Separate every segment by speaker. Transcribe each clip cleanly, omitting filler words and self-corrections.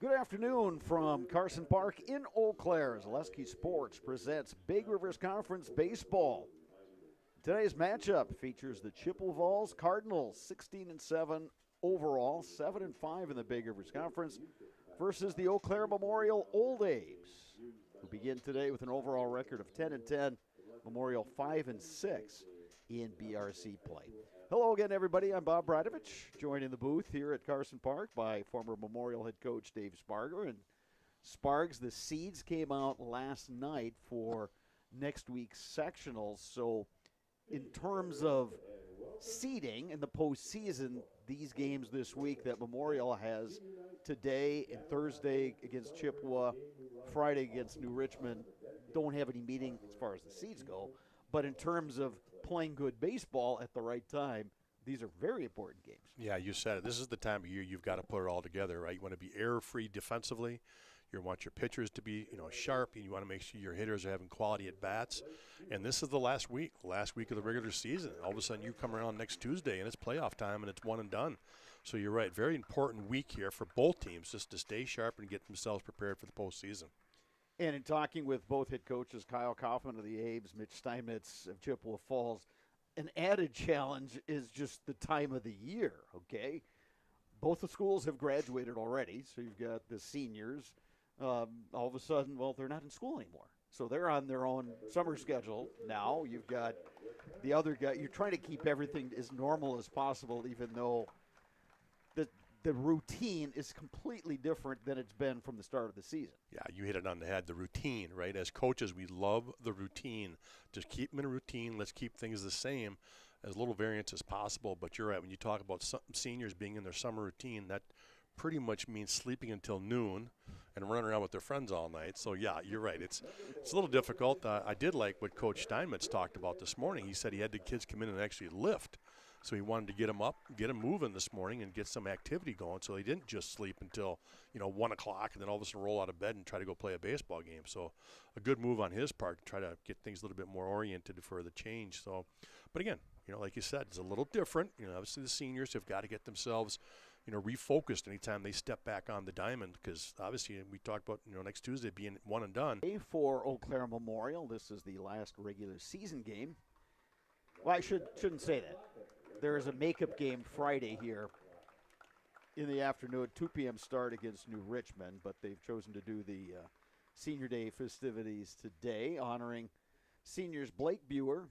Speaker 1: Good afternoon from Carson Park in Eau Claire. Zaleski Sports presents Big Rivers Conference Baseball. Today's matchup features the Chippewa Falls Cardinals, 16-7 overall, 7-5 in the Big Rivers Conference, versus the Eau Claire Memorial Old A's, who begin today with an overall record of 10-10, Memorial 5-6 in BRC play. Hello again, everybody. I'm Bob Bradovich, joined in the booth here at Carson Park by former Memorial head coach Dave Sparger. And Spargs, the seeds came out last night for next week's sectionals. So in terms of seeding in the postseason, these games this week that Memorial has today and Thursday against Chippewa, Friday against New Richmond, don't have any meaning as far as the seeds go. But in terms of playing good baseball at the right time, these are very important games.
Speaker 2: Yeah, you said it. This is the time of year you've got to put it all together, right? You want to be error-free defensively. You want your pitchers to be, sharp, and you want to make sure your hitters are having quality at-bats. And this is the last week of the regular season. All of a sudden you come around next Tuesday, and it's playoff time, and it's one and done. So you're right, very important week here for both teams just to stay sharp and get themselves prepared for the postseason.
Speaker 1: And in talking with both head coaches, Kyle Kaufman of the A's, Mitch Steinmetz of Chippewa Falls, an added challenge is just the time of the year, okay? Both the schools have graduated already, so you've got the seniors. All of a sudden, well, they're not in school anymore. So they're on their own summer schedule now. You've got the other guy. You're trying to keep everything as normal as possible, even though the routine is completely different than it's been from the start of the season.
Speaker 2: Yeah, you hit it on the head, the routine, right? As coaches, we love the routine. Just keep them in a routine. Let's keep things the same, as little variance as possible. But you're right, when you talk about some seniors being in their summer routine, that pretty much means sleeping until noon and running around with their friends all night. So, yeah, you're right. It's a little difficult. I did like what Coach Steinmetz talked about this morning. He said he had the kids come in and actually lift. So he wanted to get them up, get them moving this morning and get some activity going so they didn't just sleep until, 1 o'clock and then all of a sudden roll out of bed and try to go play a baseball game. So a good move on his part to try to get things a little bit more oriented for the change. So, but again, like you said, it's a little different. Obviously the seniors have got to get themselves, refocused anytime they step back on the diamond because obviously we talked about, next Tuesday being one and done.
Speaker 1: For Eau Claire Memorial, this is the last regular season game. Well, I shouldn't say that. There is a makeup game Friday here in the afternoon, 2 p.m. start against New Richmond, but they've chosen to do the Senior Day festivities today, honoring seniors Blake Buer,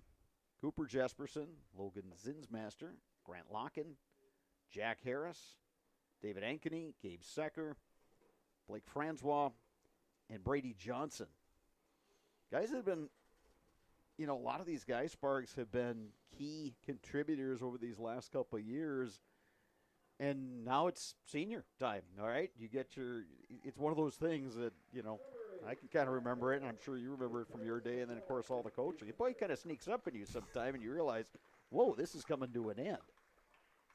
Speaker 1: Cooper Jesperson, Logan Zinsmaster, Grant Locken, Jack Harris, David Ankeny, Gabe Secker, Blake Francois, and Brady Johnson. Guys that have been, a lot of these guys, Sparks, have been key contributors over these last couple of years, and now it's senior time, all right? You get it's one of those things that, I can kind of remember it, and I'm sure you remember it from your day, and then, of course, all the coaching. It kind of sneaks up on you sometime, and you realize, whoa, this is coming to an end.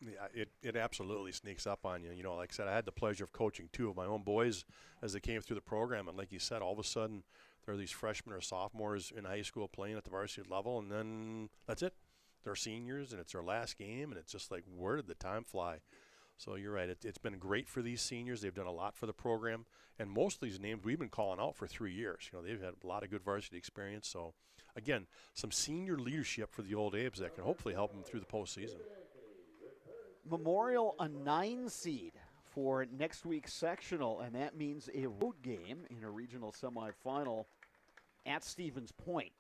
Speaker 2: Yeah, it absolutely sneaks up on you. Like I said, I had the pleasure of coaching 2 of my own boys as they came through the program, and like you said, all of a sudden there are these freshmen or sophomores in high school playing at the varsity level, and then that's it. They're seniors, and it's their last game, and it's just like, where did the time fly? So you're right. It's been great for these seniors. They've done a lot for the program, and most of these names we've been calling out for 3 years. They've had a lot of good varsity experience. So, again, some senior leadership for the Old A's that can hopefully help them through the postseason.
Speaker 1: Memorial, a 9 seed for next week's sectional, and that means a road game in a regional semifinal at Stevens Point.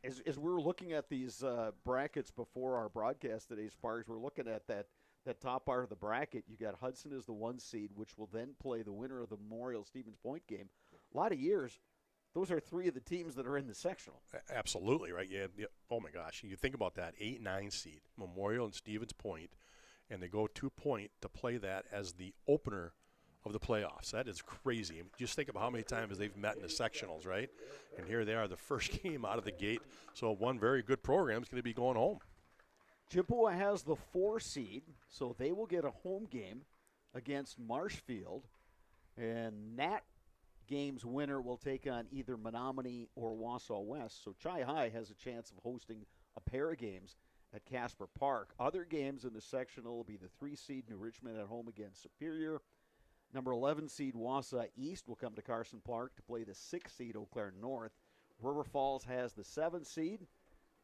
Speaker 1: As we're looking at these brackets before our broadcast today, Sparks, we're looking at that top part of the bracket. You got Hudson as the 1 seed, which will then play the winner of the Memorial Stevens Point game. A lot of years, those are 3 of the teams that are in the sectional.
Speaker 2: Absolutely, right? Yeah. Oh, my gosh. You think about that, 8-9 seed, Memorial and Stevens Point, and they go 2 point to play that as the opener of the playoffs. That is crazy. Just think about how many times they've met in the sectionals, right? And here they are, the first game out of the gate. So one very good program is going to be going home.
Speaker 1: Chippewa has the 4 seed, so they will get a home game against Marshfield. And that game's winner will take on either Menominee or Wausau West. So Chi High has a chance of hosting a pair of games at Casper Park. Other games in the sectional will be the 3 seed New Richmond at home against Superior, Number 11 seed Wausau East will come to Carson Park to play the 6th seed Eau Claire North. River Falls has the 7th seed,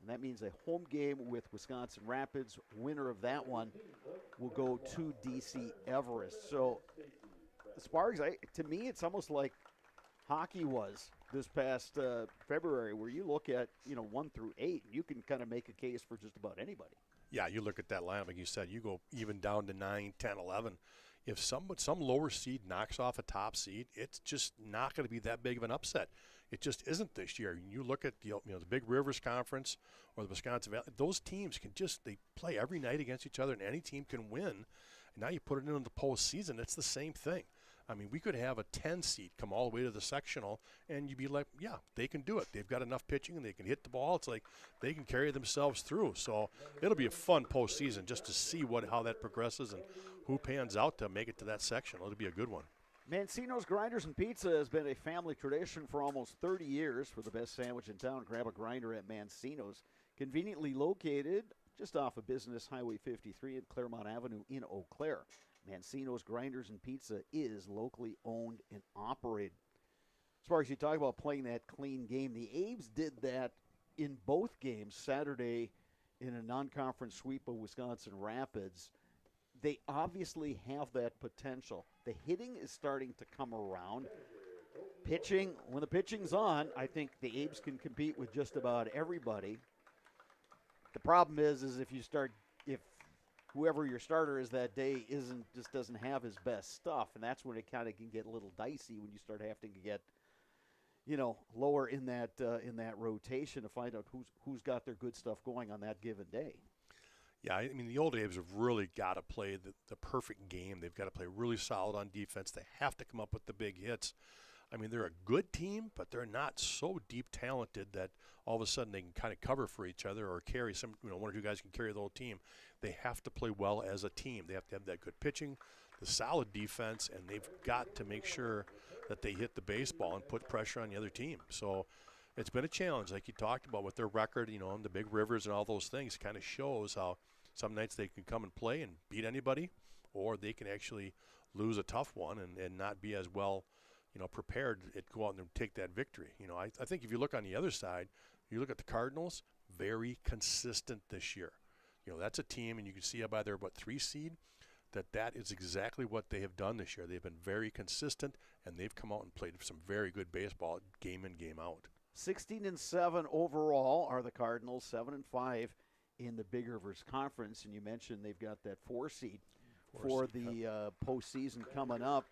Speaker 1: and that means a home game with Wisconsin Rapids. Winner of that one will go to DC Everest. So, Sparks, to me, it's almost like hockey was this past February, where you look at 1 through 8, you can kind of make a case for just about anybody.
Speaker 2: Yeah, you look at that lineup, like you said, you go even down to 9, 10, 11. If some lower seed knocks off a top seed, it's just not going to be that big of an upset. It just isn't this year. You look at the Big Rivers Conference or the Wisconsin Valley; those teams they play every night against each other, and any team can win. And now you put it into the postseason; it's the same thing. I mean, we could have a 10 seed come all the way to the sectional, and you'd be like, yeah, they can do it. They've got enough pitching, and they can hit the ball. It's like they can carry themselves through. So it'll be a fun postseason just to see how that progresses and who pans out to make it to that sectional. It'll be a good one.
Speaker 1: Mancino's Grinders and Pizza has been a family tradition for almost 30 years. For the best sandwich in town, grab a grinder at Mancino's. Conveniently located just off of Business Highway 53 and Claremont Avenue in Eau Claire. Mancino's Grinders and Pizza is locally owned and operated. As far as you talk about playing that clean game, the A's did that in both games Saturday in a non-conference sweep of Wisconsin Rapids. They obviously have that potential. The hitting is starting to come around. Pitching, when the pitching's on, I think the A's can compete with just about everybody. The problem is if whoever your starter is that day doesn't have his best stuff, and that's when it kind of can get a little dicey when you start having to get lower in that rotation to find out who's got their good stuff going on that given day.
Speaker 2: Yeah, I mean, the old A's have really got to play the perfect game. They've got to play really solid on defense. They have to come up with the big hits. I mean, they're a good team, but they're not so deep talented that all of a sudden they can kind of cover for each other or carry one or two guys can carry the whole team. They have to play well as a team. They have to have that good pitching, the solid defense, and they've got to make sure that they hit the baseball and put pressure on the other team. So it's been a challenge, like you talked about with their record, and the Big Rivers and all those things kind of shows how some nights they can come and play and beat anybody, or they can actually lose a tough one and not be as well prepared to go out and take that victory. I think if you look on the other side, you look at the Cardinals, very consistent this year. That's a team, and you can see by their 3 seed, that is exactly what they have done this year. They've been very consistent, and they've come out and played some very good baseball game in, game out.
Speaker 1: 16-7 overall are the Cardinals, 7-5 in the Big Rivers Conference, and you mentioned they've got that 4 seed for the postseason coming up.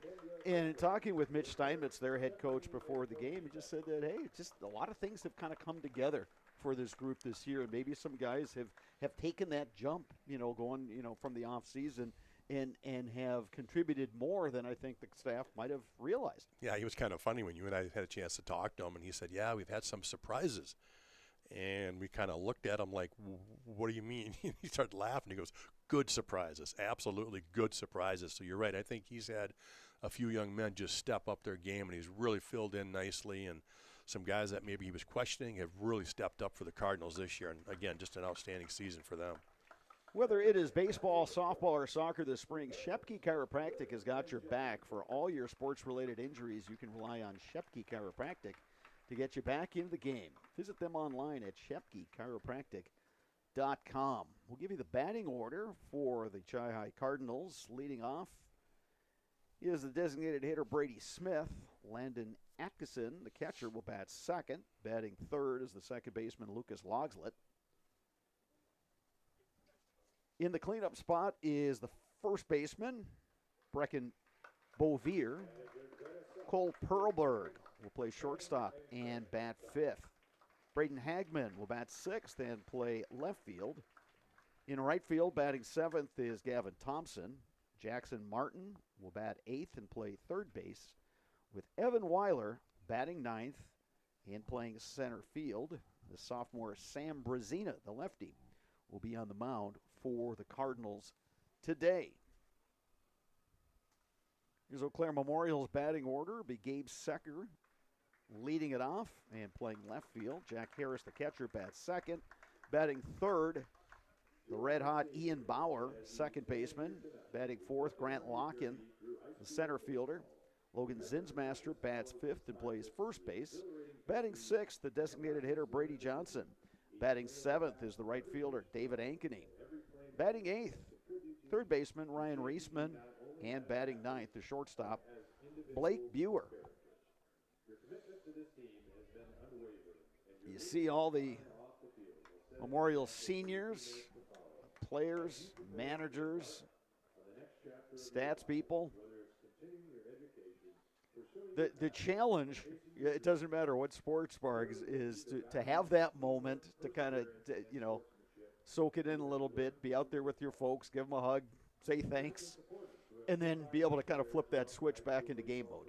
Speaker 1: And talking with Mitch Steinmetz, their head coach, before the game, he just said that, hey, just a lot of things have kind of come together for this group this year, and maybe some guys have taken that jump, going, from the off season and have contributed more than I think the staff might have realized.
Speaker 2: Yeah, he was kind of funny when you and I had a chance to talk to him, and he said, yeah, we've had some surprises. And we kind of looked at him like, what do you mean? He started laughing. He goes, good surprises, absolutely good surprises. So you're right. I think he's had a few young men just step up their game, and he's really filled in nicely. And some guys that maybe he was questioning have really stepped up for the Cardinals this year. And, again, just an outstanding season for them.
Speaker 1: Whether it is baseball, softball, or soccer this spring, Shepke Chiropractic has got your back. For all your sports-related injuries, you can rely on Shepke Chiropractic to get you back into the game. Visit them online at ShepkeChiropractic.com. We'll give you the batting order for the Chi-Hi Cardinals. Leading off is the designated hitter Brady Smith. Landon Atkinson, the catcher, will bat second. Batting third is the second baseman Lucas Logslet. In the cleanup spot is the first baseman, Brecken Bovier. Cole Perlberg will play shortstop and bat fifth. Braden Hagman will bat sixth and play left field. In right field, batting seventh is Gavin Thompson. Jackson Martin will bat eighth and play third base, with Evan Weiler batting ninth and playing center field. The sophomore Sam Brazina, the lefty, will be on the mound for the Cardinals today. Here's Eau Claire Memorial's batting order. It'll be Gabe Secker leading it off and playing left field. Jack Harris, the catcher, bats second. Batting third, the red-hot Ian Bauer, second baseman. Batting fourth, Grant Locken, The center fielder, Logan Zinsmaster, bats fifth and plays first base. Batting sixth, the designated hitter Brady Johnson. Batting seventh is the right fielder David Ankeny. Batting eighth, third baseman Ryan Reisman. And batting ninth, the shortstop Blake Buer. You see all the Memorial seniors, players, managers, stats people. The challenge, it doesn't matter what sport, Sparks, is to have that moment to kind of, soak it in a little bit, be out there with your folks, give them a hug, say thanks, and then be able to kind of flip that switch back into game mode.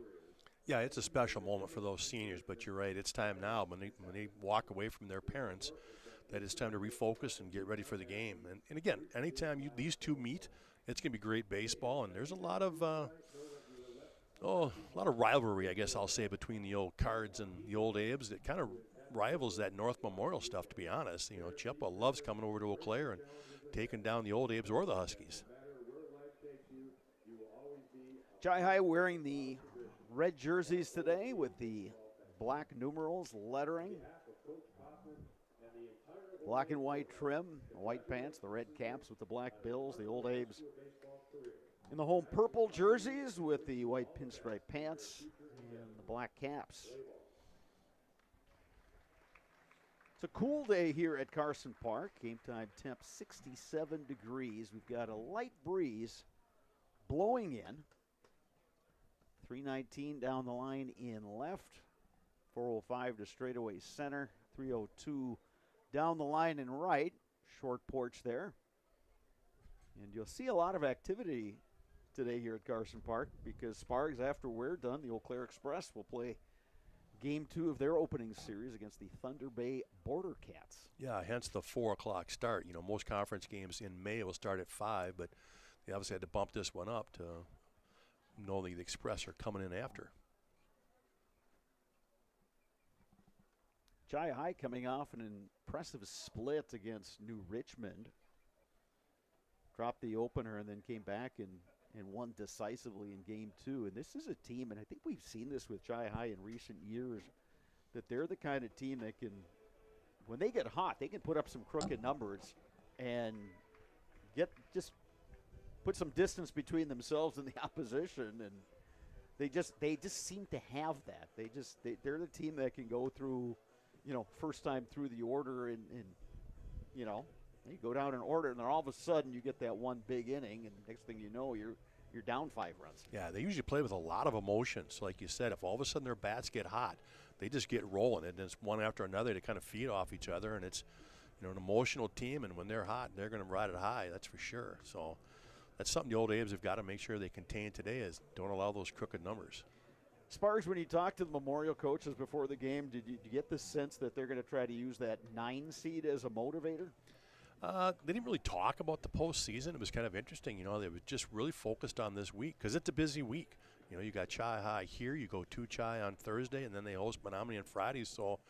Speaker 2: Yeah, it's a special moment for those seniors, but you're right. It's time now when they walk away from their parents that it's time to refocus and get ready for the game. And again, anytime these two meet, it's going to be great baseball, and there's a lot of rivalry, I guess I'll say, between the old Cards and the old Abes. That kind of rivals that North Memorial stuff, to be honest. Chippewa loves coming over to Eau Claire and taking down the old Abes or the Huskies.
Speaker 1: Jai High wearing the red jerseys today with the black numerals, lettering. Black and white trim, white pants, the red caps with the black bills, the old Abes. In the home purple jerseys with the white pinstripe pants and the black caps. It's a cool day here at Carson Park. Game time temp 67 degrees. We've got a light breeze blowing in. 319 down the line in left. 405 to straightaway center. 302 down the line in right. Short porch there. And you'll see a lot of activity today here at Carson Park because Sparks, after we're done, the Eau Claire Express will play Game 2 of their opening series against the Thunder Bay Border Cats.
Speaker 2: Yeah, hence the 4 o'clock start. Most conference games in May will start at 5, but they obviously had to bump this one up to know the Express are coming in after.
Speaker 1: Jai High coming off an impressive split against New Richmond. Dropped the opener and then came back and won decisively in Game 2. And this is a team, and I think we've seen this with Jai High in recent years, that they're the kind of team that can, when they get hot, they can put up some crooked numbers and just put some distance between themselves and the opposition, and they just seem to have that. They're the team that can go through, first time through the order and you go down in order, and then all of a sudden you get that one big inning, and next thing you know, you're down 5 runs.
Speaker 2: Yeah, they usually play with a lot of emotion. So like you said, if all of a sudden their bats get hot, they just get rolling, and it's one after another to kind of feed off each other, and it's an emotional team, and when they're hot, they're going to ride it high, that's for sure. So that's something the old Abes have got to make sure they contain today, is don't allow those crooked numbers.
Speaker 1: Sparks, when you talked to the Memorial coaches before the game, did you get the sense that they're going to try to use that 9 seed as a motivator?
Speaker 2: They didn't really talk about the postseason. It was kind of interesting. They were just really focused on this week because it's a busy week. You got Chi High here. You go to Chi on Thursday, and then they host Menominee on Friday. So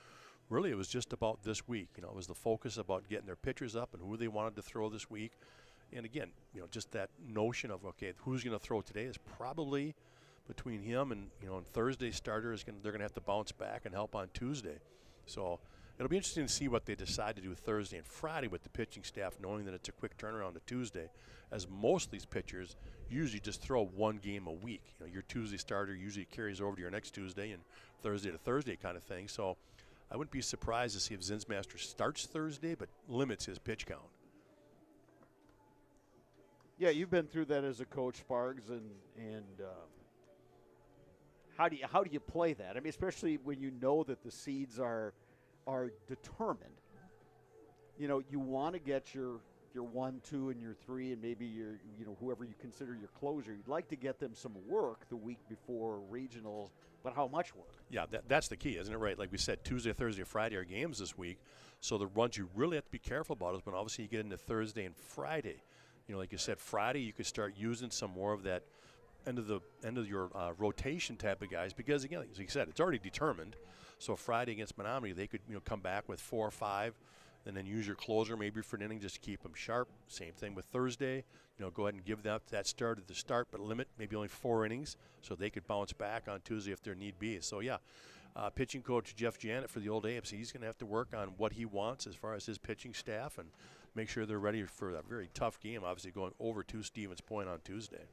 Speaker 2: really it was just about this week. It was the focus about getting their pitchers up and who they wanted to throw this week. And again, just that notion of, okay, who's going to throw today is probably between him and, and Thursday's starter they're going to have to bounce back and help on Tuesday. So it'll be interesting to see what they decide to do Thursday and Friday with the pitching staff, knowing that it's a quick turnaround to Tuesday, as most of these pitchers usually just throw one game a week. Your Tuesday starter usually carries over to your next Tuesday and Thursday to Thursday kind of thing. So I wouldn't be surprised to see if Zinsmaster starts Thursday but limits his pitch count.
Speaker 1: Yeah, you've been through that as a coach, Sparks, and how do you play that? I mean, especially when you know that the seeds are determined. You want to get your 1, 2, and your 3, and maybe your whoever you consider your closer. You'd like to get them some work the week before regionals, but how much work? Yeah,
Speaker 2: that's the key, isn't it? Right, like we said, Tuesday, Thursday, Friday are games this week. So the ones you really have to be careful about is when obviously you get into Thursday and Friday. Like you said, Friday you could start using some more of that end of your rotation type of guys, because again, as you said, it's already determined. So Friday against Menominee, they could come back with 4 or 5, and then use your closer maybe for an inning just to keep them sharp. Same thing with Thursday. Go ahead and give that start at the start, but limit maybe only 4 innings so they could bounce back on Tuesday if there need be. So, yeah, pitching coach Jeff Janet for the Old Apes, he's going to have to work on what he wants as far as his pitching staff and make sure they're ready for a very tough game, obviously going over to Stevens Point on Tuesday.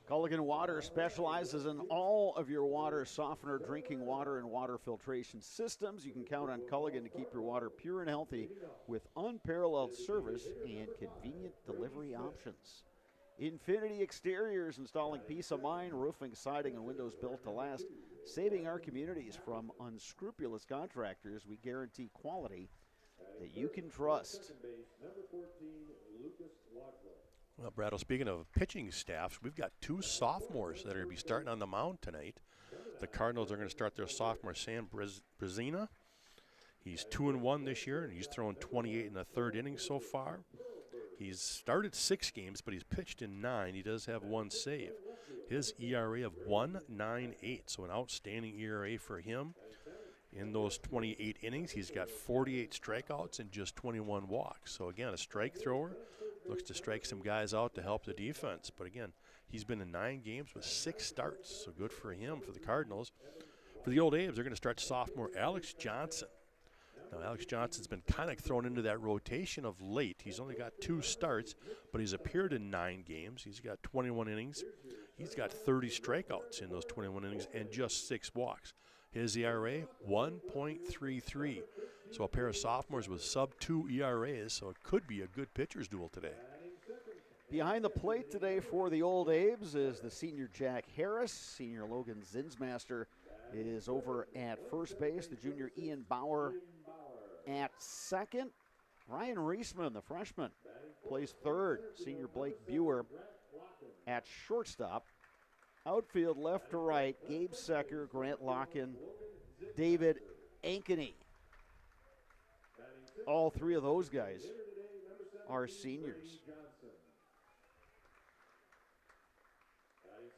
Speaker 1: Culligan Water specializes in all of your water softener, drinking water, and water filtration systems. You can count on Culligan to keep your water pure and healthy with unparalleled service and convenient delivery options. Infinity Exteriors, installing peace of mind, roofing, siding, and windows built to last, saving our communities from unscrupulous contractors. We guarantee quality that you can trust.
Speaker 2: Well, Brad, speaking of pitching staffs, we've got 2 sophomores that are going to be starting on the mound tonight. The Cardinals are going to start their sophomore, Sam Brazina. He's 2-1 this year, and he's thrown 28 in the 3rd inning so far. He's started 6 games, but he's pitched in 9. He does have 1 save. His ERA of 1.98, so an outstanding ERA for him. In those 28 innings, he's got 48 strikeouts and just 21 walks. So, again, a strike thrower. Looks to strike some guys out to help the defense. But, again, he's been in 9 games with 6 starts. So good for him, for the Cardinals. For the Old A's, they're going to start sophomore Alex Johnson. Now, Alex Johnson's been kind of thrown into that rotation of late. He's only got 2 starts, but he's appeared in 9 games. He's got 21 innings. He's got 30 strikeouts in those 21 innings and just 6 walks. His ERA, 1.33. So a pair of sophomores with sub-2 ERAs, so it could be a good pitcher's duel today.
Speaker 1: Behind the plate today for the Old A's is the senior Jack Harris. Senior Logan Zinsmaster is over at first base. The junior Ian Bauer at second. Ryan Reisman, the freshman, plays third. Senior Blake Buer at shortstop. Outfield left to right, Gabe Secker, Grant Locken, David Ankeny. All 3 of those guys are seniors.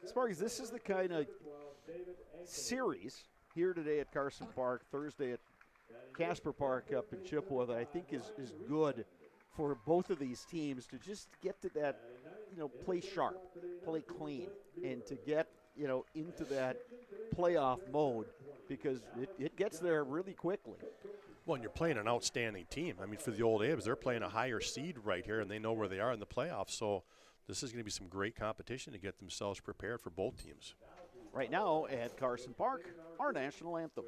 Speaker 1: Sparks, this is the kind of series here today at Carson Park, Thursday at Casper Park up in Chippewa that I think is good for both of these teams to just get to that, play sharp, play clean, and to get, into that playoff mode because it gets there really quickly.
Speaker 2: Well, and you're playing an outstanding team. I mean, for the Old A's, they're playing a higher seed right here, and they know where they are in the playoffs. So this is going to be some great competition to get themselves prepared for both teams.
Speaker 1: Right now at Carson Park, our national anthem.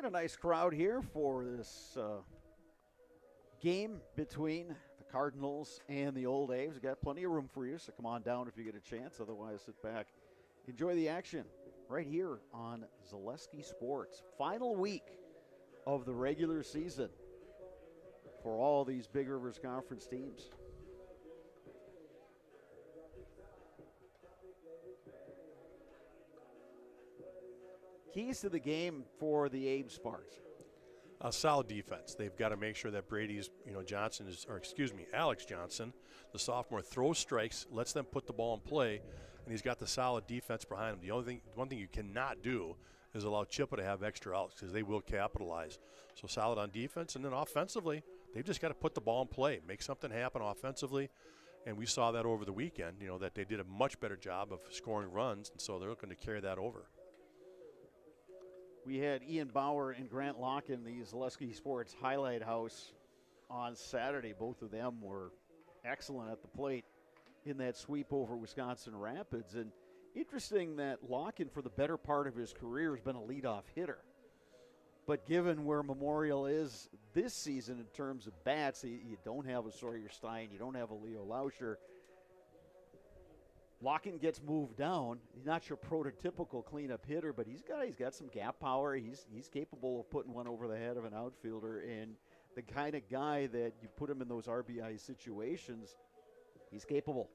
Speaker 1: Got a nice crowd here for this game between the Cardinals and the Old A's. We've got plenty of room for you, so come on down if you get a chance. Otherwise, sit back. Enjoy the action right here on Zaleski Sports. Final week of the regular season for all these Big Rivers Conference teams. Keys to the game for the Abe Sparks.
Speaker 2: A solid defense. They've got to make sure that Alex Johnson, the sophomore, throws strikes, lets them put the ball in play, and he's got the solid defense behind him. One thing you cannot do is allow Chippewa to have extra outs because they will capitalize. So solid on defense, and then offensively, they've just got to put the ball in play, make something happen offensively, and we saw that over the weekend. That they did a much better job of scoring runs, and so they're looking to carry that over.
Speaker 1: We had Ian Bauer and Grant Locke in the Zaleski Sports Highlight House on Saturday. Both of them were excellent at the plate in that sweep over Wisconsin Rapids. And interesting that Locken, for the better part of his career, has been a leadoff hitter. But given where Memorial is this season in terms of bats, you don't have a Sawyer Stein, you don't have a Leo Lauscher. Locken gets moved down. He's not your prototypical cleanup hitter, but he's got some gap power. He's capable of putting one over the head of an outfielder, and the kind of guy that you put him in those RBI situations, he's capable.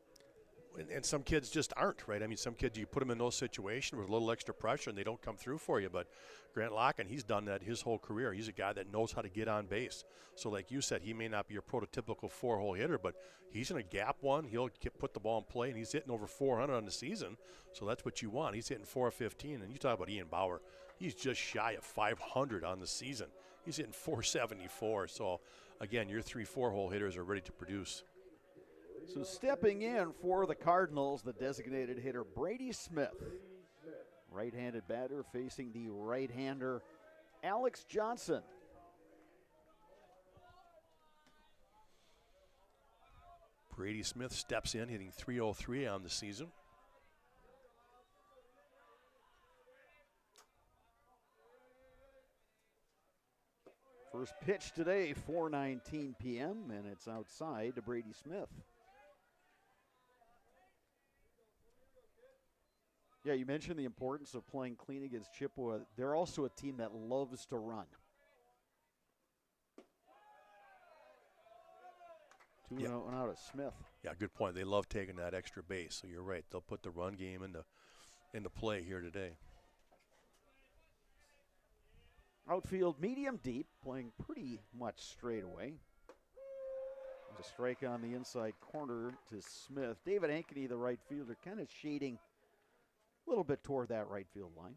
Speaker 2: And some kids just aren't, right? I mean, some kids, you put them in those situations with a little extra pressure and they don't come through for you. But Grant Locken, he's done that his whole career. He's a guy that knows how to get on base. So like you said, he may not be your prototypical four-hole hitter, but he's going to gap one. He'll put the ball in play, and he's hitting over 400 on the season. So that's what you want. He's hitting 415. And you talk about Ian Bauer, he's just shy of 500 on the season. He's hitting 474. So, again, your 3-4-hole hitters are ready to produce.
Speaker 1: So stepping in for the Cardinals, the designated hitter Brady Smith. Right-handed batter facing the right-hander Alex Johnson.
Speaker 2: Brady Smith steps in, hitting .303 on the season.
Speaker 1: First pitch today, 4:19 p.m., and it's outside to Brady Smith. Yeah, you mentioned the importance of playing clean against Chippewa. They're also a team that loves to run. 2-0 out of Smith.
Speaker 2: Yeah, good point. They love taking that extra base, so you're right. They'll put the run game into play here today.
Speaker 1: Outfield medium deep, playing pretty much straight away. There's a strike on the inside corner to Smith. David Ankeny, the right fielder, kind of shading a little bit toward that right field line.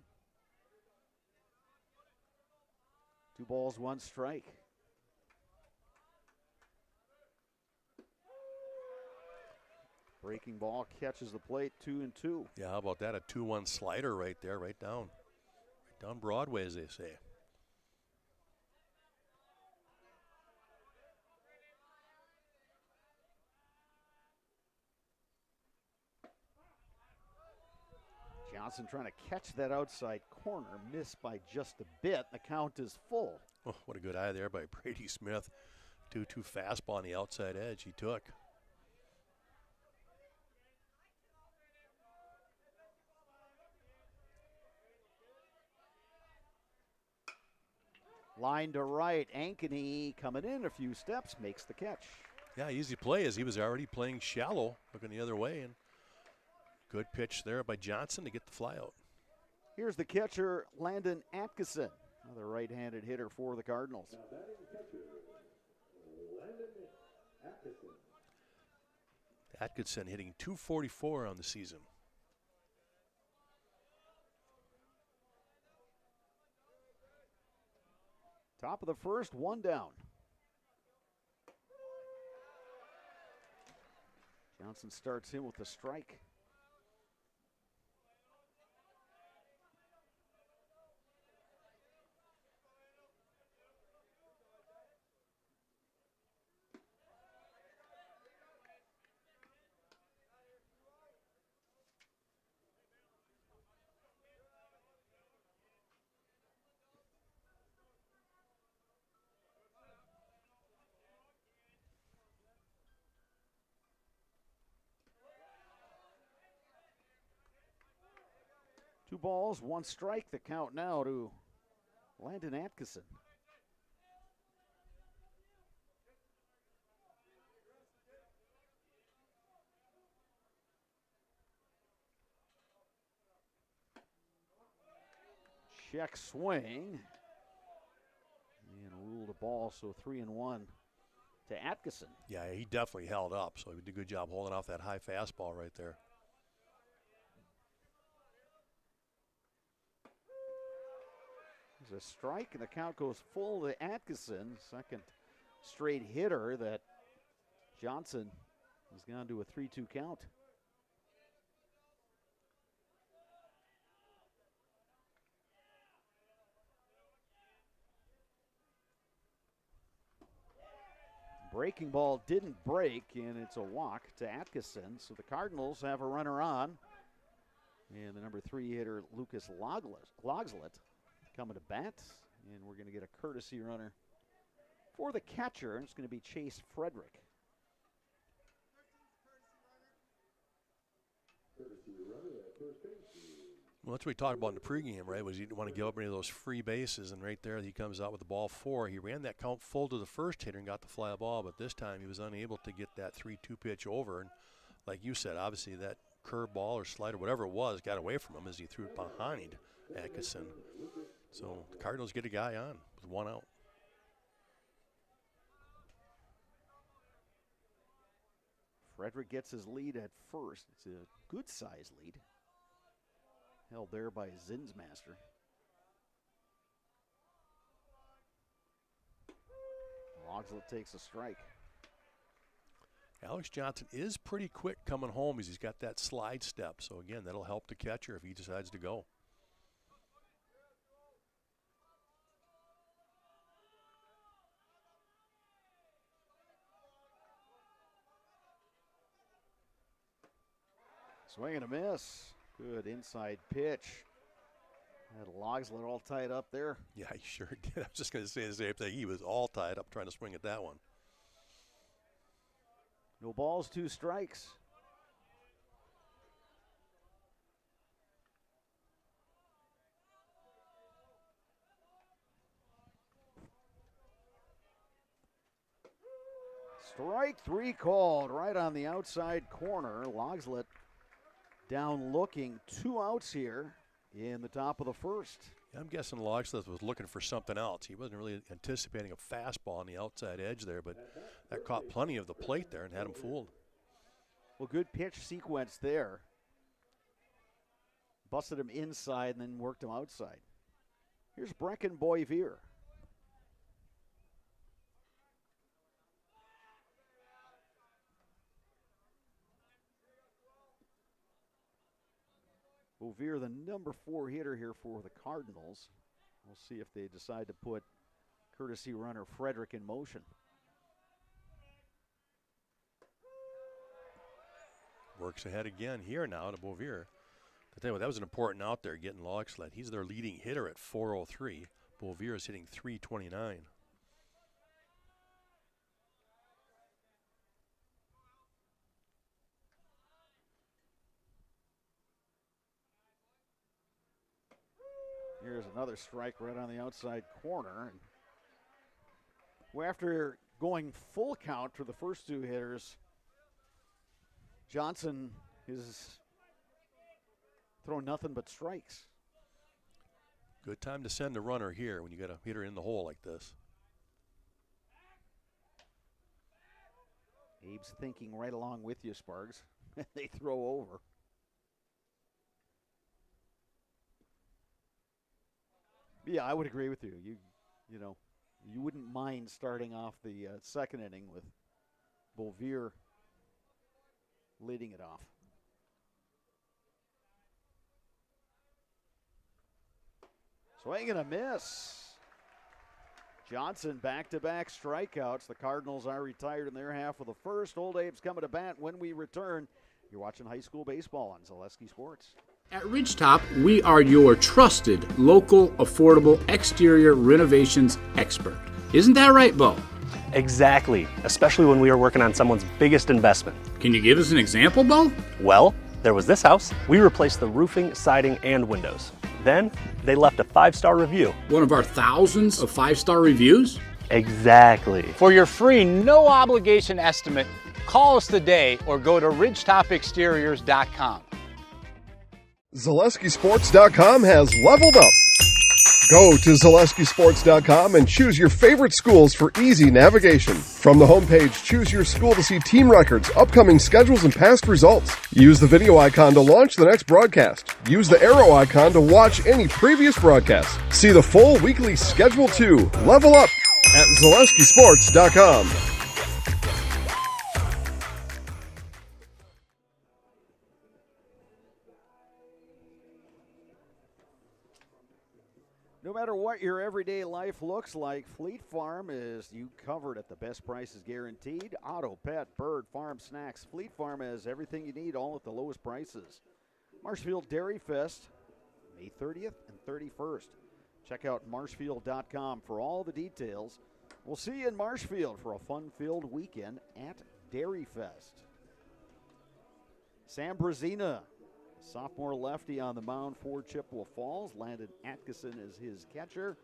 Speaker 1: 2 balls, 1 strike. Breaking ball catches the plate, 2-2.
Speaker 2: Yeah, how about that? A 2-1 slider right there, right down Broadway, as they say.
Speaker 1: Johnson trying to catch that outside corner, missed by just a bit. The count is full.
Speaker 2: Oh, what a good eye there by Brady Smith. 2-2 fastball on the outside edge he took.
Speaker 1: Line to right, Ankeny coming in a few steps, makes the catch.
Speaker 2: Yeah, easy play as he was already playing shallow, looking the other way, and good pitch there by Johnson to get the fly out.
Speaker 1: Here's the catcher, Landon Atkinson, another right-handed hitter for the Cardinals.
Speaker 2: Atkinson hitting .244 on the season.
Speaker 1: Top of the first, 1 down. Johnson starts in with a strike. Two balls, 1 strike. The count now to Landon Atkinson. Check swing. And ruled a ball, so 3-1 to Atkinson.
Speaker 2: Yeah, he definitely held up, so he did a good job holding off that high fastball right there.
Speaker 1: There's a strike, and the count goes full to Atkinson. Second straight hitter that Johnson has gone to a 3-2 count. Breaking ball didn't break, and it's a walk to Atkinson. So the Cardinals have a runner on. And the number 3 hitter, Lucas Logslet, coming to bat. And we're going to get a courtesy runner for the catcher, and it's going to be Chase Frederick.
Speaker 2: Well, that's what we talked about in the pregame, right? Was he didn't want to give up any of those free bases, and right there he comes out with the ball 4. He ran that count full to the first hitter and got the fly ball, but this time he was unable to get that 3-2 pitch over. And like you said, obviously that curveball or slider, whatever it was, got away from him as he threw it behind Atkinson. So the Cardinals get a guy on with 1 out.
Speaker 1: Frederick gets his lead at first. It's a good-sized lead. Held there by Zinsmaster. Logslet takes a strike.
Speaker 2: Alex Johnson is pretty quick coming home as he's got that slide step. So, again, that'll help the catcher if he decides to go.
Speaker 1: Swing and a miss. Good inside pitch. Had Logslet all tied up there.
Speaker 2: Yeah, he sure did. I was just going to say the same thing. He was all tied up trying to swing at that one.
Speaker 1: No balls, 2 strikes. Strike 3 called right on the outside corner. Logslet down looking, 2 outs here in the top of the first.
Speaker 2: I'm guessing Logslet was looking for something else. He wasn't really anticipating a fastball on the outside edge there, but that caught plenty of the plate there and had him fooled.
Speaker 1: Well, good pitch sequence there. Busted him inside and then worked him outside. Here's Brecken Boivier. Boivier, the number 4 hitter here for the Cardinals. We'll see if they decide to put courtesy runner Frederick in motion.
Speaker 2: Works ahead again here now to Boivier. I tell you what, that was an important out there getting Logslet. He's their leading hitter at 403. Boivier is hitting 329.
Speaker 1: Here's another strike right on the outside corner. Well, after going full count for the first 2 hitters, Johnson is throwing nothing but strikes.
Speaker 2: Good time to send a runner here when you got a hitter in the hole like this.
Speaker 1: Abe's thinking right along with you, Sparks. They throw over. Yeah, I would agree with you. You know, you wouldn't mind starting off the second inning with Boivier leading it off. Swing and a miss. Johnson back-to-back strikeouts. The Cardinals are retired in their half of the first. Old Abe's coming to bat when we return. You're watching high school baseball on Zaleski Sports.
Speaker 3: At Ridgetop, we are your trusted, local, affordable exterior renovations expert. Isn't that right, Bo?
Speaker 4: Exactly, especially when we are working on someone's biggest investment.
Speaker 3: Can you give us an example, Bo?
Speaker 4: Well, there was this house. We replaced the roofing, siding, and windows. Then, they left a 5-star review.
Speaker 3: One of our thousands of 5-star reviews?
Speaker 4: Exactly.
Speaker 5: For your free, no-obligation estimate, call us today or go to ridgetopexteriors.com.
Speaker 6: ZaleskiSports.com has leveled up. Go to ZaleskiSports.com and choose your favorite schools for easy navigation. From the homepage, choose your school to see team records, upcoming schedules, and past results. Use the video icon to launch the next broadcast. Use the arrow icon to watch any previous broadcast. See the full weekly schedule too. Level up at ZaleskiSports.com.
Speaker 1: No matter what your everyday life looks like, Fleet Farm is you covered at the best prices guaranteed. Auto, pet, bird, farm, snacks. Fleet Farm has everything you need, all at the lowest prices. Marshfield Dairy Fest, May 30th and 31st. Check out marshfield.com for all the details. We'll see you in Marshfield for a fun-filled weekend at Dairy Fest. Sam Brazina, sophomore lefty on the mound for Chippewa Falls. Landon Atkinson is his catcher.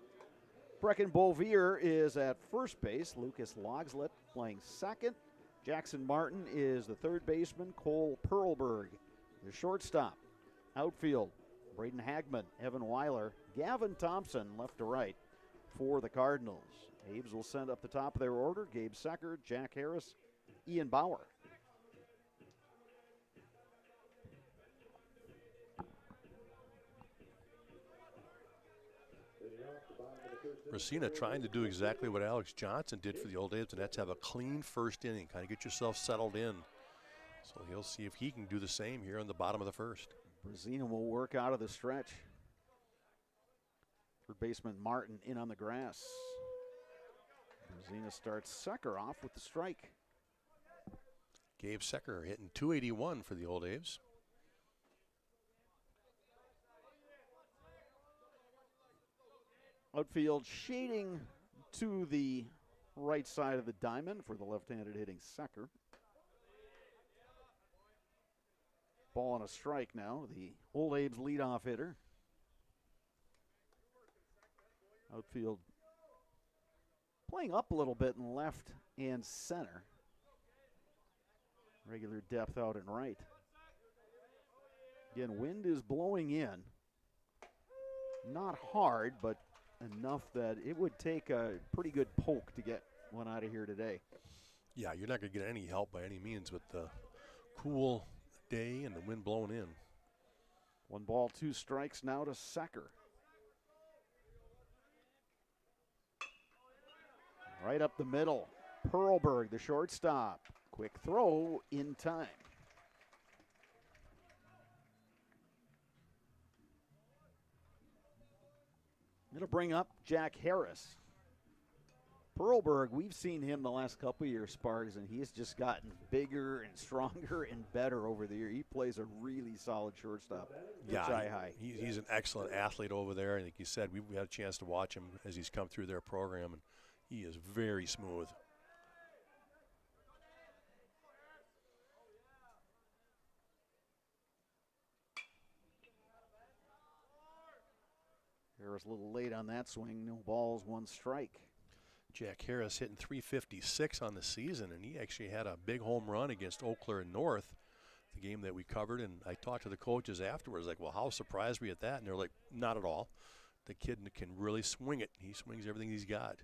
Speaker 1: Brecken Bovier is at first base. Lucas Logslet playing second. Jackson Martin is the third baseman. Cole Perlberg, the shortstop. Outfield, Braden Hagman, Evan Weiler, Gavin Thompson left to right for the Cardinals. Abes will send up the top of their order. Gabe Secker, Jack Harris, Ian Bauer.
Speaker 2: Racina trying to do exactly what Alex Johnson did for the Old A's, and that's have a clean first inning, kind of get yourself settled in. So he'll see if he can do the same here in the bottom of the first.
Speaker 1: Brazina will work out of the stretch. Third baseman Martin in on the grass. Brazina starts Secker off with the strike.
Speaker 2: Gabe Secker hitting .281 for the Old A's.
Speaker 1: Outfield shading to the right side of the diamond for the left-handed hitting Secker. Ball on a strike now, the Old Abe's leadoff hitter. Outfield playing up a little bit in left and center. Regular depth out and right. Again, wind is blowing in. Not hard, but enough that it would take a pretty good poke to get one out of here today.
Speaker 2: Yeah, you're not going to get any help by any means with the cool day and the wind blowing in.
Speaker 1: 1 ball, 2 strikes now to Secker. Right up the middle. Perlberg, the shortstop. Quick throw in time. Going to bring up Jack Harris. Perlberg, we've seen him the last couple of years, Sparks, and he has just gotten bigger and stronger and better over the year. He plays a really solid shortstop.
Speaker 2: Yeah,
Speaker 1: high.
Speaker 2: He's an excellent athlete over there. And like you said, we've had a chance to watch him as he's come through their program, and he is very smooth.
Speaker 1: Harris a little late on that swing. No balls, 1 strike.
Speaker 2: Jack Harris hitting .356 on the season, and he actually had a big home run against Eau Claire North, the game that we covered. And I talked to the coaches afterwards, like, well, how surprised were you at that? And they're like, not at all. The kid can really swing it. He swings everything he's got.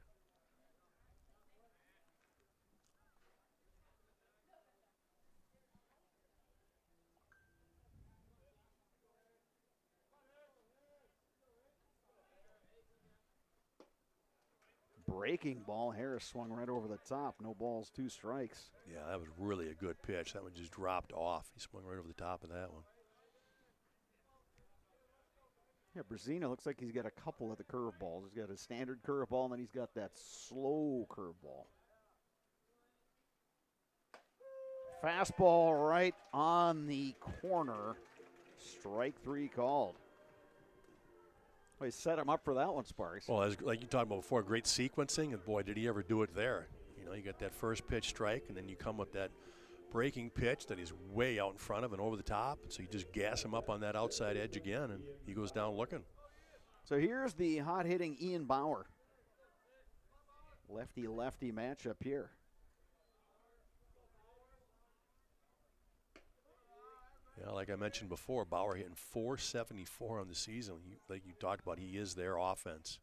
Speaker 1: Breaking ball. Harris swung right over the top. No balls, 2 strikes.
Speaker 2: Yeah, that was really a good pitch. That one just dropped off. He swung right over the top of that one.
Speaker 1: Yeah, Brazina looks like he's got a couple of the curveballs. He's got a standard curveball, and then he's got that slow curveball. Fastball right on the corner. Strike 3 called. Well, he set him up for that one, Sparks.
Speaker 2: Well, as like you talked about before, great sequencing, and boy, did he ever do it there. You know, you got that first pitch strike, and then you come with that breaking pitch that he's way out in front of and over the top. So you just gas him up on that outside edge again, and he goes down looking.
Speaker 1: So here's the hot-hitting Ian Bauer. Lefty-lefty matchup here.
Speaker 2: Yeah, like I mentioned before, Bauer hitting .474 on the season. Like you talked about, he is their offense.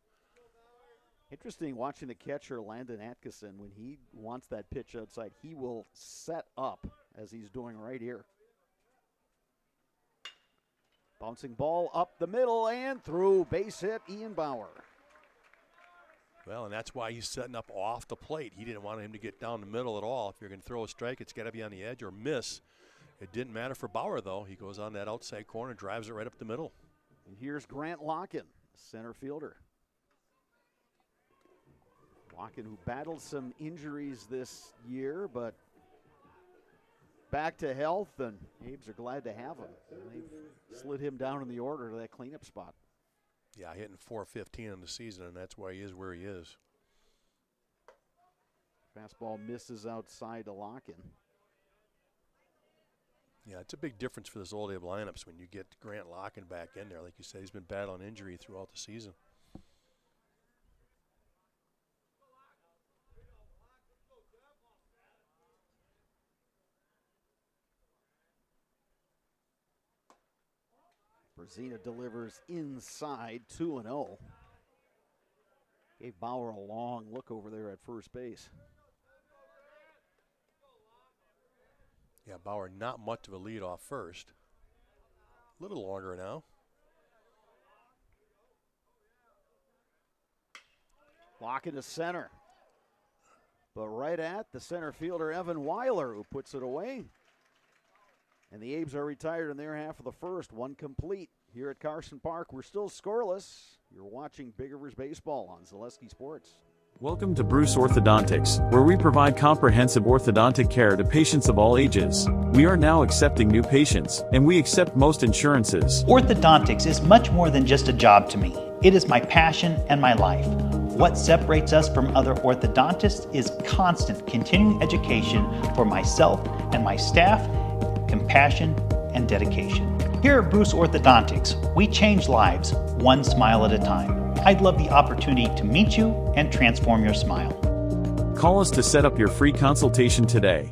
Speaker 1: Interesting watching the catcher, Landon Atkinson, when he wants that pitch outside, he will set up as he's doing right here. Bouncing ball up the middle and through. Base hit, Ian Bauer.
Speaker 2: Well, and that's why he's setting up off the plate. He didn't want him to get down the middle at all. If you're going to throw a strike, it's got to be on the edge or miss. It didn't matter for Bauer, though. He goes on that outside corner, drives it right up the middle.
Speaker 1: And here's Grant Locken, center fielder. Locken, who battled some injuries this year, but back to health, and Abes are glad to have him. They've slid him down in the order to that cleanup spot.
Speaker 2: Yeah, hitting .415 in the season, and that's why he is where he is.
Speaker 1: Fastball misses outside to Locken.
Speaker 2: Yeah, it's a big difference for this old Abe lineups when you get Grant Locken back in there. Like you said, he's been battling injury throughout the season.
Speaker 1: Brzezina delivers inside, 2-0. Gave Bauer a long look over there at first base.
Speaker 2: Yeah, Bauer not much of a lead off first. A little longer now.
Speaker 1: Lock into center. But right at the center fielder, Evan Weiler, who puts it away. And the Abes are retired in their half of the first, one complete. Here at Carson Park, we're still scoreless. You're watching Big Rivers Baseball on Zaleski Sports.
Speaker 7: Welcome to Bruce Orthodontics, where we provide comprehensive orthodontic care to patients of all ages. We are now accepting new patients, and we accept most insurances.
Speaker 8: Orthodontics is much more than just a job to me. It is my passion and my life. What separates us from other orthodontists is constant continuing education for myself and my staff, compassion, and dedication. Here at Bruce Orthodontics, we change lives one smile at a time. I'd love the opportunity to meet you and transform your smile.
Speaker 7: Call us to set up your free consultation today.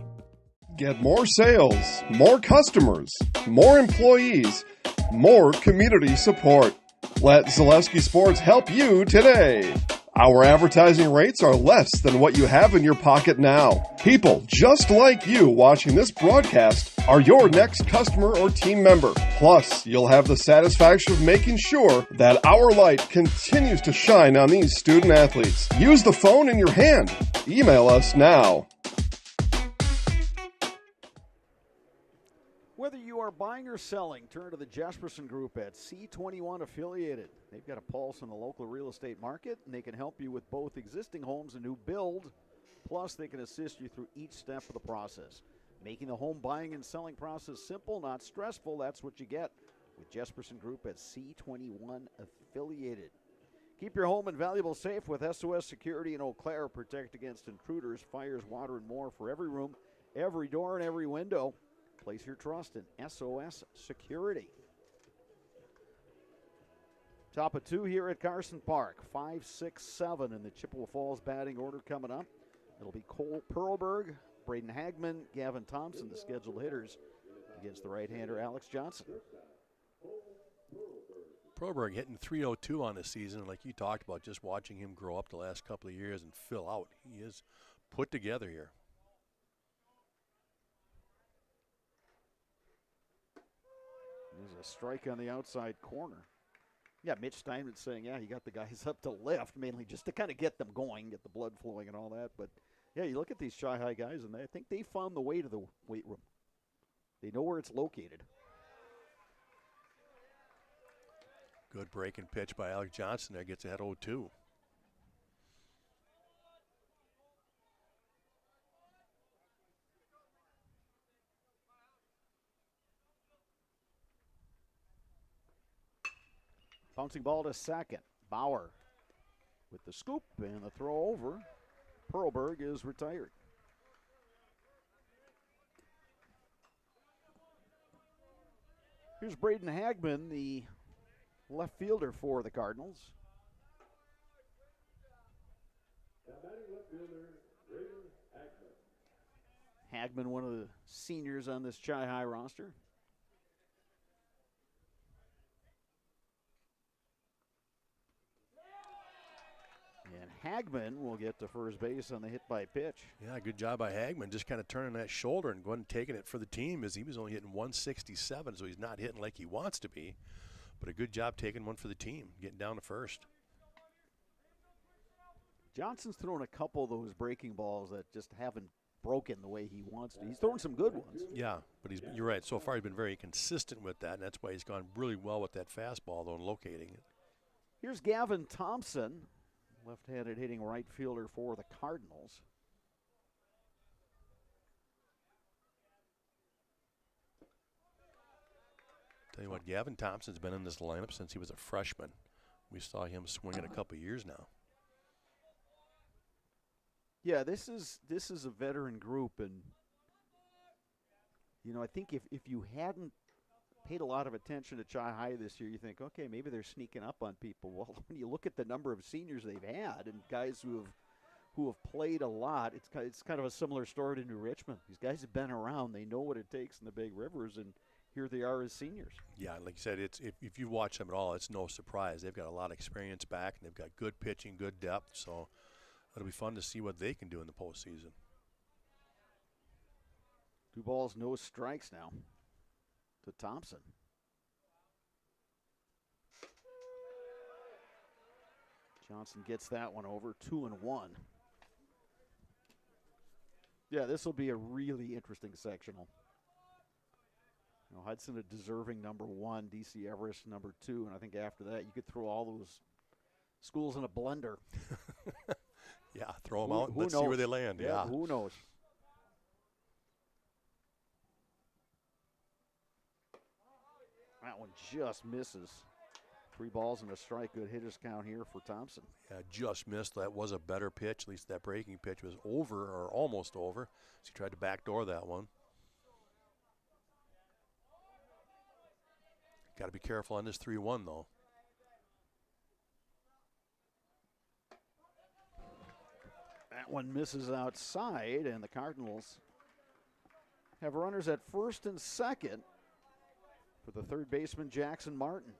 Speaker 6: Get more sales, more customers, more employees, more community support. Let Zaleski Sports help you today. Our advertising rates are less than what you have in your pocket now. People just like you watching this broadcast are your next customer or team member. Plus, you'll have the satisfaction of making sure that our light continues to shine on these student athletes. Use the phone in your hand. Email us now.
Speaker 1: Whether you are buying or selling, turn to the Jesperson Group at C21 Affiliated. They've got a pulse on the local real estate market, and they can help you with both existing homes and new build. Plus, they can assist you through each step of the process. Making the home buying and selling process simple, not stressful, that's what you get with Jesperson Group at C21 Affiliated. Keep your home and valuables safe with SOS Security in Eau Claire. Protect against intruders, fires, water, and more for every room, every door, and every window. Place your trust in SOS Security. Top of two here at Carson Park. 5, 6, 7 in the Chippewa Falls batting order coming up. It'll be Cole Perlberg, Braden Hagman, Gavin Thompson, the scheduled hitters, against the right-hander Alex Johnson.
Speaker 2: Perlberg hitting .302 on the season, like you talked about, just watching him grow up the last couple of years and fill out. He is put together here.
Speaker 1: There's a strike on the outside corner. Yeah, Mitch Steinman saying, yeah, he got the guys up to left, mainly just to kind of get them going, get the blood flowing and all that. But, yeah, you look at these Shy-High guys, and I think they found the way to the weight room. They know where it's located.
Speaker 2: Good breaking pitch by Alex Johnson there, gets ahead 0-2.
Speaker 1: Bouncing ball to second. Bauer with the scoop and the throw over. Perlberg is retired. Here's Braden Hagman, the left fielder for the Cardinals. Hagman, one of the seniors on this Chi-High roster. Hagman will get to first base on the hit by pitch.
Speaker 2: Yeah, good job by Hagman, just kind of turning that shoulder and going and taking it for the team, as he was only hitting 167, so he's not hitting like he wants to be. But a good job taking one for the team, getting down to first.
Speaker 1: Johnson's thrown a couple of those breaking balls that just haven't broken the way he wants to. He's thrown some good ones.
Speaker 2: Yeah, but you're right. So far he's been very consistent with that, and that's why he's gone really well with that fastball, though, and locating it.
Speaker 1: Here's Gavin Thompson, left-handed hitting right fielder for the Cardinals.
Speaker 2: Tell you what, Gavin Thompson's been in this lineup since he was a freshman. We saw him swinging a couple years now.
Speaker 1: Yeah, this is a veteran group, and you know, I think if you hadn't paid a lot of attention to Chi High this year, you think, okay, maybe they're sneaking up on people. Well, when you look at the number of seniors they've had and guys who have played a lot, it's kind of a similar story to New Richmond. These guys have been around; they know what it takes in the big rivers, and here they are as seniors.
Speaker 2: Yeah, like you said, it's if you watch them at all, it's no surprise. They've got a lot of experience back, and they've got good pitching, good depth. So it'll be fun to see what they can do in the postseason.
Speaker 1: 2 balls, no strikes now to Thompson. Johnson gets that one over, 2-1. Yeah, this will be a really interesting sectional. You know, Hudson a deserving number 1, DC Everest number 2, and I think after that you could throw all those schools in a blender.
Speaker 2: Yeah, throw them out and let's see where they land. Yeah.
Speaker 1: Who knows? That one just misses. 3 balls and a strike. Good hitters count here for Thompson.
Speaker 2: Yeah, just missed. That was a better pitch. At least that breaking pitch was over or almost over. So he tried to backdoor that one. Got to be careful on this 3-1 though.
Speaker 1: That one misses outside, and the Cardinals have runners at first and second for the third baseman, Jackson Martin.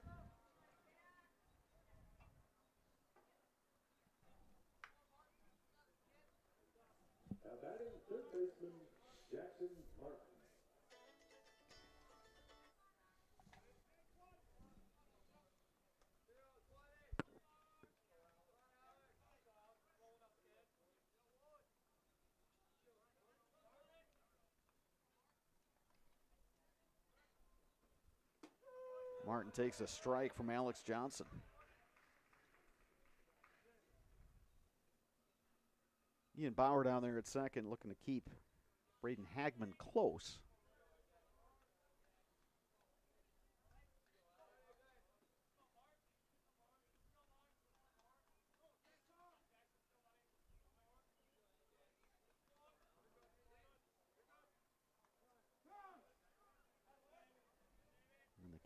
Speaker 1: Martin takes a strike from Alex Johnson. Ian Bauer down there at second, looking to keep Braden Hagman close.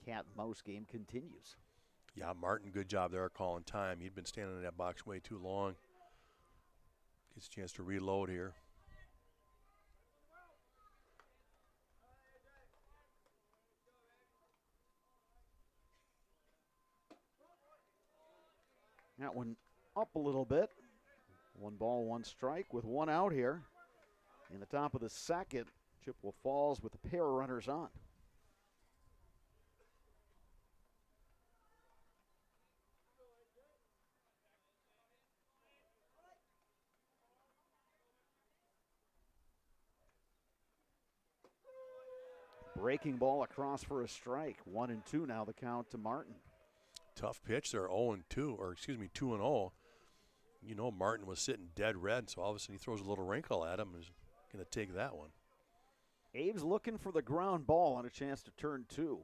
Speaker 1: Cat and mouse game continues.
Speaker 2: Yeah, Martin, good job there calling time. He'd been standing in that box way too long. Gets a chance to reload here.
Speaker 1: That one up a little bit. 1 ball, 1 strike with 1 out here. In the top of the second, Chippewa Falls with a pair of runners on. Breaking ball across for a strike. 1-2 now the count to Martin.
Speaker 2: Tough pitch there, 0-2, or excuse me, 2-0. You know, Martin was sitting dead red, so all of a sudden he throws a little wrinkle at him. He's going to take that one.
Speaker 1: Abe's looking for the ground ball and a chance to turn 2.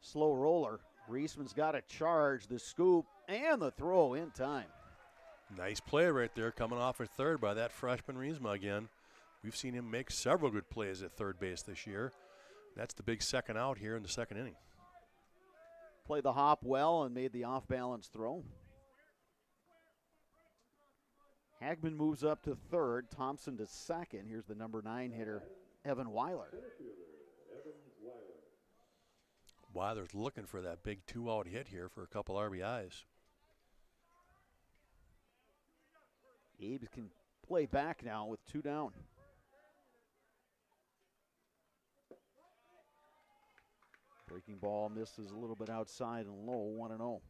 Speaker 1: Slow roller. Reisman's got a charge, the scoop, and the throw in time.
Speaker 2: Nice play right there, coming off at third by that freshman Riesma again. We've seen him make several good plays at third base this year. That's the big second out here in the second inning.
Speaker 1: Played the hop well and made the off-balance throw. Hagman moves up to third, Thompson to second. Here's the number 9 hitter, Evan Weiler.
Speaker 2: Weiler's looking for that big 2-out hit here for a couple RBIs.
Speaker 1: Abe's can play back now with 2 down. Breaking ball misses a little bit outside and low, 1-0.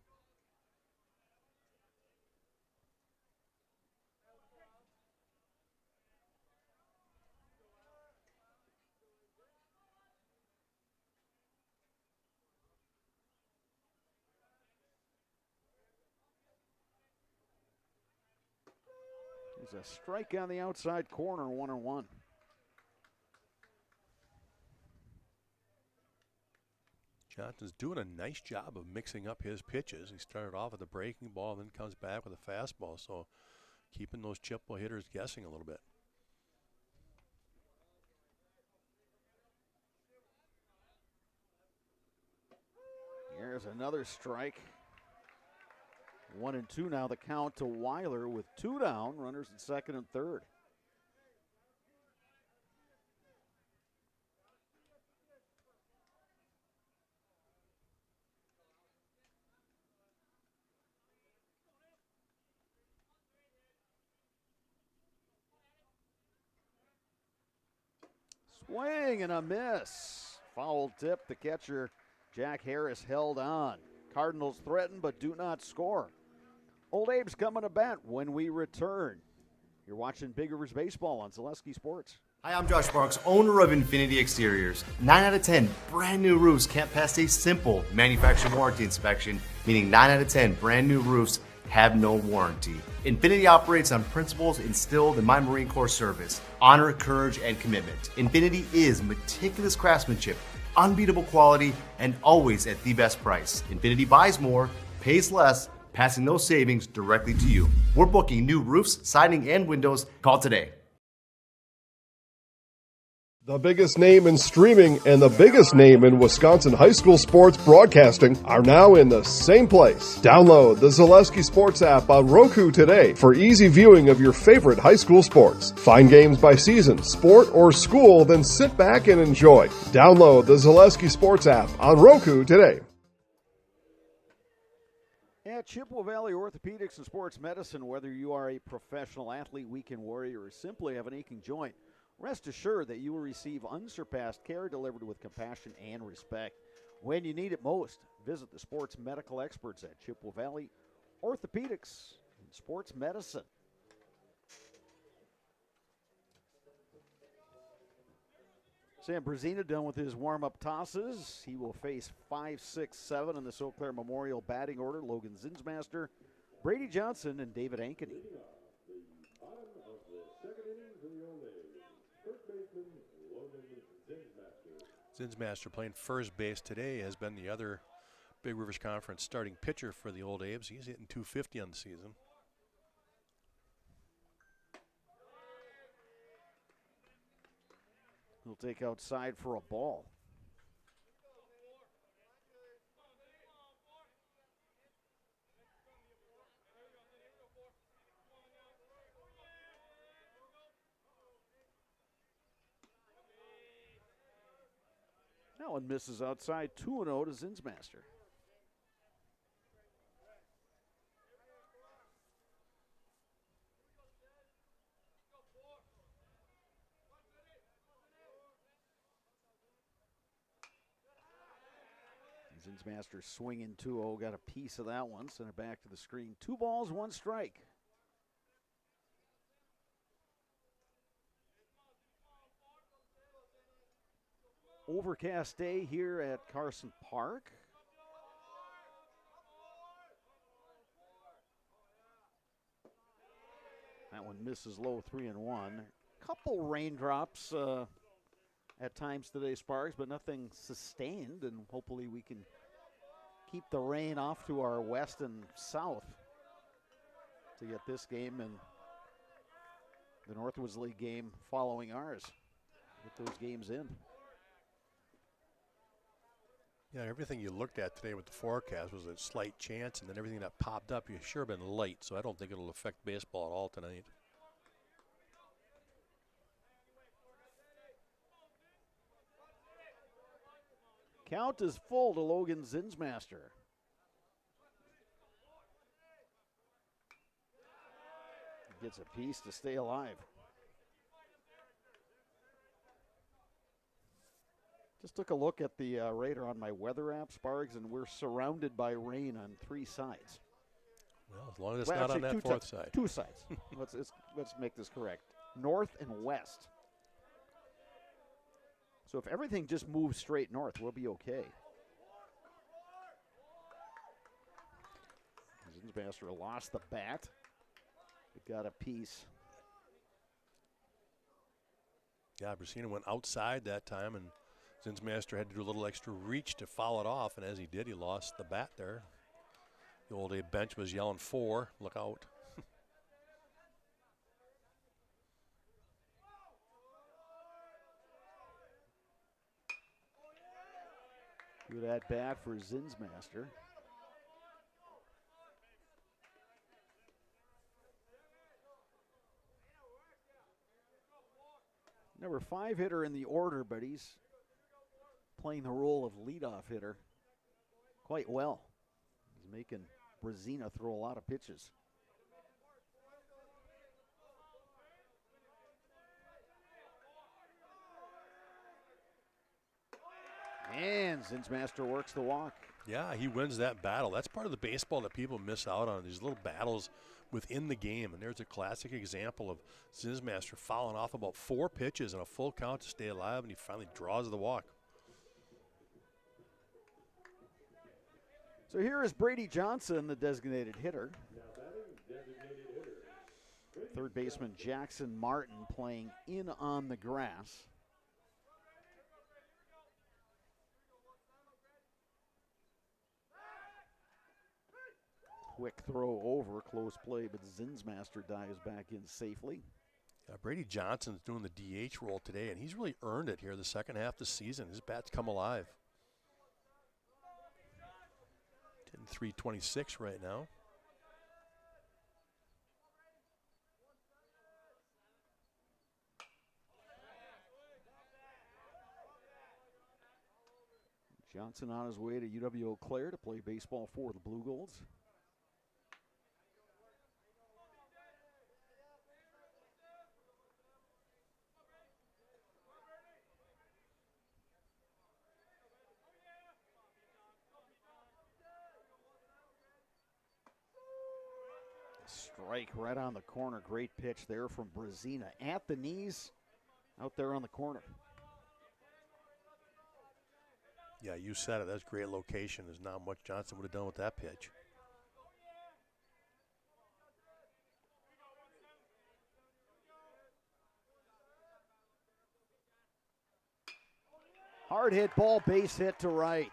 Speaker 1: There's a strike on the outside corner, 1-1.
Speaker 2: Johnson's doing a nice job of mixing up his pitches. He started off with a breaking ball, then comes back with a fastball. So keeping those Chippewa hitters guessing a little bit.
Speaker 1: Here's another strike. 1-2 now the count to Weiler with 2 down. Runners at second and third. Swing and a miss. Foul tip. The catcher, Jack Harris, held on. Cardinals threaten but do not score. Old Abe's coming to bat when we return. You're watching Big Rivers Baseball on Zaleski Sports.
Speaker 9: Hi, I'm Josh Sparks, owner of Infinity Exteriors. 9 out of 10 brand new roofs can't pass a simple manufacturer warranty inspection, meaning 9 out of 10 brand new roofs have no warranty. Infinity operates on principles instilled in my Marine Corps service: honor, courage, and commitment. Infinity is meticulous craftsmanship, unbeatable quality, and always at the best price. Infinity buys more, pays less, passing those savings directly to you. We're booking new roofs, siding, and windows. Call today.
Speaker 6: The biggest name in streaming and the biggest name in Wisconsin high school sports broadcasting are now in the same place. Download the Zaleski Sports app on Roku today for easy viewing of your favorite high school sports. Find games by season, sport, or school, then sit back and enjoy. Download the Zaleski Sports app on Roku today.
Speaker 1: At Chippewa Valley Orthopedics and Sports Medicine, whether you are a professional athlete, weekend warrior, or simply have an aching joint, rest assured that you will receive unsurpassed care delivered with compassion and respect. When you need it most, visit the sports medical experts at Chippewa Valley Orthopedics and Sports Medicine. Sam Brzezina done with his warm-up tosses. He will face 5, 6, 7 in this Eau Claire Memorial batting order. Logan Zinsmaster, Brady Johnson, and David Ankeny.
Speaker 2: Zinsmaster playing first base today has been the other Big Rivers Conference starting pitcher for the Old Abes. He's hitting .250 on the season.
Speaker 1: He'll take outside for a ball. That one misses outside, 2-0 to Zinsmaster. Zinsmaster swinging 2-0, got a piece of that one, sent it back to the screen. 2 balls, 1 strike. Overcast day here at Carson Park. That one misses low, 3-1. Couple raindrops at times today, Sparks, but nothing sustained, and hopefully we can keep the rain off to our west and south to get this game and the Northwoods League game following ours. Get those games in.
Speaker 2: Yeah, everything you looked at today with the forecast was a slight chance, and then everything that popped up, you sure been light, so I don't think it'll affect baseball at all tonight.
Speaker 1: Count is full to Logan Zinsmaster. Gets a piece to stay alive. Just took a look at the radar on my weather app, Sparks, and we're surrounded by rain on 3 sides.
Speaker 2: Well, as long as it's not on that 4th side.
Speaker 1: 2 sides. let's make this correct. North and west. So if everything just moves straight north, we'll be okay. Zinsmaster lost the bat. It got a piece.
Speaker 2: Yeah, Brasina went outside that time, and Zinsmaster had to do a little extra reach to foul it off, and as he did, he lost the bat there. The old A bench was yelling 4, look out.
Speaker 1: Good at bat for Zinsmaster. Number 5 hitter in the order, but he's playing the role of leadoff hitter quite well. He's making Brasina throw a lot of pitches. And Zinsmaster works the walk.
Speaker 2: Yeah, he wins that battle. That's part of the baseball that people miss out on, these little battles within the game. And there's a classic example of Zinsmaster fouling off about 4 pitches and a full count to stay alive, and he finally draws the walk.
Speaker 1: So here is Brady Johnson, the designated hitter. Third baseman Jackson Martin playing in on the grass. Quick throw over, close play, but Zinsmaster dives back in safely.
Speaker 2: Brady Johnson's doing the DH role today, and he's really earned it here the second half of the season. His bat's come alive. 10-3-26 right now.
Speaker 1: Johnson on his way to UW Eau Claire to play baseball for the Blue Golds. Strike right on the corner. Great pitch there from Brasina at the knees, out there on the corner.
Speaker 2: Yeah, you said it. That's great location. There's not much Johnson would have done with that pitch.
Speaker 1: Hard hit ball, base hit to right.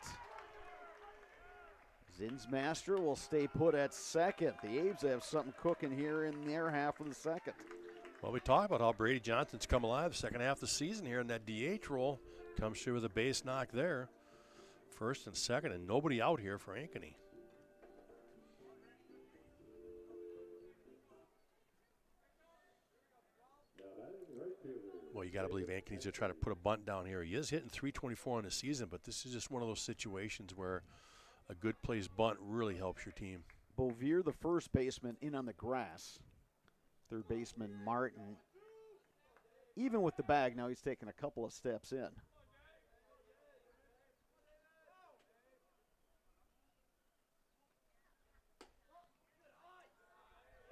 Speaker 1: Zinsmaster will stay put at second. The A's have something cooking here in their half of the second.
Speaker 2: Well, we talk about how Brady Johnson's come alive the second half of the season here in that DH role. Comes through with a base knock there. First and second, and nobody out here for Ankeny. Well, you got to believe Ankeny's going to try to put a bunt down here. He is hitting .324 on the season, but this is just one of those situations where a good placed bunt really helps your team.
Speaker 1: Bovier, the first baseman, in on the grass. Third baseman Martin, even with the bag, now he's taking a couple of steps in.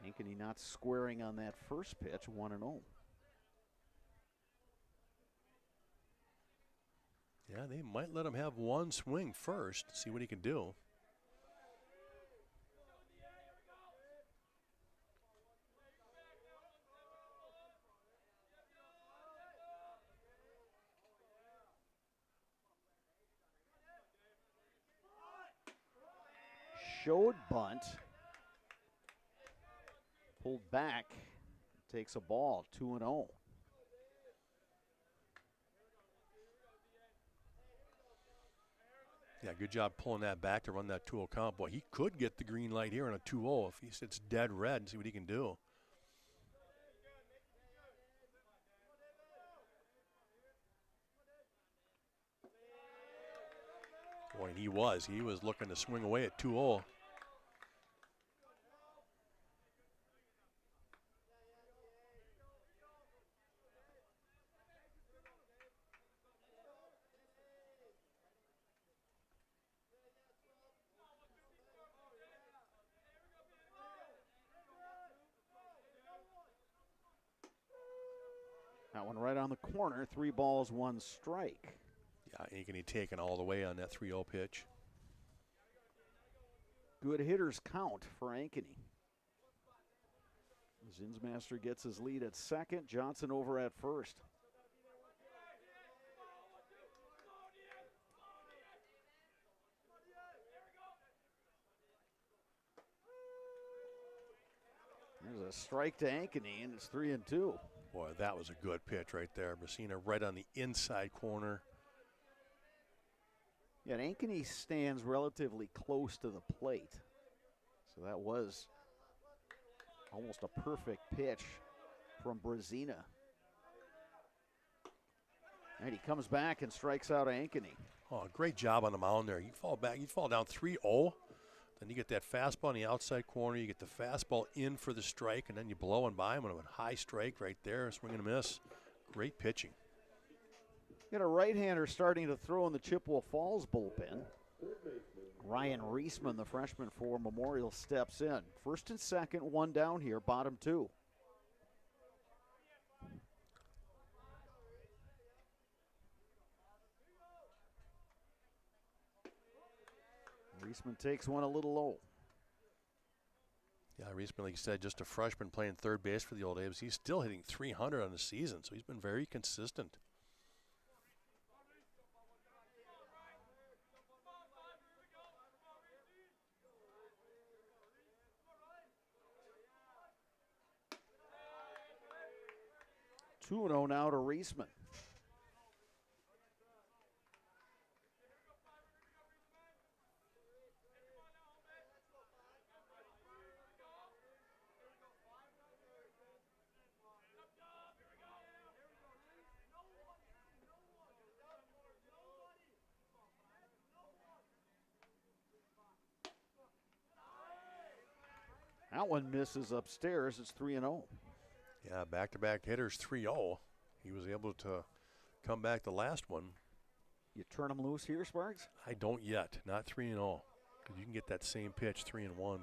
Speaker 1: Ankeny not squaring on that first pitch, 1-0.
Speaker 2: Yeah, they might let him have one swing first, see what he can do.
Speaker 1: Showed bunt. Pulled back. Takes a ball, 2-0.
Speaker 2: Yeah, good job pulling that back to run that 2-0 count. Boy, he could get the green light here on a 2-0 if he sits dead red and see what he can do. Boy, and he was looking to swing away at 2-0.
Speaker 1: That one right on the corner, 3 balls, 1 strike.
Speaker 2: Yeah, Ankeny taken all the way on that 3-0 pitch.
Speaker 1: Good hitters count for Ankeny. Zinsmaster gets his lead at second, Johnson over at first. There's a strike to Ankeny, and it's 3-2.
Speaker 2: Boy, that was a good pitch right there. Messina right on the inside corner.
Speaker 1: Yeah, and Ankeny stands relatively close to the plate. So that was almost a perfect pitch from Brazina. And he comes back and strikes out Ankeny.
Speaker 2: Oh, great job on the mound there. You fall back, you fall down 3-0. Then you get that fastball on the outside corner. You get the fastball in for the strike, and then you blow and by him on a high strike right there. Swing and a miss. Great pitching.
Speaker 1: Got a right-hander starting to throw in the Chippewa Falls bullpen. Ryan Reisman, the freshman for Memorial, steps in. First and second, 1 down here, bottom 2. Reisman takes one a little low.
Speaker 2: Yeah, Reisman, like you said, just a freshman playing third base for the Old A's. He's still hitting 300 on the season, so he's been very consistent.
Speaker 1: Two 2-0 now to Reisman. That one misses upstairs. It's 3-0.
Speaker 2: Yeah, back-to-back hitters, 3-0. He was able to come back the last one.
Speaker 1: You turn him loose here, Sparks?
Speaker 2: I don't yet. Not 3-0. Because you can get that same pitch 3-1.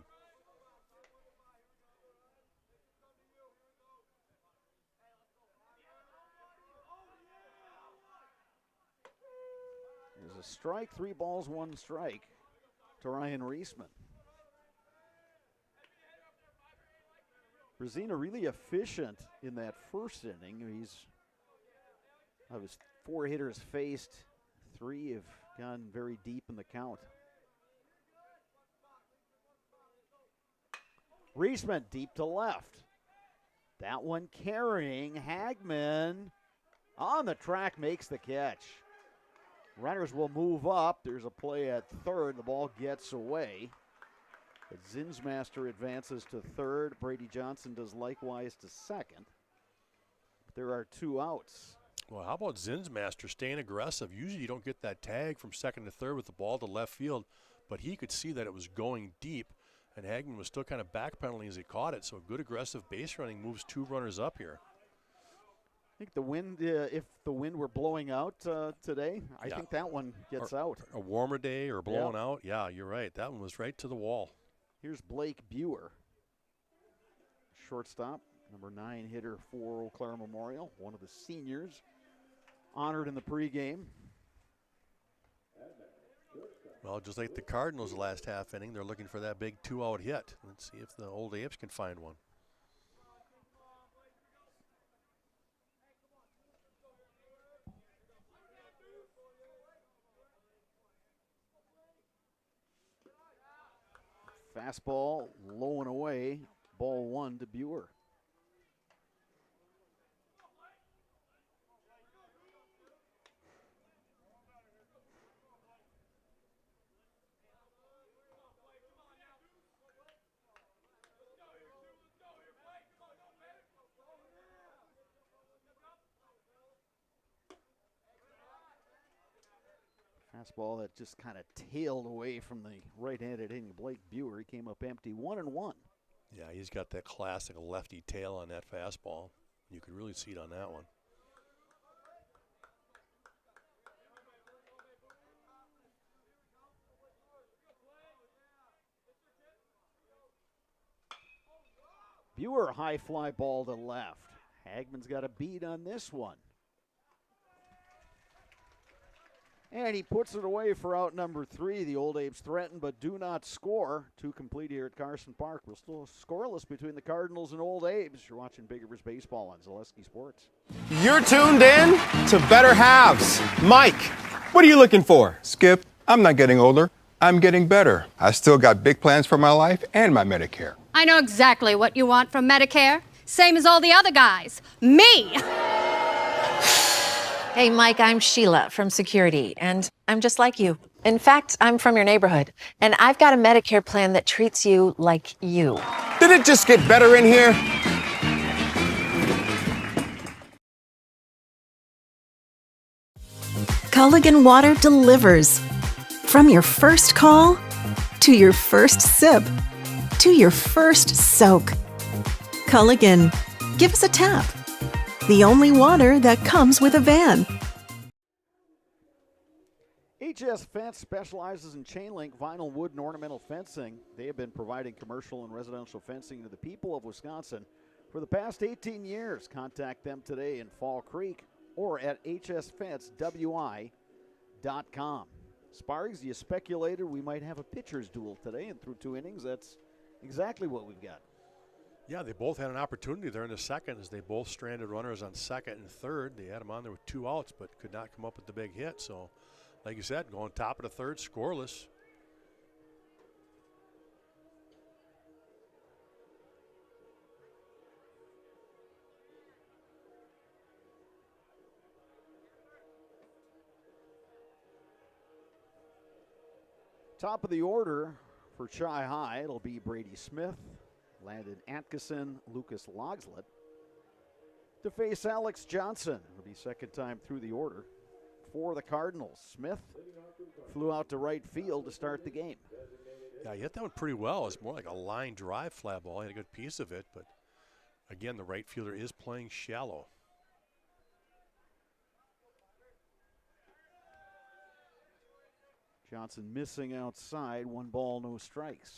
Speaker 1: There's a strike, 3 balls, 1 strike to Ryan Reisman. Brazina really efficient in that first inning. Of his 4 hitters faced, 3 have gone very deep in the count. Reisman deep to left. That one carrying Hagman on the track, makes the catch. Runners will move up. There's a play at third. The ball gets away. But Zinsmaster advances to third. Brady Johnson does likewise to second. There are 2 outs.
Speaker 2: Well, how about Zinsmaster staying aggressive? Usually you don't get that tag from second to third with the ball to left field, but he could see that it was going deep, and Hagman was still kind of backpedaling as he caught it. So good aggressive base running moves 2 runners up here.
Speaker 1: I think the wind, if the wind were blowing out today, I think that one gets out.
Speaker 2: A warmer day or blowing out, yeah, you're right. That one was right to the wall.
Speaker 1: Here's Blake Buer, shortstop, number 9 hitter for Eau Claire Memorial, one of the seniors honored in the pregame.
Speaker 2: Well, just like the Cardinals last half inning, they're looking for that big 2-out hit. Let's see if the Old Apes can find one.
Speaker 1: Fastball low and away, ball 1 to Buer. Fastball that just kind of tailed away from the right-handed hitting Blake Buer. He came up empty, 1-1.
Speaker 2: Yeah, he's got that classic lefty tail on that fastball. You could really see it on that one.
Speaker 1: Buer, high fly ball to left. Hagman's got a beat on this one. And he puts it away for out number 3. The Old Apes threaten but do not score. 2 complete here at Carson Park. We're still scoreless between the Cardinals and Old Apes. You're watching Big Rivers Baseball on Zaleski Sports.
Speaker 10: You're tuned in to Better Halves. Mike, what are you looking for?
Speaker 11: Skip, I'm not getting older. I'm getting better. I still got big plans for my life and my Medicare.
Speaker 12: I know exactly what you want from Medicare. Same as all the other guys. Me!
Speaker 13: Hey, Mike, I'm Sheila from Security, and I'm just like you. In fact, I'm from your neighborhood, and I've got a Medicare plan that treats you like you.
Speaker 10: Did it just get better in here?
Speaker 14: Culligan Water delivers. From your first call, to your first sip, to your first soak. Culligan, give us a tap. The only water that comes with a van.
Speaker 1: HS Fence specializes in chain link, vinyl, wood, and ornamental fencing. They have been providing commercial and residential fencing to the people of Wisconsin for the past 18 years. Contact them today in Fall Creek or at hsfencewi.com. Spargs, you speculated we might have a pitcher's duel today, and through 2 innings, that's exactly what we've got.
Speaker 2: Yeah, they both had an opportunity there in the second as they both stranded runners on second and third. They had them on there with 2 outs, but could not come up with the big hit. So, like you said, going top of the third, scoreless.
Speaker 1: Top of the order for Chi High, it'll be Brady Smith, Landon Atkinson, Lucas Logslet to face Alex Johnson. It'll be second time through the order for the Cardinals. Smith flew out to right field to start the game.
Speaker 2: Yeah, he hit that one pretty well. It's more like a line drive fly ball. He had a good piece of it, but again, the right fielder is playing shallow.
Speaker 1: Johnson missing outside, 1 ball, no strikes.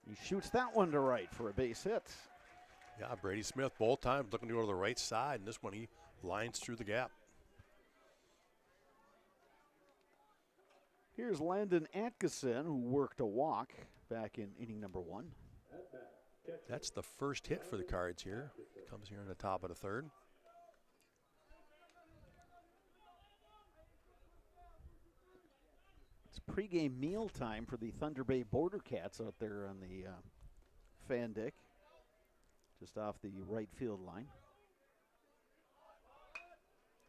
Speaker 1: He shoots that one to right for a base hit.
Speaker 2: Yeah, Brady Smith both times looking to go to the right side, and this one he lines through the gap.
Speaker 1: Here's Landon Atkinson, who worked a walk back in inning number 1.
Speaker 2: That's the first hit for the Cards here. Comes here in the top of the third.
Speaker 1: It's pregame meal time for the Thunder Bay Border Cats out there on the fan deck, just off the right field line.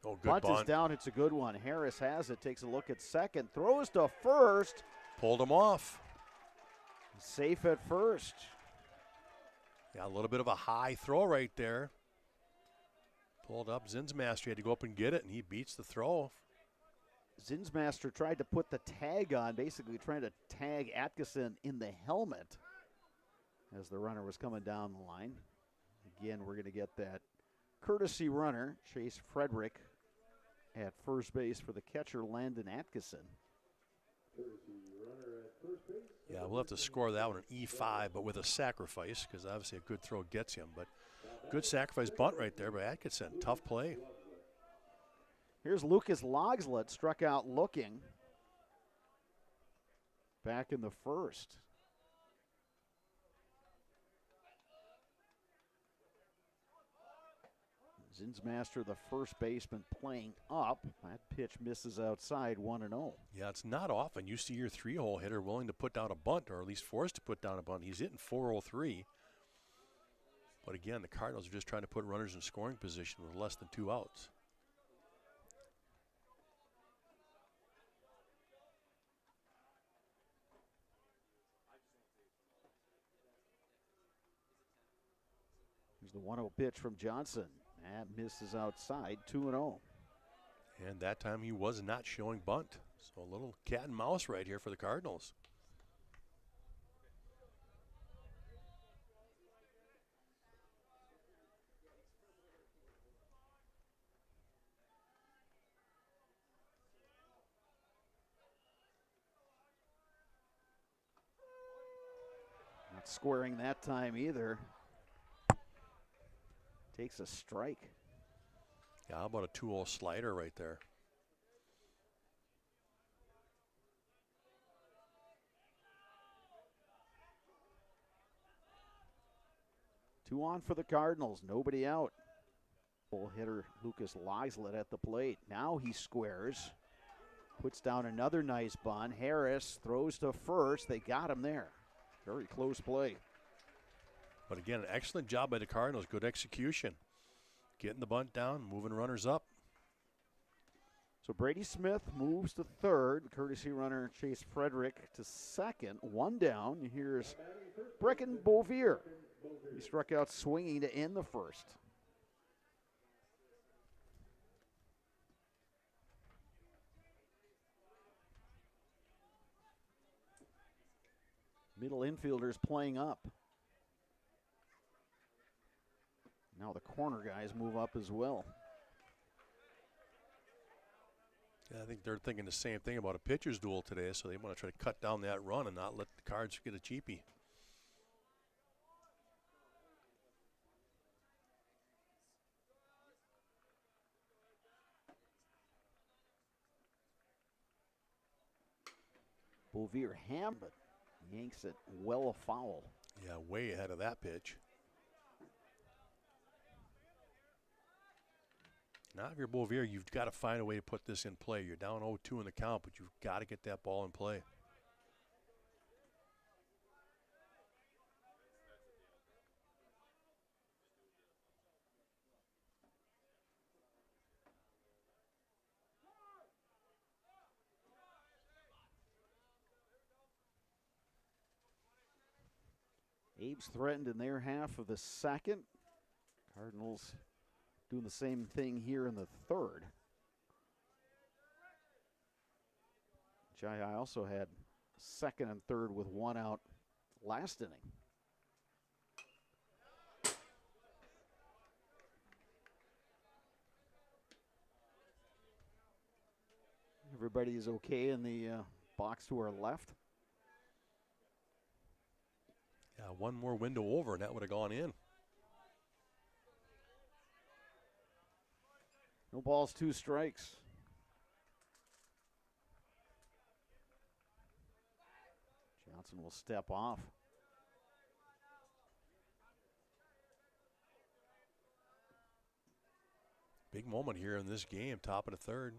Speaker 2: Oh, good
Speaker 1: bunt
Speaker 2: bunt.
Speaker 1: Is down. It's a good one. Harris has it. Takes a look at second. Throws to first.
Speaker 2: Pulled him off.
Speaker 1: Safe at first.
Speaker 2: Yeah, a little bit of a high throw right there. Pulled up. Zinsmaster had to go up and get it, and he beats the throw.
Speaker 1: Zinsmaster tried to put the tag on, basically trying to tag Atkinson in the helmet as the runner was coming down the line. Again, we're going to get that courtesy runner, Chase Frederick, at first base for the catcher, Landon Atkinson.
Speaker 2: Yeah, we'll have to score that one an E5, but with a sacrifice, because obviously a good throw gets him. But good sacrifice bunt right there by Atkinson. Tough play.
Speaker 1: Here's Lucas Logslet, struck out looking back in the first. Zinsmaster, the first baseman, playing up. That pitch misses outside, 1-0.
Speaker 2: Yeah, it's not often you see your 3-hole hitter willing to put down a bunt, or at least forced to put down a bunt. He's hitting 403. But again, the Cardinals are just trying to put runners in scoring position with less than 2 outs.
Speaker 1: Here's the 1-0 pitch from Johnson. That misses outside, 2-0.
Speaker 2: And that time he was not showing bunt. So a little cat and mouse right here for the Cardinals.
Speaker 1: Not squaring that time either. Takes a strike.
Speaker 2: Yeah, how about a 2-0 slider right there?
Speaker 1: Two on for the Cardinals, nobody out. Full hitter Lucas Lieslet at the plate. Now he squares. Puts down another nice bunt. Harris throws to first. They got him there. Very close play.
Speaker 2: But again, an excellent job by the Cardinals. Good execution. Getting the bunt down, moving runners up.
Speaker 1: So Brady Smith moves to third. Courtesy runner Chase Frederick to second. One down. Here's Brecken Bovier. He struck out swinging to end the first. Middle infielders playing up. Now the corner guys move up as well.
Speaker 2: Yeah, I think they're thinking the same thing about a pitcher's duel today, so they want to try to cut down that run and not let the Cards get a cheapie.
Speaker 1: Bovier ham, but yanks it well afoul.
Speaker 2: Yeah, way ahead of that pitch. Now, if you're Bovier, you've got to find a way to put this in play. You're down 0-2 in the count, but you've got to get that ball in play.
Speaker 1: Abe's threatened in their half of the second. Cardinals doing the same thing here in the third. Jai also had second and third with one out last inning. Everybody is okay in the box to our left.
Speaker 2: Yeah, one more window over, and that would have gone in.
Speaker 1: No balls, 2 strikes. Johnson will step off.
Speaker 2: Big moment here in this game, top of the third.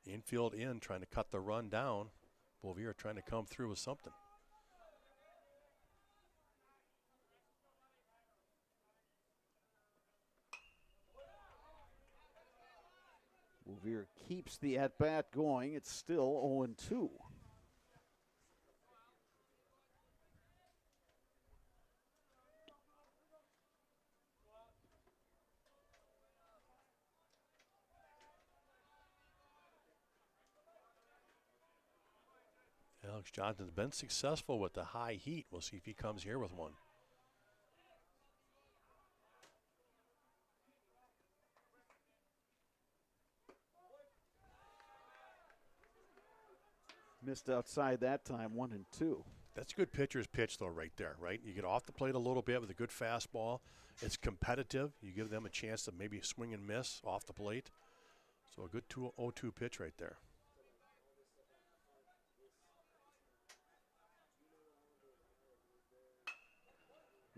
Speaker 2: Infield in, trying to cut the run down. Bovier trying to come through with something.
Speaker 1: Bovier keeps the at-bat going. It's still 0-2.
Speaker 2: Alex Johnson's been successful with the high heat. We'll see if he comes here with one.
Speaker 1: Missed outside that time, 1-2.
Speaker 2: That's a good pitcher's pitch, though, right there, right? You get off the plate a little bit with a good fastball. It's competitive. You give them a chance to maybe swing and miss off the plate. So a good 0-2 pitch right there.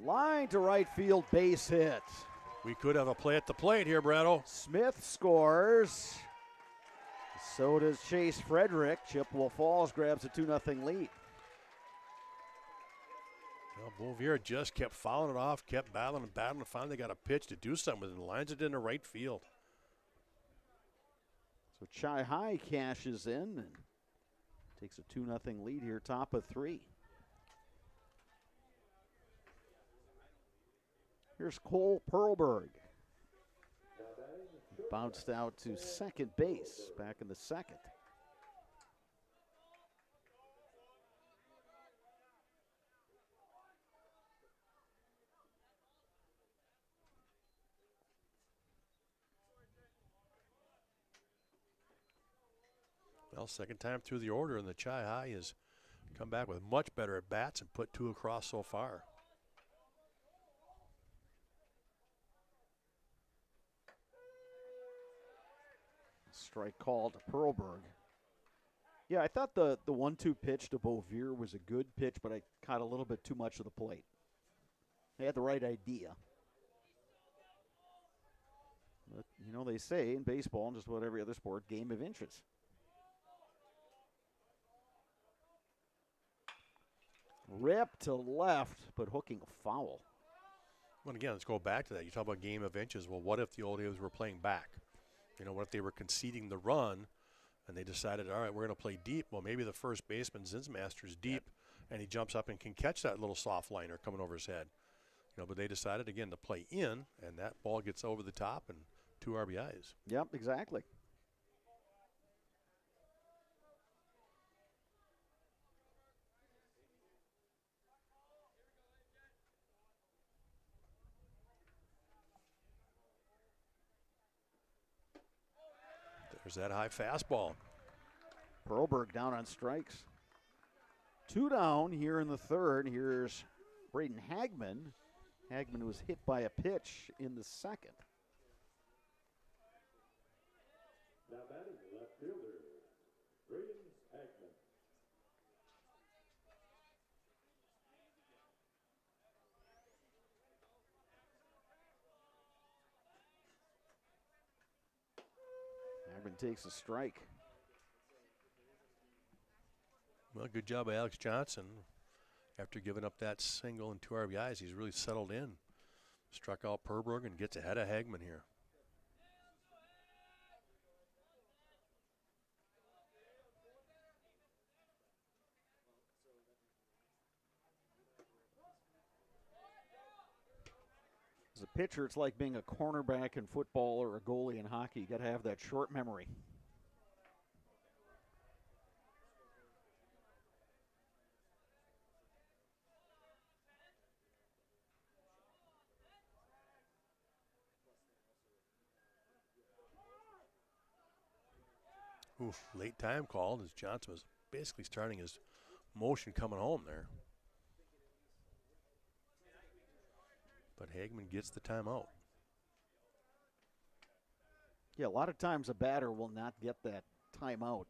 Speaker 1: Line to right field, base hit.
Speaker 2: We could have a play at the plate here, Brado.
Speaker 1: Smith scores. So does Chase Frederick. Chippewa Falls grabs a 2-0 lead.
Speaker 2: Well, Bovier just kept fouling it off, kept battling and battling, and finally got a pitch to do something with it and lines it into right field.
Speaker 1: So Chai High cashes in and takes a 2-0 lead here, top of 3. Here's Cole Perlberg. Bounced out to second base back in the second.
Speaker 2: Well, second time through the order, and the Chi High has come back with much better at bats and put 2 across so far.
Speaker 1: Strike called to Perlberg. Yeah, I thought the 1-2 pitch to Beauvier was a good pitch, but I caught a little bit too much of the plate. They had the right idea. But, you know, they say in baseball and just about every other sport, game of inches. Rip to left, but hooking a foul.
Speaker 2: Well, again, let's go back to that. You talk about game of inches. Well, what if the old A's were playing back? You know, what if they were conceding the run and they decided, all right, we're going to play deep? Well, maybe the first baseman, Zinsmaster's deep, and he jumps up and can catch that little soft liner coming over his head. You know, but they decided, again, to play in, and that ball gets over the top and 2 RBIs.
Speaker 1: Yep, exactly.
Speaker 2: There's that high fastball.
Speaker 1: Perlberg down on strikes. 2 down here in the third. Here's Braden Hagman. Hagman was hit by a pitch in the second.
Speaker 15: Now batting left fielder, Braden Hagman.
Speaker 1: Hagman takes a strike.
Speaker 2: Well, good job by Alex Johnson. After giving up that single and 2 RBIs, he's really settled in. Struck out Perlberg and gets ahead of Hagman here.
Speaker 1: As a pitcher, it's like being a cornerback in football or a goalie in hockey. You got to have that short memory.
Speaker 2: Oof, late time called as Johnson was basically starting his motion coming home there. But Hagman gets the timeout.
Speaker 1: Yeah, a lot of times a batter will not get that timeout.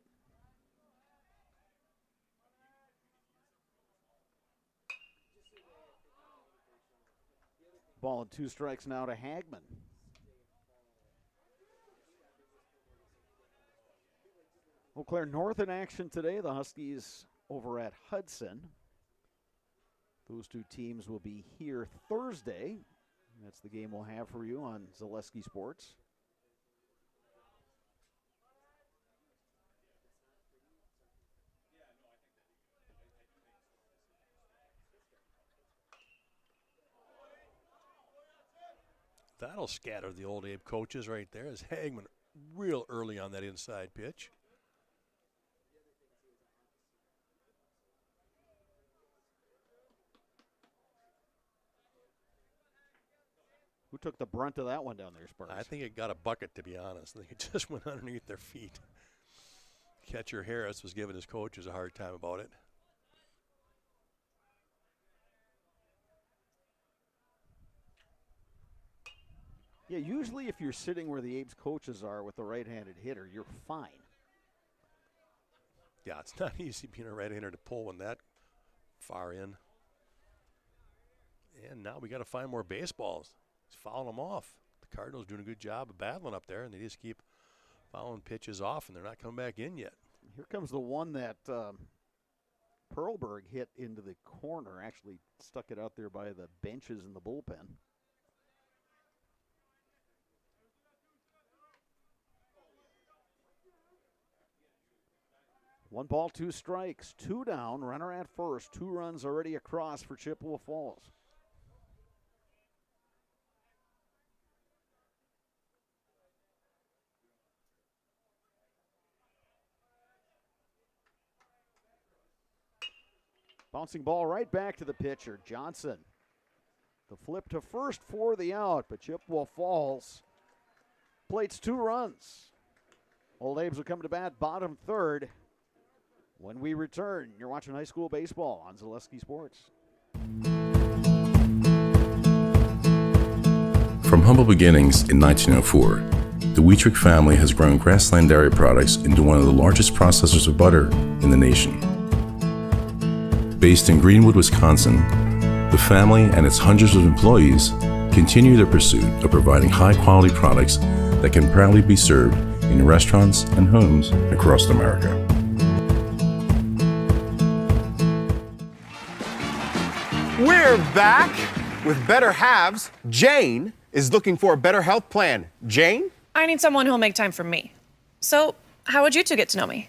Speaker 1: Ball and 2 strikes now to Hagman. Eau Claire North in action today. The Huskies over at Hudson. Those 2 teams will be here Thursday. That's the game we'll have for you on Zaleski Sports.
Speaker 2: That'll scatter the old Abe coaches right there as Hagman real early on that inside pitch.
Speaker 1: Who took the brunt of that one down there, Spurs?
Speaker 2: I think it got a bucket, to be honest. I think it just went underneath their feet. Catcher Harris was giving his coaches a hard time about it.
Speaker 1: Yeah, usually if you're sitting where the Abe's coaches are with the right-handed hitter, you're fine.
Speaker 2: Yeah, it's not easy being a right-hander to pull one that far in. And now we got to find more baseballs. He's fouling them off. The Cardinals doing a good job of battling up there, and they just keep fouling pitches off, and they're not coming back in yet.
Speaker 1: Here comes the one that Perlberg hit into the corner, actually stuck it out there by the benches in the bullpen. One ball, 2 strikes, 2 down, runner at first, 2 runs already across for Chippewa Falls. Bouncing ball right back to the pitcher, Johnson. The flip to first for the out, but Chippewa Falls plates 2 runs. Old Abe's will come to bat bottom third. When we return, you're watching high school baseball on Zaleski Sports.
Speaker 16: From humble beginnings in 1904, the Wheatrick family has grown Grassland Dairy Products into one of the largest processors of butter in the nation. Based in Greenwood, Wisconsin, the family and its hundreds of employees continue their pursuit of providing high-quality products that can proudly be served in restaurants and homes across America.
Speaker 10: We're back with Better Halves. Jane is looking for a better health plan. Jane?
Speaker 17: I need someone who'll make time for me. So, how would you two get to know me?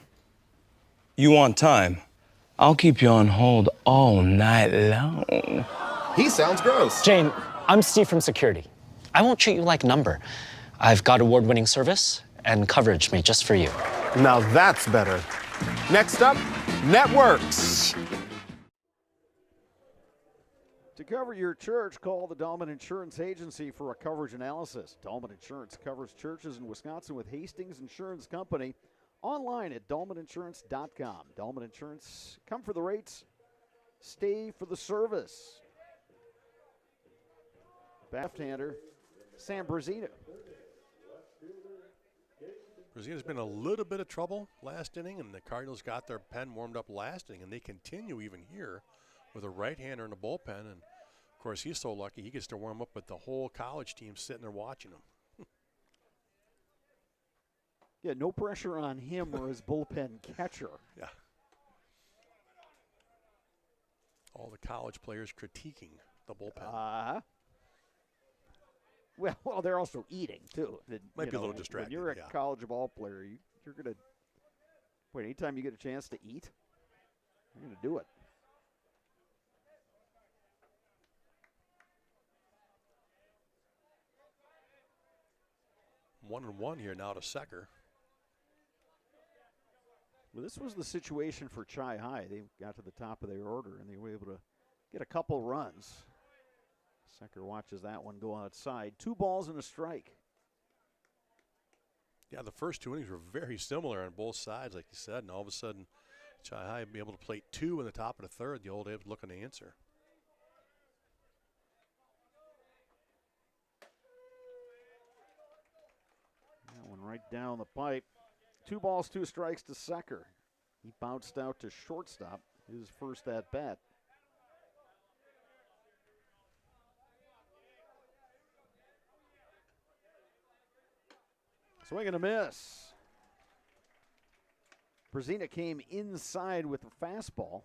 Speaker 18: You want time? I'll keep you on hold all night long.
Speaker 10: He sounds gross.
Speaker 19: Jane, I'm Steve from security. I won't treat you like a number. I've got award-winning service and coverage made just for you.
Speaker 10: Now that's better. Next up, networks.
Speaker 1: To cover your church, call the Dahlman Insurance Agency for a coverage analysis. Dahlman Insurance covers churches in Wisconsin with Hastings Insurance Company. Online at dahlmaninsurance.com. Dahlman Insurance, come for the rates, stay for the service. Left-hander, Sam Brazina.
Speaker 2: Brazina's been a little bit of trouble last inning, and the Cardinals got their pen warmed up last inning, and they continue even here with a right-hander in the bullpen. And, of course, he's so lucky he gets to warm up with the whole college team sitting there watching him.
Speaker 1: Yeah, no pressure on him or his bullpen catcher.
Speaker 2: Yeah. All the college players critiquing the bullpen.
Speaker 1: Well, they're also eating, too.
Speaker 2: Might be a little distracting.
Speaker 1: When you're a college ball player, you're going to – wait, anytime you get a chance to eat, you're going to do it.
Speaker 2: One and one here now to Secker.
Speaker 1: Well, this was the situation for Chi High. They got to the top of their order, and they were able to get a couple runs. Secker watches that one go outside. 2 balls and a strike.
Speaker 2: Yeah, the first 2 innings were very similar on both sides, like you said, and all of a sudden, Chi High would be able to plate 2 in the top of the third. The Old Abe's looking to answer.
Speaker 1: That one right down the pipe. 2 balls, 2 strikes to Secker. He bounced out to shortstop, his first at bat. Swing and a miss. Brazina came inside with the fastball.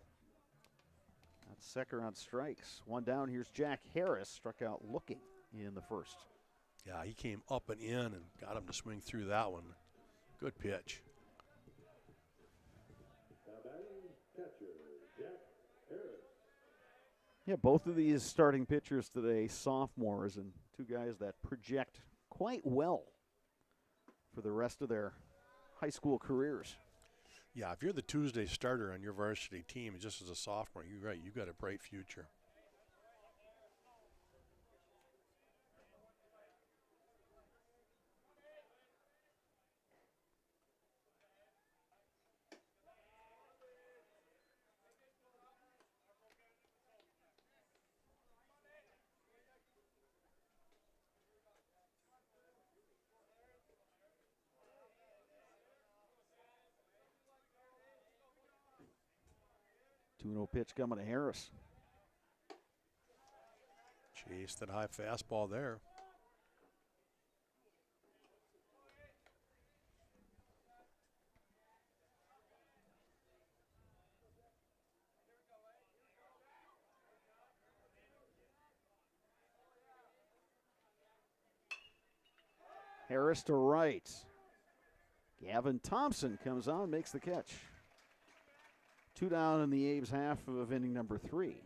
Speaker 1: That's Secker on strikes. 1 down. Here's Jack Harris, struck out looking in the first.
Speaker 2: Yeah, he came up and in and got him to swing through that one. Good pitch.
Speaker 1: Yeah, both of these starting pitchers today, sophomores, and 2 guys that project quite well for the rest of their high school careers.
Speaker 2: Yeah, if you're the Tuesday starter on your varsity team, just as a sophomore, you're right, you got a bright future.
Speaker 1: Two 2-0 pitch coming to Harris.
Speaker 2: Chase that high fastball there.
Speaker 1: Harris to right. Gavin Thompson comes on, makes the catch. 2 down in the Abe's half of inning number 3.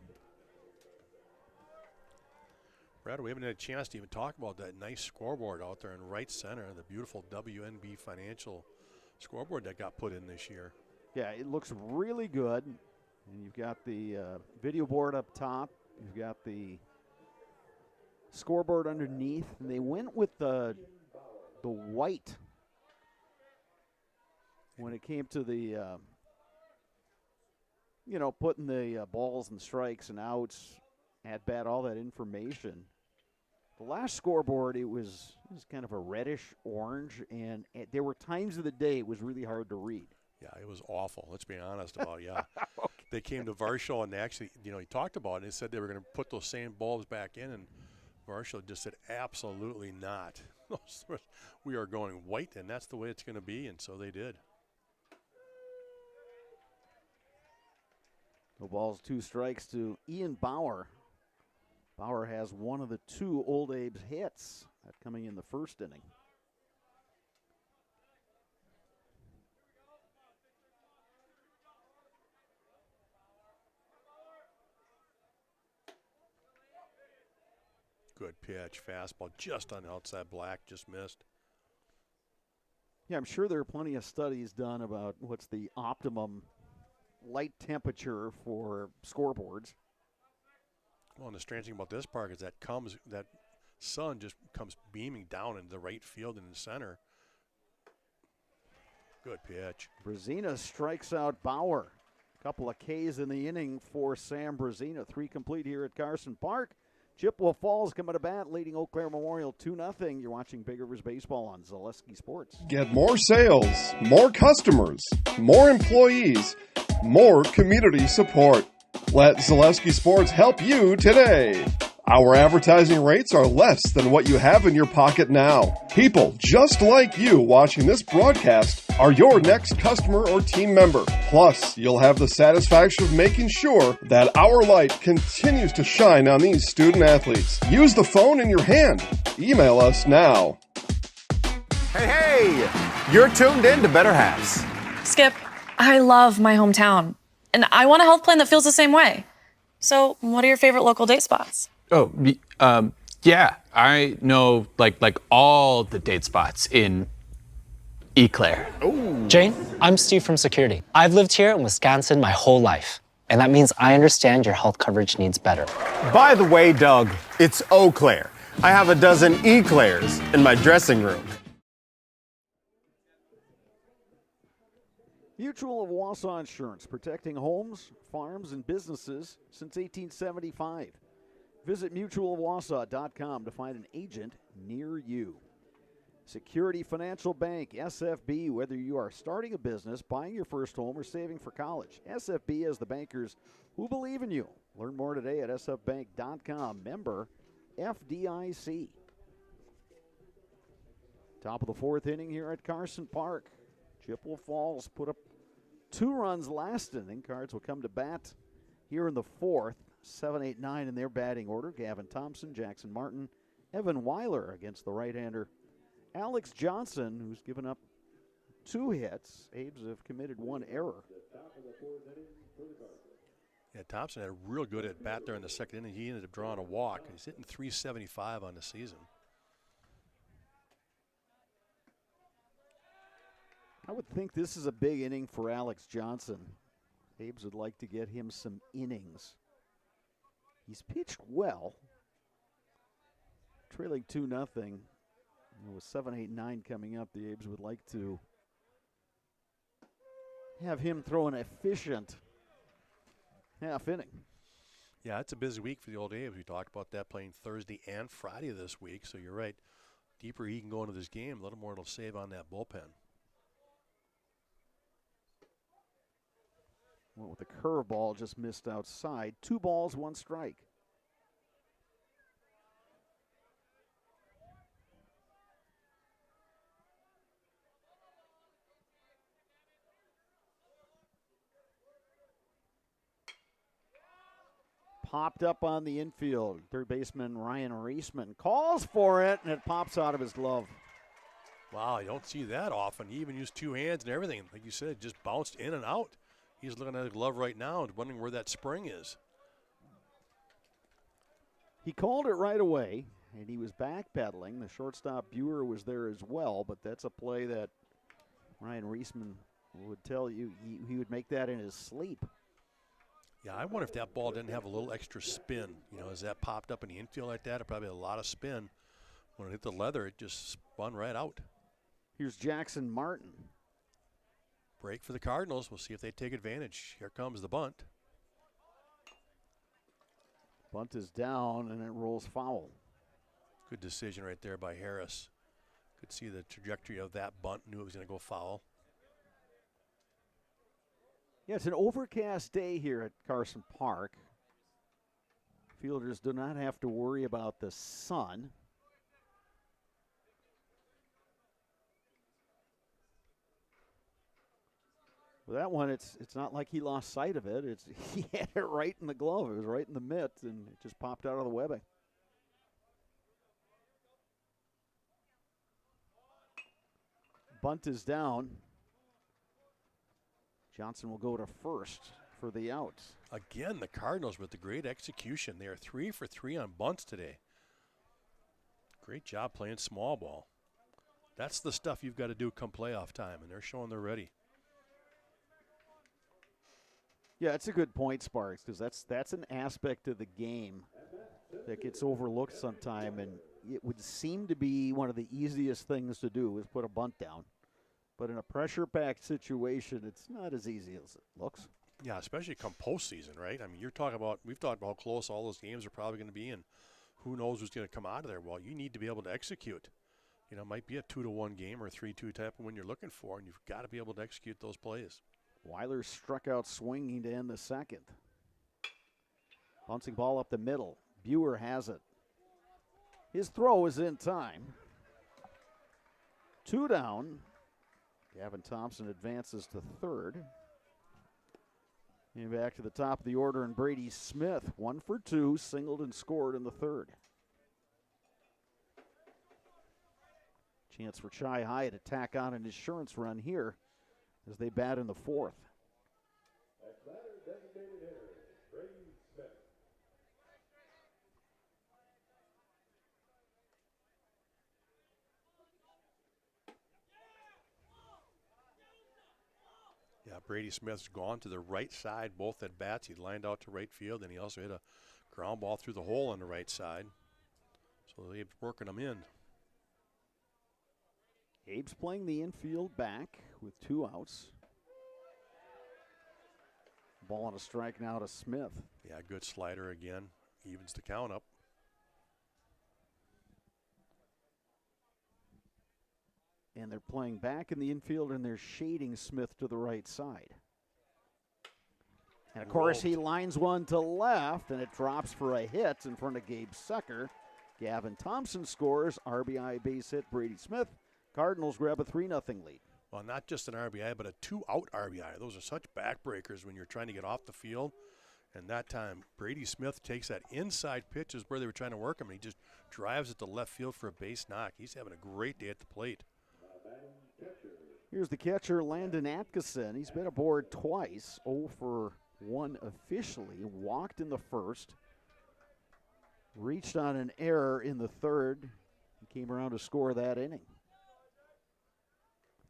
Speaker 2: Brad, we haven't had a chance to even talk about that nice scoreboard out there in right center, the beautiful WNB Financial scoreboard that got put in this year.
Speaker 1: Yeah, it looks really good. And you've got the video board up top. You've got the scoreboard underneath. And they went with the white when it came to the, putting the balls and strikes and outs, at bat, all that information. The last scoreboard, it was kind of a reddish orange, and there were times of the day it was really hard to read.
Speaker 2: Yeah, it was awful. Let's be honest about it. Yeah.
Speaker 1: Okay.
Speaker 2: They came to Varsho, and actually, he talked about it. They said they were going to put those same bulbs back in, and Varsho just said, absolutely not. We are going white, and that's the way it's going to be, and so they did.
Speaker 1: No balls, 2 strikes to Ian Bauer. Bauer has one of the 2 Old Abe's hits, that coming in the first inning.
Speaker 2: Good pitch, fastball, just on the outside black, just missed.
Speaker 1: Yeah, I'm sure there are plenty of studies done about what's the optimum light temperature for scoreboards.
Speaker 2: Well, and the strange thing about this park is that sun just comes beaming down into the right field and in the center. Good pitch.
Speaker 1: Brazina strikes out Bauer. A couple of Ks in the inning for Sam Brazina. 3 complete here at Carson Park. Chippewa Falls coming to bat, leading Eau Claire Memorial 2-0. You're watching Big Rivers Baseball on Zaleski Sports.
Speaker 6: Get more sales, more customers, more employees, more community support. Let Zaleski Sports help you today. Our advertising rates are less than what you have in your pocket now. People just like you watching this broadcast are your next customer or team member. Plus, you'll have the satisfaction of making sure that our light continues to shine on these student athletes. Use the phone in your hand. Email us now.
Speaker 10: Hey, you're tuned in to Better Halves.
Speaker 17: Skip, I love my hometown, and I want a health plan that feels the same way. So, what are your favorite local date spots?
Speaker 3: Oh, yeah, I know like all the date spots in Eau Claire.
Speaker 19: Jane, I'm Steve from Security. I've lived here in Wisconsin my whole life, and that means I understand your health coverage needs better.
Speaker 10: By the way, Doug, it's Eau Claire. I have a dozen Eclairs in my dressing room.
Speaker 1: Mutual of Wausau Insurance, protecting homes, farms, and businesses since 1875. Visit mutualofwausau.com to find an agent near you. Security Financial Bank, SFB, whether you are starting a business, buying your first home, or saving for college, SFB has the bankers who believe in you. Learn more today at sfbank.com. Member FDIC. Top of the 4th inning here at Carson Park. Chippewa Falls put up 2 runs last inning. Cards will come to bat here in the 4th. 7, 8, 9 in their batting order. Gavin Thompson, Jackson Martin, Evan Weiler against the right-hander Alex Johnson, who's given up 2 hits. Abes have committed 1 error.
Speaker 2: Yeah, Thompson had a real good at bat there in the second inning. He ended up drawing a walk. He's hitting .375 on the season.
Speaker 1: I would think this is a big inning for Alex Johnson. Abes would like to get him some innings. He's pitched well. Trailing 2-0. With 7, 8, 9 coming up, the Abes would like to have him throw an efficient half inning.
Speaker 2: Yeah, it's a busy week for the Old Abes. We talked about that, playing Thursday and Friday this week, so you're right. Deeper he can go into this game, a little more it'll save on that bullpen.
Speaker 1: Went with a curveball, just missed outside. 2 balls, 1 strike. Popped up on the infield. Third baseman Ryan Reisman calls for it, and it pops out of his glove.
Speaker 2: Wow, you don't see that often. He even used 2 hands and everything. Like you said, just bounced in and out. He's looking at his glove right now and wondering where that spring is.
Speaker 1: He called it right away, and he was backpedaling. The shortstop Buer was there as well, but that's a play that Ryan Reisman would tell you he would make that in his sleep.
Speaker 2: Yeah, I wonder if that ball didn't have a little extra spin. You know, as that popped up in the infield like that, it probably had a lot of spin. When it hit the leather, it just spun right out.
Speaker 1: Here's Jackson Martin.
Speaker 2: Break for the Cardinals. We'll see if they take advantage. Here comes the bunt.
Speaker 1: Bunt is down, and it rolls foul.
Speaker 2: Good decision right there by Harris. Could see the trajectory of that bunt. Knew it was going to go foul.
Speaker 1: Yeah, it's an overcast day here at Carson Park. Fielders do not have to worry about the sun. With that one, it's not like he lost sight of it. He had it right in the glove. It was right in the mitt, and it just popped out of the webbing. Bunt is down. Johnson will go to first for the out.
Speaker 2: Again, the Cardinals with the great execution. They are 3 for 3 on bunts today. Great job playing small ball. That's the stuff you've got to do come playoff time, and they're showing they're ready.
Speaker 1: Yeah, it's a good point, Sparks, because that's an aspect of the game that gets overlooked sometime, and it would seem to be one of the easiest things to do is put a bunt down. But in a pressure-packed situation, it's not as easy as it looks.
Speaker 2: Yeah, especially come postseason, right? I mean, we've talked about how close all those games are probably going to be, and who knows who's going to come out of there. Well, you need to be able to execute. You know, it might be a 2-1 game or a 3-2 type of win you're looking for, and you've got to be able to execute those plays.
Speaker 1: Weiler struck out swinging to end the second. Bouncing ball up the middle. Buer has it. His throw is in time. 2 down. Gavin Thompson advances to third. And back to the top of the order, and Brady Smith, 1 for 2, singled and scored in the third. Chance for Chi High to tack on an insurance run here as they bat in the fourth.
Speaker 15: At batter designated hitter, Brady Smith.
Speaker 2: Yeah, Brady Smith's gone to the right side, both at bats. He lined out to right field, and he also hit a ground ball through the hole on the right side. So they're working him in.
Speaker 1: Abe's playing the infield back with 2 outs. Ball on a strike now to Smith.
Speaker 2: Yeah, good slider again. Evens the count up.
Speaker 1: And they're playing back in the infield, and they're shading Smith to the right side. And, of course, he lines one to left, and it drops for a hit in front of Gabe Secker. Gavin Thompson scores. RBI base hit Brady Smith. Cardinals grab a 3-0 lead.
Speaker 2: Well, not just an RBI, but a 2-out RBI. Those are such backbreakers when you're trying to get off the field. And that time, Brady Smith takes that inside pitch is where they were trying to work him, and he just drives it to left field for a base knock. He's having a great day at the plate.
Speaker 1: Here's the catcher, Landon Atkinson. He's been aboard twice, 0 for 1 officially. Walked in the first. Reached on an error in the third. He came around to score that inning.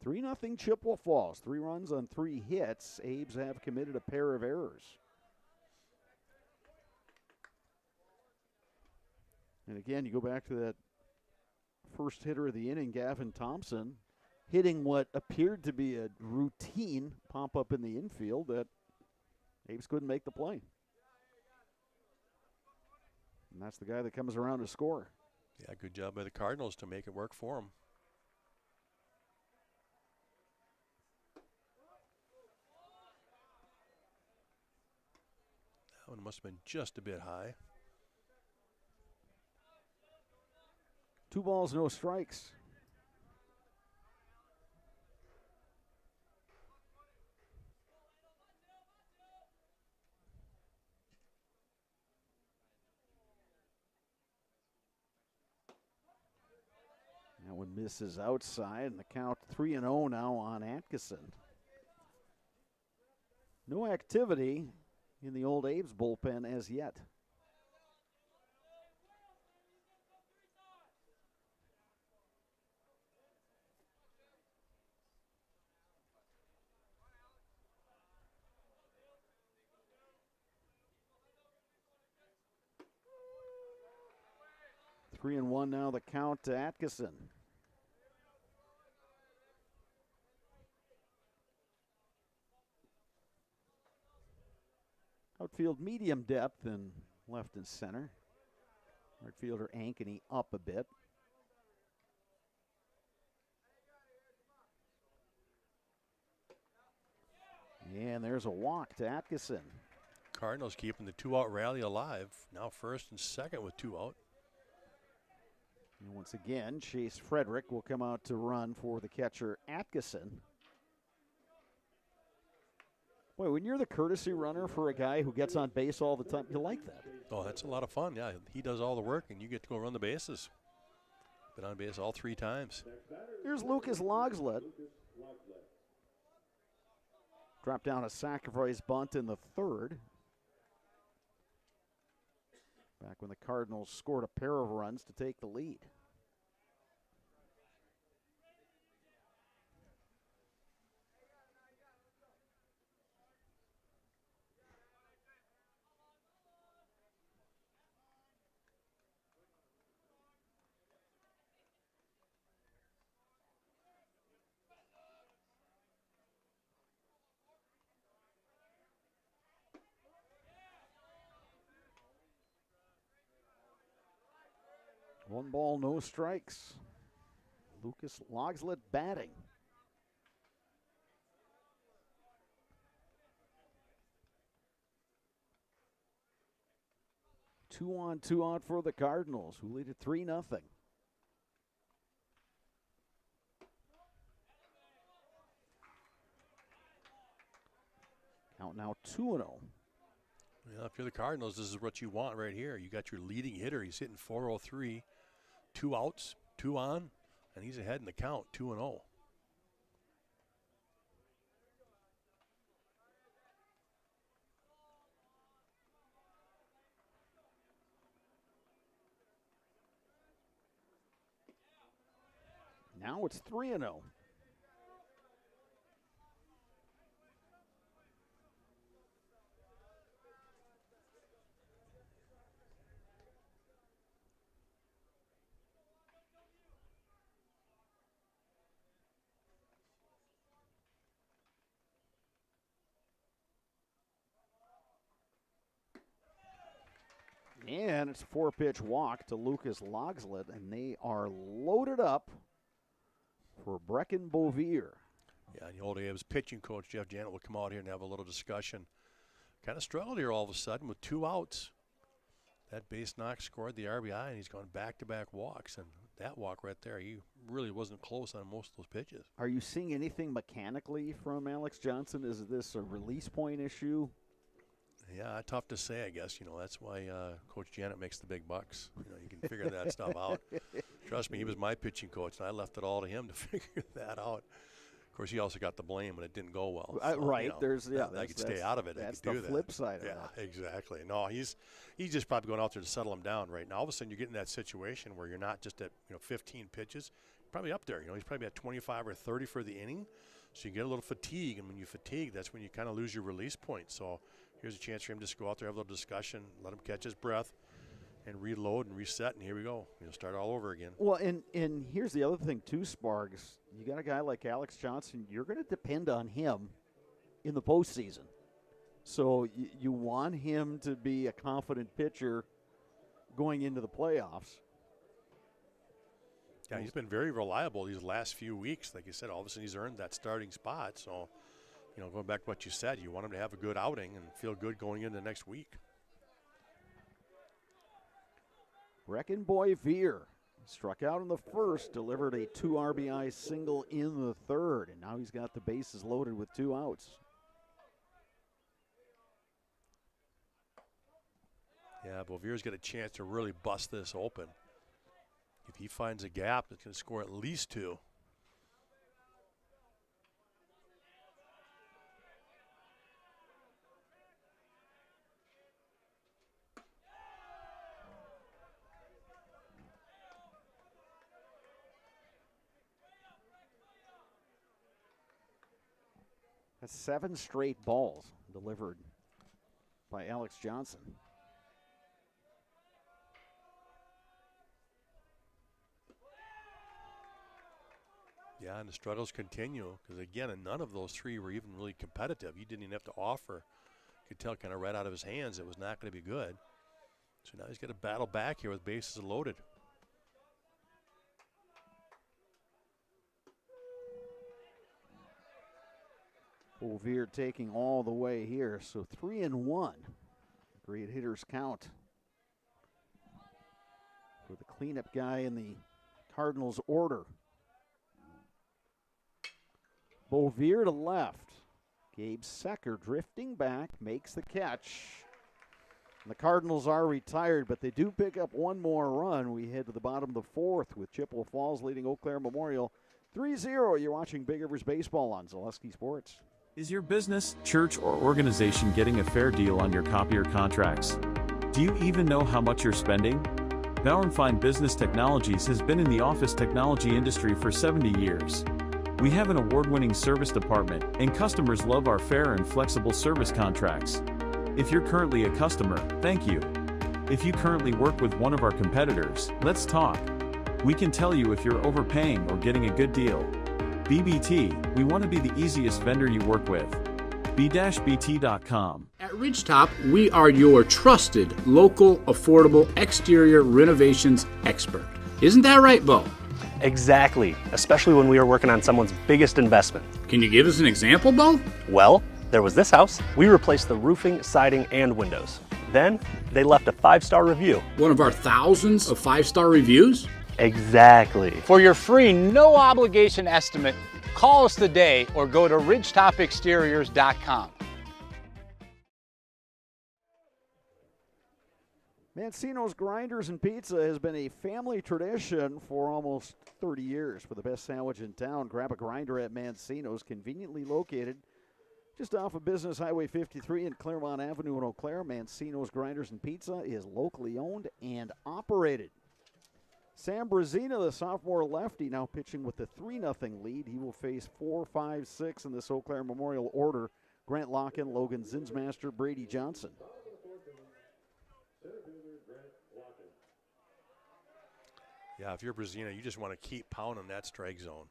Speaker 1: 3-0 Chippewa Falls. 3 runs on 3 hits. Abes have committed a pair of errors. And again, you go back to that first hitter of the inning, Gavin Thompson, hitting what appeared to be a routine pump up in the infield that Abes couldn't make the play. And that's the guy that comes around to score.
Speaker 2: Yeah, good job by the Cardinals to make it work for him. That one must have been just a bit high.
Speaker 1: 2 balls, no strikes. That one misses outside, and the count 3-0 now on Atkinson. No activity in the old Abe's bullpen as yet. 3-1 now, the count to Atkinson. Outfield medium depth and left and center. Right fielder Ankeny up a bit. And there's a walk to Atkinson.
Speaker 2: Cardinals keeping the 2-out rally alive. Now first and second with 2 out.
Speaker 1: And once again, Chase Frederick will come out to run for the catcher Atkinson. Boy, when you're the courtesy runner for a guy who gets on base all the time, you like that.
Speaker 2: Oh, that's a lot of fun. Yeah, he does all the work, and you get to go run the bases. Been on base all 3 times.
Speaker 1: Here's Lucas Logslet. Dropped down a sacrifice bunt in the 3rd. Back when the Cardinals scored a pair of runs to take the lead. One ball, no strikes. Lucas Logslet batting. Two on, 2 out for the Cardinals, who lead at 3-0. Count now 2-0.
Speaker 2: Yeah, if you're the Cardinals, this is what you want right here. You got your leading hitter. He's hitting .403, 2 outs, 2 on, and he's ahead in the count, 2-0.
Speaker 1: Now it's 3-0. And it's a 4-pitch walk to Lucas Logslet, and they are loaded up for Brecken Bovier.
Speaker 2: Yeah, and the old A's pitching coach, Jeff Janet, will come out here and have a little discussion. Kind of struggled here all of a sudden with 2 outs. That base knock scored the RBI, and he's gone back-to-back walks. And that walk right there, he really wasn't close on most of those pitches.
Speaker 1: Are you seeing anything mechanically from Alex Johnson? Is this a release point issue?
Speaker 2: Yeah, tough to say, I guess. You know, that's why Coach Janet makes the big bucks. You know, you can figure that stuff out. Trust me, he was my pitching coach, and I left it all to him to figure that out. Of course, he also got the blame when it didn't go well.
Speaker 1: So,
Speaker 2: right, you know,
Speaker 1: I
Speaker 2: could stay out of it.
Speaker 1: That's
Speaker 2: the
Speaker 1: flip side of that.
Speaker 2: Yeah, exactly. No, he's just probably going out there to settle him down right now. All of a sudden, you get in that situation where you're not just at 15 pitches, probably up there. You know, he's probably at 25 or 30 for the inning, so you get a little fatigue, and when you fatigue, that's when you kind of lose your release point. So here's a chance for him to just go out there, have a little discussion, let him catch his breath, and reload and reset, and here we go. Start all over again.
Speaker 1: Well, and here's the other thing too, Spargs. You got a guy like Alex Johnson. You're going to depend on him in the postseason. So you want him to be a confident pitcher going into the playoffs.
Speaker 2: Yeah, he's been very reliable these last few weeks. Like you said, all of a sudden he's earned that starting spot. So, going back to what you said, you want him to have a good outing and feel good going into next week.
Speaker 1: Brecken Bovier struck out in the 1st, delivered a 2 RBI single in the 3rd, and now he's got the bases loaded with 2 outs.
Speaker 2: Yeah, Bovier's got a chance to really bust this open. If he finds a gap, it's going to score at least 2.
Speaker 1: That's 7 straight balls delivered by Alex Johnson.
Speaker 2: Yeah, and the struggles continue because, again, none of those three were even really competitive. You didn't even have to offer. You could tell kind of right out of his hands it was not going to be good. So now he's got to battle back here with bases loaded.
Speaker 1: Bouvier taking all the way here, so 3-1. Great hitters count for the cleanup guy in the Cardinals order. Bouvier to left. Gabe Secker drifting back, makes the catch. And the Cardinals are retired, but they do pick up one more run. We head to the bottom of the fourth with Chippewa Falls leading Eau Claire Memorial 3-0. You're watching Big Rivers Baseball on Zaleski Sports.
Speaker 7: Is your business, church, or organization getting a fair deal on your copier contracts? Do you even know how much you're spending? Bauer & Fine Business Technologies has been in the office technology industry for 70 years. We have an award-winning service department, and customers love our fair and flexible service contracts. If you're currently a customer, thank you. If you currently work with one of our competitors, let's talk. We can tell you if you're overpaying or getting a good deal. BBT, we want to be the easiest vendor you work with. b-bt.com.
Speaker 3: At Ridgetop, we are your trusted, local, affordable exterior renovations expert. Isn't that right, Bo?
Speaker 4: Exactly, especially when we are working on someone's biggest investment.
Speaker 3: Can you give us an example, Bo?
Speaker 4: Well, there was this house. We replaced the roofing, siding, and windows. Then, they left a 5-star review.
Speaker 3: One of our thousands of 5-star reviews?
Speaker 4: Exactly.
Speaker 5: For your free, no obligation estimate, call us today or go to ridgetopexteriors.com.
Speaker 1: Mancino's Grinders and Pizza has been a family tradition for almost 30 years. For the best sandwich in town, grab a grinder at Mancino's, conveniently located just off of Business Highway 53 and Claremont Avenue in Eau Claire. Mancino's Grinders and Pizza is locally owned and operated. Sam Brazina, the sophomore lefty, now pitching with the 3-0 lead. He will face 4, 5, 6 in this Eau Claire Memorial order. Grant Locken, Logan Zinsmaster, Brady Johnson.
Speaker 2: Yeah, if you're Brazina, you just want to keep pounding that strike zone.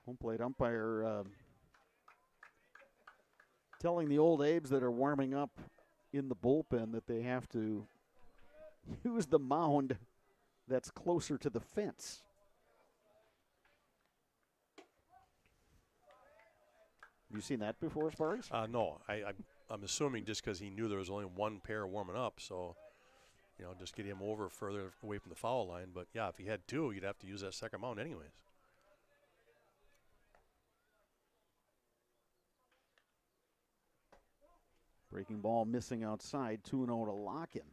Speaker 1: Home plate umpire telling the old Abes that are warming up in the bullpen that they have to use the mound that's closer to the fence. Have you seen that before, Sparks?
Speaker 2: No, I'm assuming just because he knew there was only one pair warming up, so just get him over further away from the foul line. But yeah, if he had two, you'd have to use that second mound anyways.
Speaker 1: Breaking ball missing outside, 2-0 to Locken.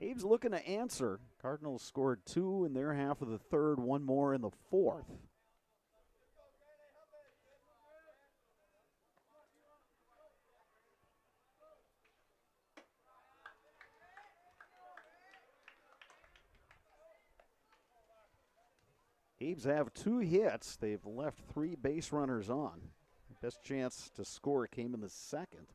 Speaker 1: Abe's looking to answer. Cardinals scored 2 in their half of the third, one more in the fourth. Abe's have 2 hits. They've left 3 base runners on. Best chance to score came in the second.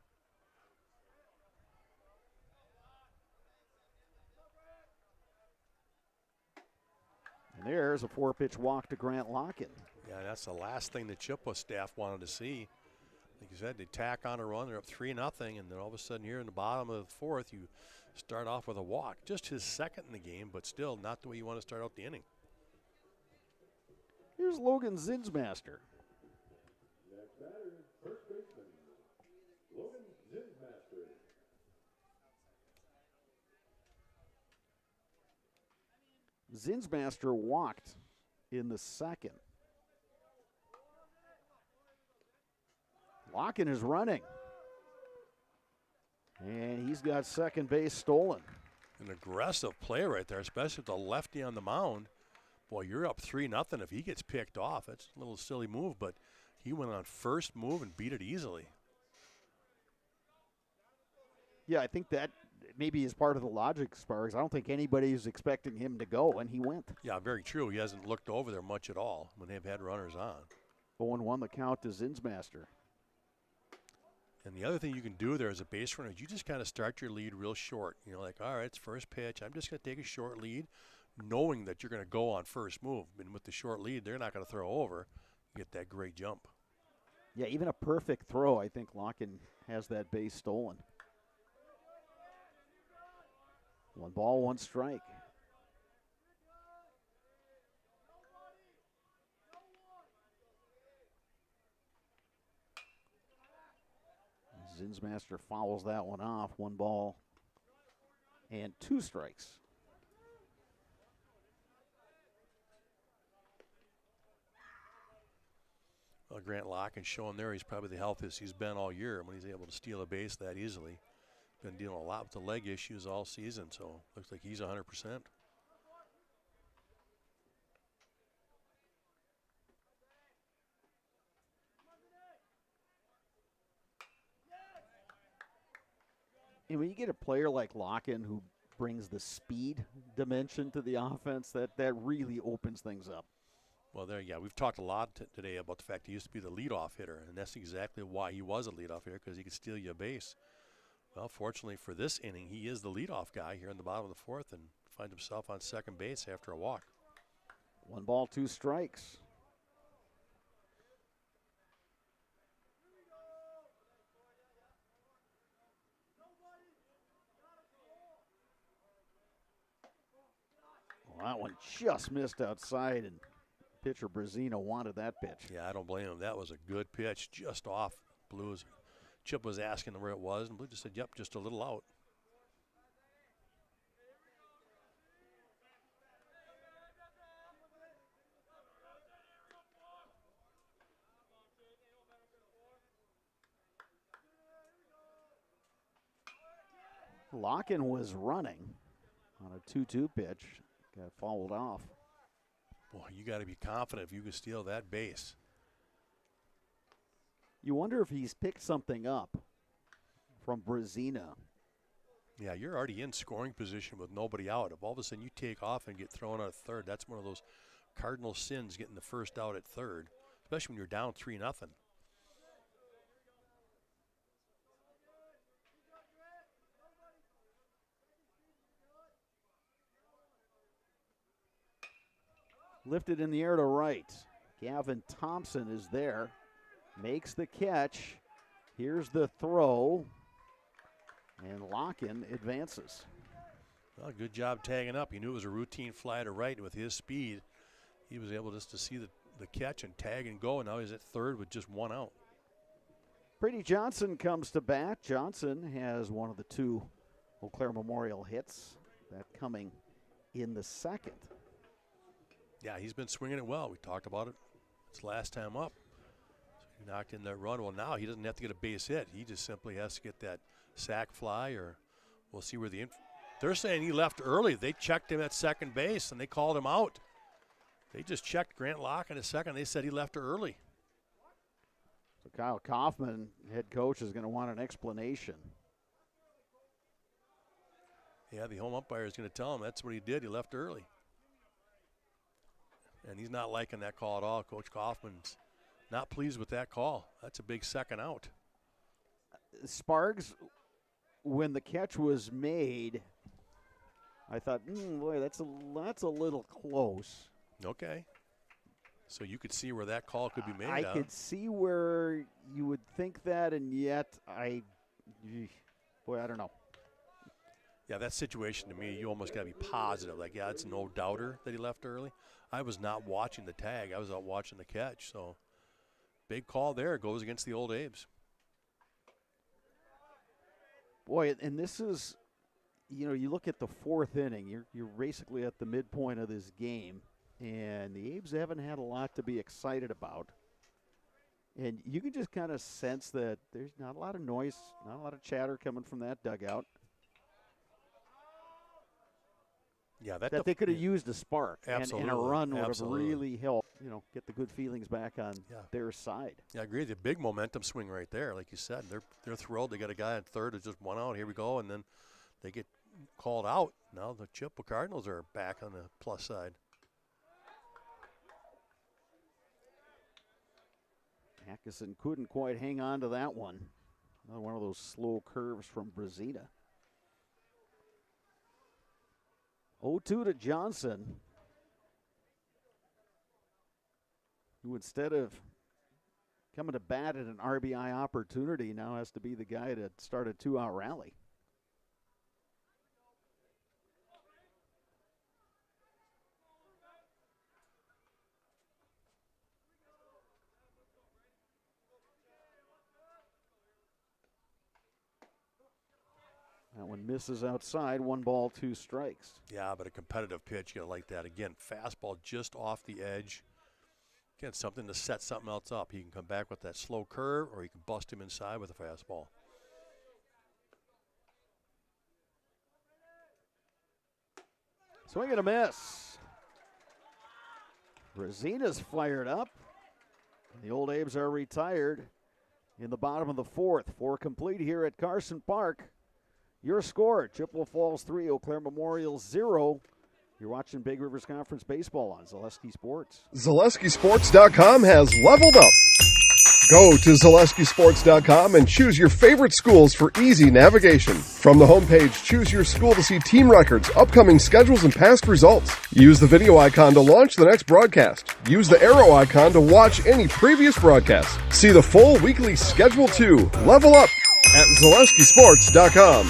Speaker 1: And there's a 4-pitch walk to Grant Locken.
Speaker 2: Yeah, that's the last thing the Chippewa staff wanted to see. Like you said, they tack on a run. They're up 3-0, and then all of a sudden here in the bottom of the fourth, you start off with a walk. Just his second in the game, but still not the way you want to start out the inning.
Speaker 1: Here's Logan Zinsmaster.
Speaker 15: Next batter, first baseman, Logan Zinsmaster.
Speaker 1: Zinsmaster walked in the second. Locken is running. And he's got second base stolen.
Speaker 2: An aggressive play right there, especially with the lefty on the mound. Boy, you're up 3-0. If he gets picked off, that's a little silly move, but he went on first move and beat it easily.
Speaker 1: Yeah, I think that maybe is part of the logic, Sparks. I don't think anybody's expecting him to go, and he went.
Speaker 2: Yeah, very true. He hasn't looked over there much at all when they've had runners on.
Speaker 1: 0-1 the count to Zinsmaster.
Speaker 2: And the other thing you can do there as a base runner is you just kind of start your lead real short. You know, like, all right, it's first pitch. I'm just going to take a short lead, knowing that you're going to go on first move. And with the short lead, they're not going to throw over. You get that great jump.
Speaker 1: Yeah, even a perfect throw, I think Locken has that base stolen. 1 ball, 1 strike. Zinsmaster fouls that one off. 1 ball and 2 strikes.
Speaker 2: Well, Grant Locken showing there he's probably the healthiest he's been all year when he's able to steal a base that easily. Been dealing a lot with the leg issues all season, so looks like he's 100%.
Speaker 1: And when you get a player like Locken who brings the speed dimension to the offense, that really opens things up.
Speaker 2: Well, yeah, we've talked a lot today about the fact he used to be the leadoff hitter, and that's exactly why he was a leadoff hitter, because he could steal you a base. Well, fortunately for this inning, he is the leadoff guy here in the bottom of the 4th and finds himself on second base after a walk.
Speaker 1: 1 ball, 2 strikes. Well, that one just missed outside, and pitcher Brazino wanted that pitch.
Speaker 2: Yeah, I don't blame him. That was a good pitch, just off. Blues. Chip was asking where it was, and Blue just said, yep, just a little out.
Speaker 1: Locken was running on a 2-2 pitch. Got fouled off.
Speaker 2: Boy, you got to be confident if you can steal that base.
Speaker 1: You wonder if he's picked something up from Brazina.
Speaker 2: Yeah, you're already in scoring position with nobody out. If all of a sudden you take off and get thrown out at third, that's one of those cardinal sins, getting the first out at third, especially when you're down 3-0.
Speaker 1: Lifted in the air to right. Gavin Thompson is there. Makes the catch. Here's the throw. And Locken advances.
Speaker 2: Well, good job tagging up. He knew it was a routine fly to right. With his speed, he was able just to see the catch and tag and go. And now he's at third with just 1 out.
Speaker 1: Brady Johnson comes to bat. Johnson has one of the 2 Eau Claire Memorial hits. That coming in the 2nd.
Speaker 2: Yeah, he's been swinging it well. We talked about it. It's last time up. So he knocked in that run. Well, now he doesn't have to get a base hit. He just simply has to get that sac fly, or we'll see where they're saying he left early. They checked him at second base, and they called him out. They just checked Grant Locken at second. They said he left early.
Speaker 1: So Kyle Kaufman, head coach, is going to want an explanation.
Speaker 2: Yeah, the home umpire is going to tell him that's what he did. He left early. And he's not liking that call at all. Coach Kaufman's not pleased with that call. That's a big second out.
Speaker 1: Sparks, when the catch was made, I thought, boy, that's a little close.
Speaker 2: Okay. So you could see where that call could be made.
Speaker 1: I could see where you would think that, and yet I don't know.
Speaker 2: Yeah, that situation to me, you almost got to be positive. Like, yeah, it's no doubter that he left early. I was not watching the tag. I was out watching the catch. So big call there. Goes against the old Abe's.
Speaker 1: Boy, and this is, you look at the 4th inning. You're basically at the midpoint of this game, and the Abe's haven't had a lot to be excited about. And you can just kind of sense that there's not a lot of noise, not a lot of chatter coming from that dugout.
Speaker 2: Yeah,
Speaker 1: that they could have used a spark, and a run would have
Speaker 2: Absolutely.
Speaker 1: really helped, get the good feelings back on their side.
Speaker 2: Yeah, I agree. The big momentum swing right there, like you said. They're thrilled. They got a guy at third who's just 1 out. Here we go, and then they get called out. Now the Chippewa Cardinals are back on the plus side.
Speaker 1: Atkinson couldn't quite hang on to that one. Another one of those slow curves from Brazina. 0-2 to Johnson, who instead of coming to bat at an RBI opportunity now has to be the guy to start a 2-out rally. That one misses outside, 1 ball, 2 strikes.
Speaker 2: Yeah, but a competitive pitch, you like that. Again, fastball just off the edge. Again, something to set something else up. He can come back with that slow curve, or he can bust him inside with a fastball.
Speaker 1: Swing and a miss. Brazina's fired up. The Old Abe's are retired in the bottom of the 4th. 4 complete here at Carson Park. Your score, Chippewa Falls 3, Eau Claire Memorial 0. You're watching Big Rivers Conference Baseball on Zaleski Sports.
Speaker 6: ZaleskiSports.com has leveled up. Go to ZaleskiSports.com and choose your favorite schools for easy navigation. From the homepage, choose your school to see team records, upcoming schedules, and past results. Use the video icon to launch the next broadcast. Use the arrow icon to watch any previous broadcast. See the full weekly schedule too. Level up at ZaleskiSports.com.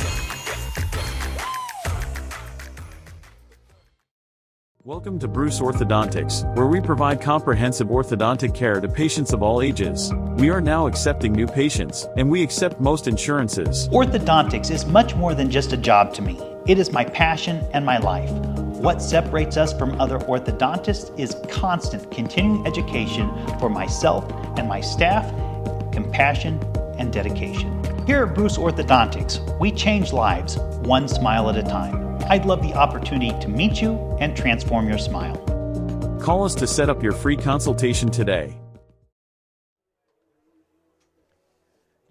Speaker 7: Welcome to Bruce Orthodontics, where we provide comprehensive orthodontic care to patients of all ages. We are now accepting new patients, and we accept most insurances.
Speaker 8: Orthodontics is much more than just a job to me. It is my passion and my life. What separates us from other orthodontists is constant continuing education for myself and my staff, compassion, and dedication. Here at Bruce Orthodontics, we change lives one smile at a time. I'd love the opportunity to meet you and transform your smile.
Speaker 7: Call us to set up your free consultation today.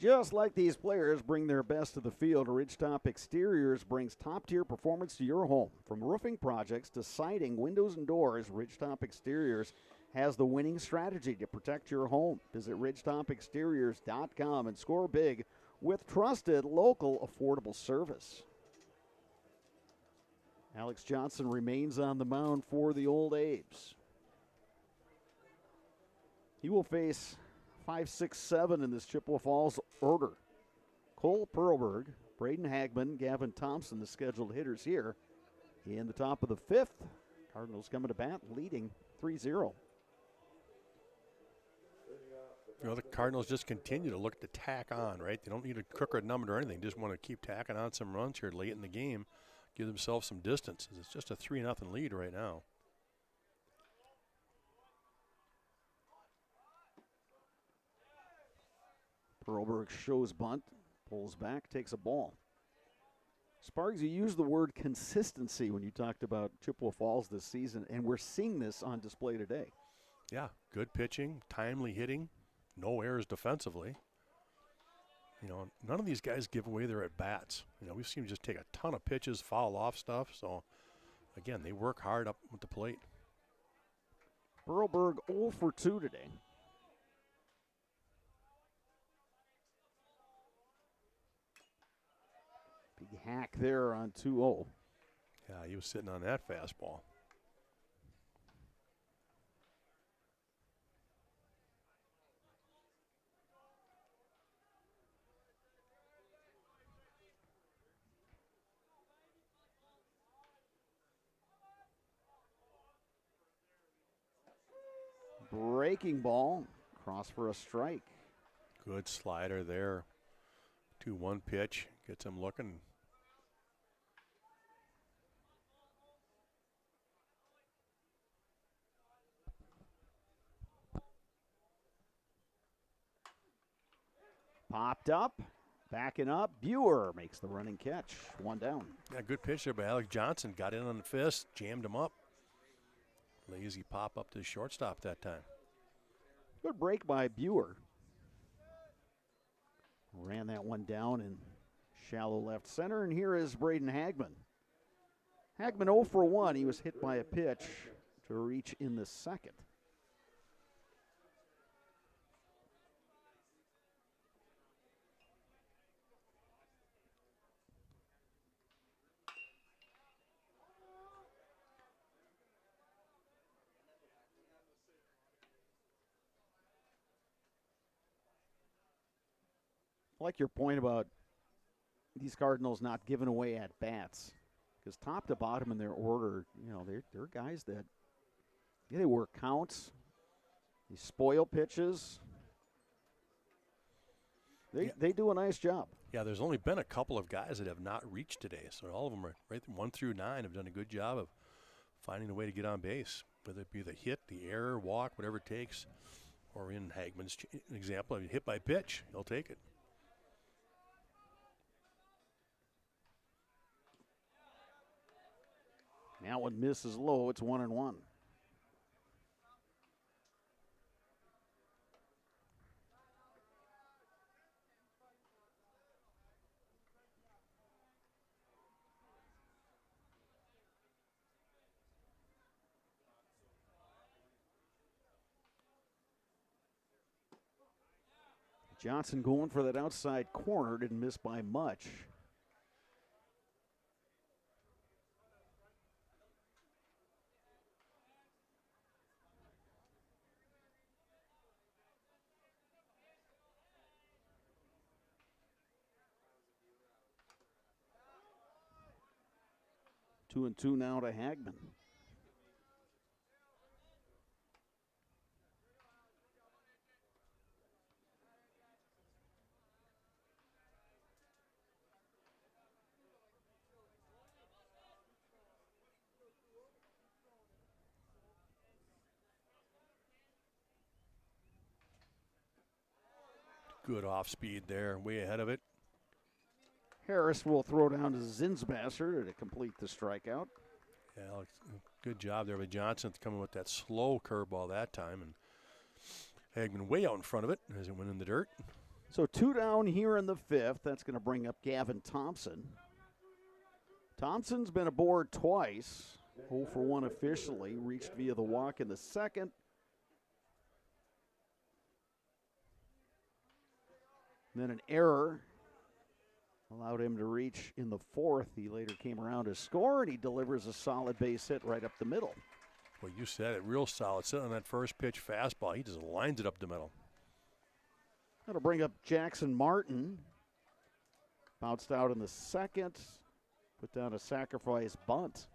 Speaker 1: Just like these players bring their best to the field, Ridgetop Exteriors brings top-tier performance to your home. From roofing projects to siding, windows, and doors, Ridgetop Exteriors has the winning strategy to protect your home. Visit ridgetopexteriors.com and score big with trusted, local, affordable service. Alex Johnson remains on the mound for the Old Abe's. He will face 5, 6, 7 in this Chippewa Falls order. Cole Perlberg, Braden Hagman, Gavin Thompson, the scheduled hitters here. In the top of the 5th, Cardinals coming to bat, leading 3-0.
Speaker 2: You know, the Cardinals just continue to look to tack on, right? They don't need a crooked number or anything. Just want to keep tacking on some runs here late in the game. Give themselves some distance. It's just a 3-0 lead right now.
Speaker 1: Perlberg shows bunt, pulls back, takes a ball. Sparks, you used the word consistency when you talked about Chippewa Falls this season, and we're seeing this on display today.
Speaker 2: Yeah, good pitching, timely hitting, no errors defensively. You know, none of these guys give away their at-bats. You know, we've seen them just take a ton of pitches, foul off stuff. So, again, they work hard up with the plate.
Speaker 1: Perlberg 0 for 2 today. Big hack there on 2-0.
Speaker 2: Yeah, he was sitting on that fastball.
Speaker 1: Breaking ball, cross for a strike.
Speaker 2: Good slider there. 2-1 pitch, gets him looking.
Speaker 1: Popped up, backing up. Buer makes the running catch. 1 down.
Speaker 2: Yeah, good pitch there by Alex Johnson. Got in on the fist, jammed him up. Lazy pop up to the shortstop that time.
Speaker 1: Good break by Buer. Ran that one down in shallow left center, and here is Braden Hagman. Hagman 0 for 1. He was hit by a pitch to reach in the 2nd. I like your point about these Cardinals not giving away at bats, because top to bottom in their order, they're guys that they work counts, they spoil pitches. They do a nice job.
Speaker 2: Yeah, there's only been a couple of guys that have not reached today, so all of them are right 1 through 9 have done a good job of finding a way to get on base, whether it be the hit, the error, walk, whatever it takes, or in Hagman's example, hit by pitch, he'll take it.
Speaker 1: Now one misses low. It's 1-1. Johnson going for that outside corner, didn't miss by much. Two and two now to Hagman.
Speaker 2: Good off speed there, way ahead of it.
Speaker 1: Harris will throw down to Zinsbasser to complete the strikeout.
Speaker 2: Yeah, good job there with Johnson coming with that slow curveball that time, and Hagman way out in front of it as it went in the dirt.
Speaker 1: So 2 down here in the 5th. That's going to bring up Gavin Thompson. Thompson's been aboard twice. 0 for 1 officially. Reached via the walk in the 2nd. Then an error allowed him to reach in the 4th. He later came around to score, and he delivers a solid base hit right up the middle.
Speaker 2: Well, you said it, real solid. Sitting on that first pitch fastball, he just lines it up the middle.
Speaker 1: That'll bring up Jackson Martin. Bounced out in the 2nd. Put down a sacrifice bunt.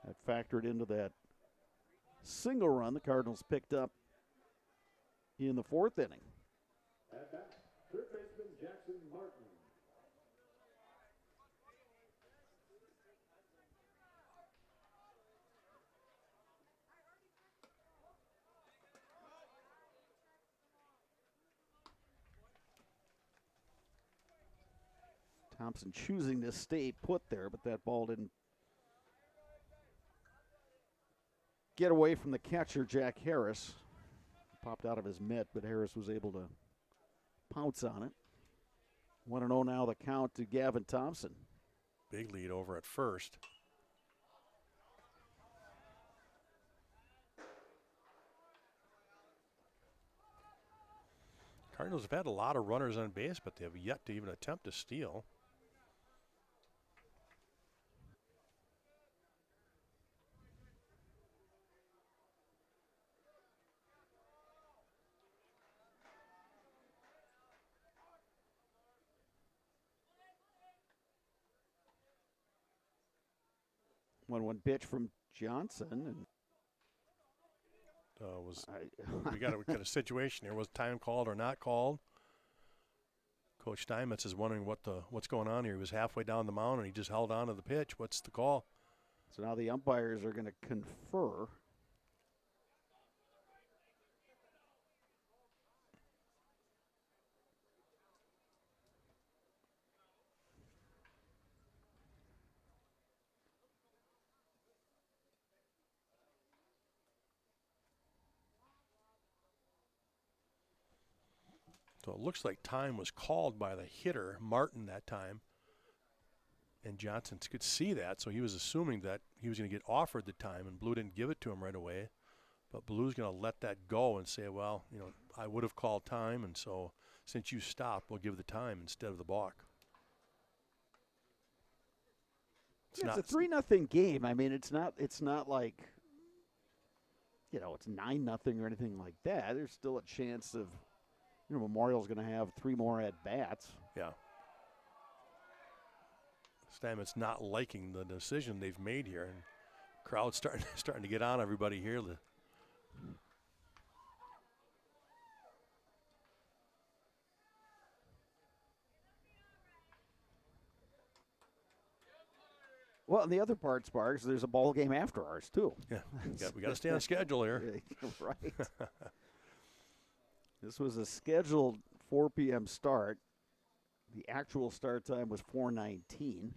Speaker 1: That factored into that single run the Cardinals picked up in the 4th inning.
Speaker 15: At bat, third baseman Jackson Martin.
Speaker 1: Thompson choosing to stay put there, but that ball didn't get away from the catcher, Jack Harris. Popped out of his mitt, but Harris was able to pounce on it. 1-0 now the count to Gavin Thompson.
Speaker 2: Big lead over at first. Cardinals have had a lot of runners on base, but they have yet to even attempt to steal.
Speaker 1: One pitch from Johnson, and
Speaker 2: we got a situation here. Was time called or not called? Coach Steinmetz is wondering what's going on here. He was halfway down the mound and he just held on to the pitch. What's the call?
Speaker 1: So now the umpires are going to confer.
Speaker 2: So it looks like time was called by the hitter, Martin, that time. And Johnson could see that, so he was assuming that he was going to get offered the time, and Blue didn't give it to him right away. But Blue's going to let that go and say, well, I would have called time, and so since you stopped, we'll give the time instead of the balk.
Speaker 1: It's a 3-0 game. I mean, it's not like, it's 9-0 or anything like that. There's still a chance of Memorial's going to have 3 more at-bats.
Speaker 2: Yeah. Stamets not liking the decision they've made here. And crowd's starting to get on everybody here.
Speaker 1: Well, and the other part, Sparks, there's a ball game after ours, too.
Speaker 2: Yeah, we got to stay on schedule here.
Speaker 1: Right. This was a scheduled 4 p.m. start. The actual start time was 4:19.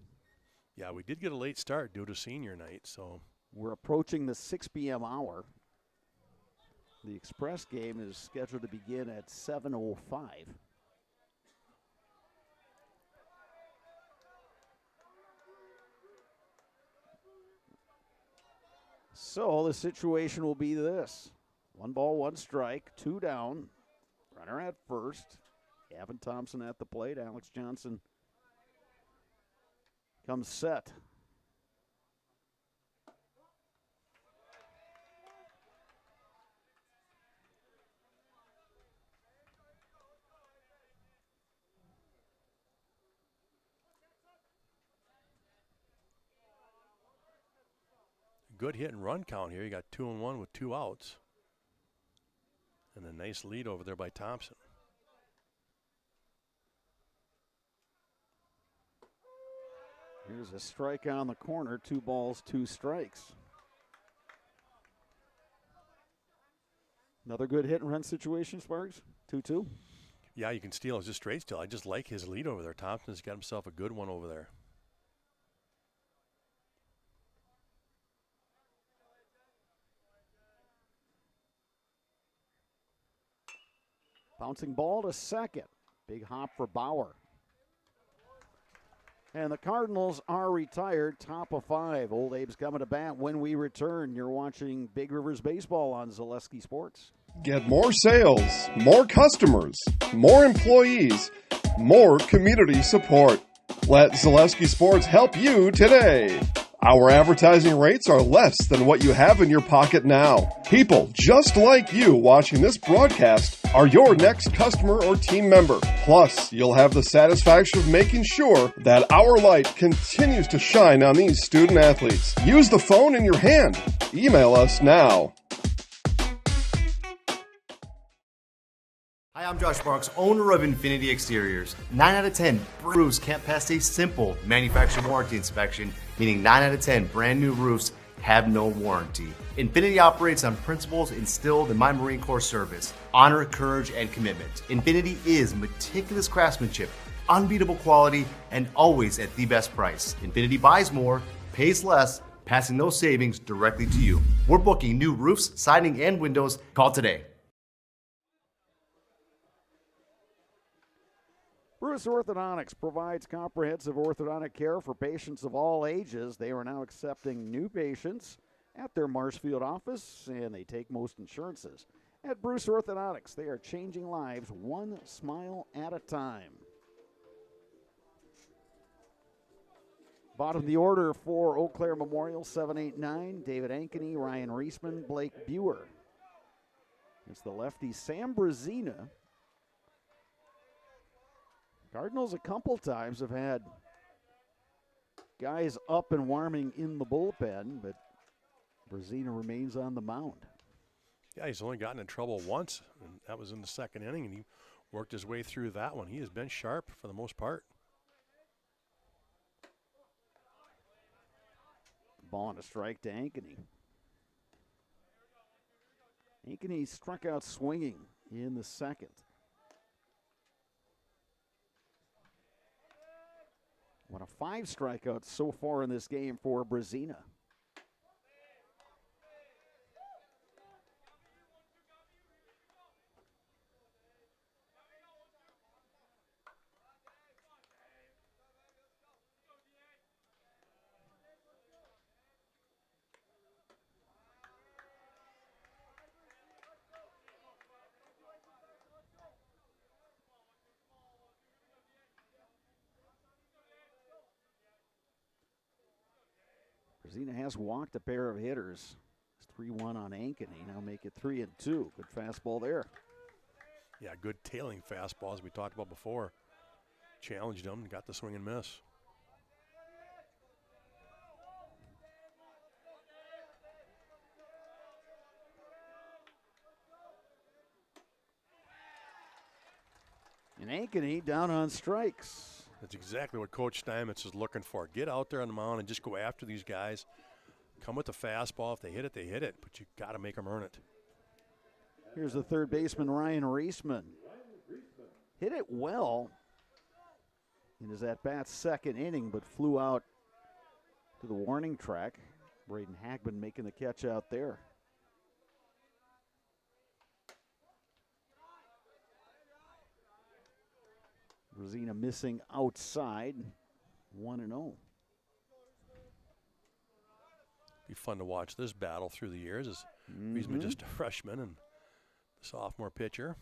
Speaker 2: Yeah, we did get a late start due to senior night, so.
Speaker 1: We're approaching the 6 p.m. hour. The Express game is scheduled to begin at 7:05. So the situation will be this. 1 ball, 1 strike, 2 down. Runner at first. Gavin Thompson at the plate. Alex Johnson comes set.
Speaker 2: Good hit and run count here. You got 2-1 with 2 outs. And a nice lead over there by Thompson.
Speaker 1: Here's a strike on the corner. 2 balls, 2 strikes. Another good hit and run situation, Sparks. 2-2.
Speaker 2: Yeah, you can steal. It's just straight steal. I just like his lead over there. Thompson's got himself a good one over there.
Speaker 1: Bouncing ball to second. Big hop for Bauer. And the Cardinals are retired, top of 5. Old Abe's coming to bat when we return. You're watching Big Rivers Baseball on Zaleski Sports.
Speaker 6: Get more sales, more customers, more employees, more community support. Let Zaleski Sports help you today. Our advertising rates are less than what you have in your pocket now. People just like you watching this broadcast are your next customer or team member. Plus, you'll have the satisfaction of making sure that our light continues to shine on these student athletes. Use the phone in your hand. Email us now.
Speaker 9: Hi, I'm Josh Sparks, owner of Infinity Exteriors. 9 out of 10 roofs can't pass a simple manufacturer warranty inspection, meaning 9 out of 10 brand new roofs have no warranty. Infinity operates on principles instilled in my Marine Corps service: honor, courage, and commitment. Infinity is meticulous craftsmanship, unbeatable quality, and always at the best price. Infinity buys more, pays less, passing those savings directly to you. We're booking new roofs, siding, and windows. Call today.
Speaker 1: Bruce Orthodontics provides comprehensive orthodontic care for patients of all ages. They are now accepting new patients at their Marshfield office, and they take most insurances. At Bruce Orthodontics, they are changing lives one smile at a time. Bottom of the order for Eau Claire Memorial, 7-8-9, David Ankeny, Ryan Reisman, Blake Buer. It's the lefty Sam Brazina. Cardinals a couple times have had guys up and warming in the bullpen, but Brazina remains on the mound.
Speaker 2: Yeah, he's only gotten in trouble once, and that was in the 2nd inning, and he worked his way through that one. He has been sharp for the most part.
Speaker 1: Ball and a strike to Ankeny. Ankeny struck out swinging in the 2nd. What a 5 strikeouts so far in this game for Brazina. Brazina has walked a pair of hitters. It's 3-1 on Ankeny. Now make it 3-2. Good fastball there.
Speaker 2: Yeah, good tailing fastball, as we talked about before. Challenged him, got the swing and miss.
Speaker 1: And Ankeny down on strikes.
Speaker 2: That's exactly what Coach Steinmetz is looking for. Get out there on the mound and just go after these guys. Come with the fastball. If they hit it, they hit it. But you got to make them earn it.
Speaker 1: Here's the third baseman, Ryan Reisman. Hit it well in his at-bat's second inning, but flew out to the warning track. Braden Hagman making the catch out there. Rosina missing outside, 1-0.
Speaker 2: Be fun to watch this battle through the years. As Reisman just a freshman and a sophomore pitcher.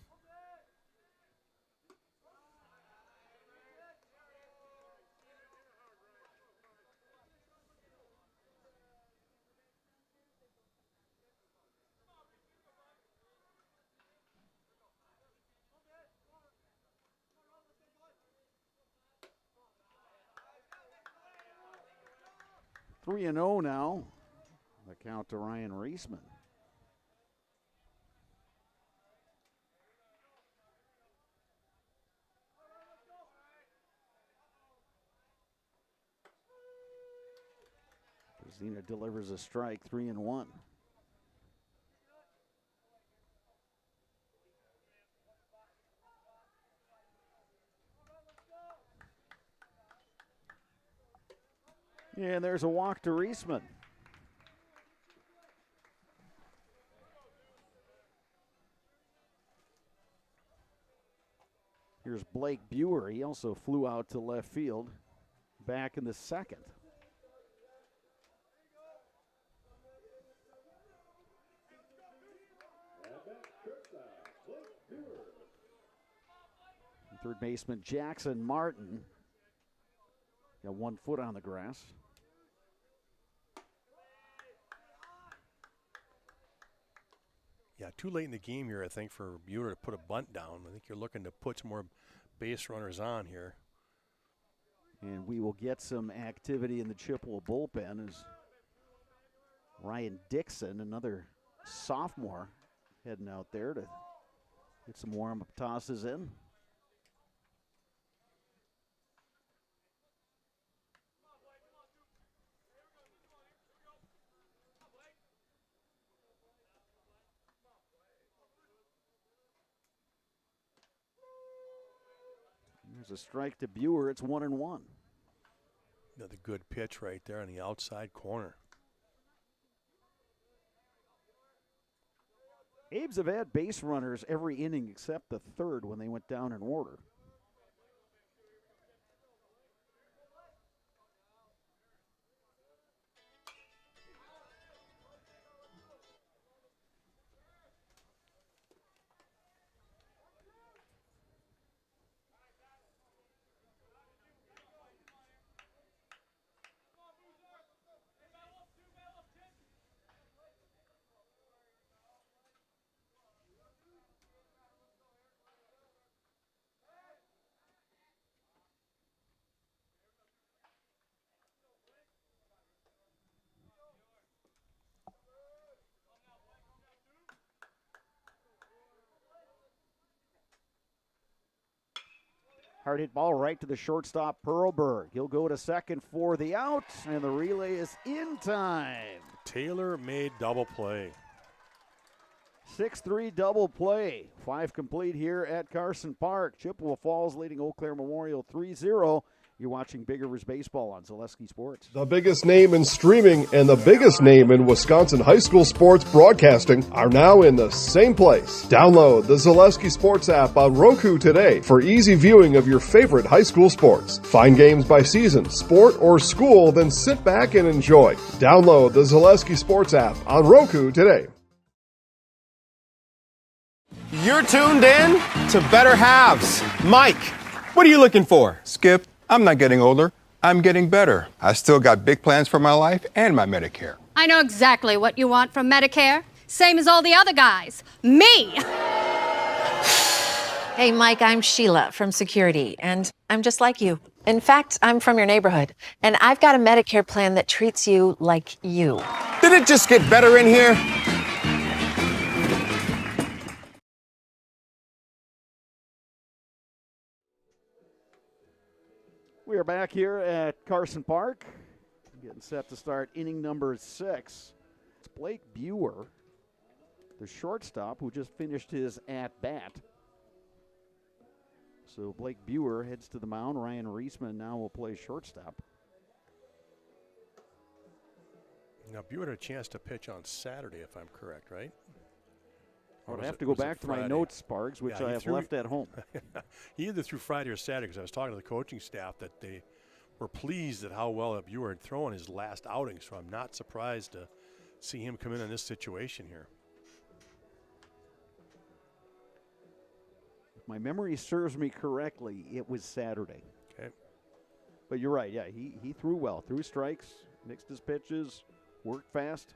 Speaker 1: Three 3-0 now. The count to Ryan Reisman. Rosina delivers a strike, 3-1. And there's a walk to Reisman. Here's Blake Buer. He also flew out to left field back in the second. Third baseman Jackson Martin got 1 foot on the grass.
Speaker 2: Yeah, too late in the game here, I think, for Buter to put a bunt down. I think you're looking to put some more base runners on here.
Speaker 1: And we will get some activity in the Chippewa bullpen as Ryan Dixon, another sophomore, heading out there to get some warm-up tosses in. There's a strike to Buer. It's 1-1.
Speaker 2: Another good pitch right there on the outside corner.
Speaker 1: Abes have had base runners every inning except the third when they went down in order. Hard hit ball right to the shortstop, Perlberg. He'll go to second for the out, and the relay is in time.
Speaker 2: Taylor made double play.
Speaker 1: 6-3 double play. 5 complete here at Carson Park. Chippewa Falls leading Eau Claire Memorial 3-0. You're watching Big Rivers Baseball on Zaleski Sports.
Speaker 6: The biggest name in streaming and the biggest name in Wisconsin high school sports broadcasting are now in the same place. Download the Zaleski Sports app on Roku today for easy viewing of your favorite high school sports. Find games by season, sport, or school, then sit back and enjoy. Download the Zaleski Sports app on Roku today.
Speaker 10: You're tuned in to Better Halves. Mike, what are you looking for?
Speaker 11: Skip, I'm not getting older. I'm getting better. I still got big plans for my life and my Medicare.
Speaker 12: I know exactly what you want from Medicare. Same as all the other guys. Me!
Speaker 13: Hey, Mike, I'm Sheila from Security, and I'm just like you. In fact, I'm from your neighborhood, and I've got a Medicare plan that treats you like you.
Speaker 10: Did it just get better in here?
Speaker 1: We are back here at Carson Park, getting set to start inning number 6. It's Blake Buer, the shortstop, who just finished his at-bat. So Blake Buer heads to the mound. Ryan Reisman now will play shortstop.
Speaker 2: Now, Buer had a chance to pitch on Saturday, if I'm correct, right?
Speaker 1: I would have to go back to my notes, Sparks, which I have left at home.
Speaker 2: He either threw Friday or Saturday, because I was talking to the coaching staff that they were pleased at how well Buer had thrown his last outing, so I'm not surprised to see him come in this situation here.
Speaker 1: If my memory serves me correctly, it was Saturday.
Speaker 2: Okay.
Speaker 1: But you're right, yeah, he threw well. Threw strikes, mixed his pitches, worked fast.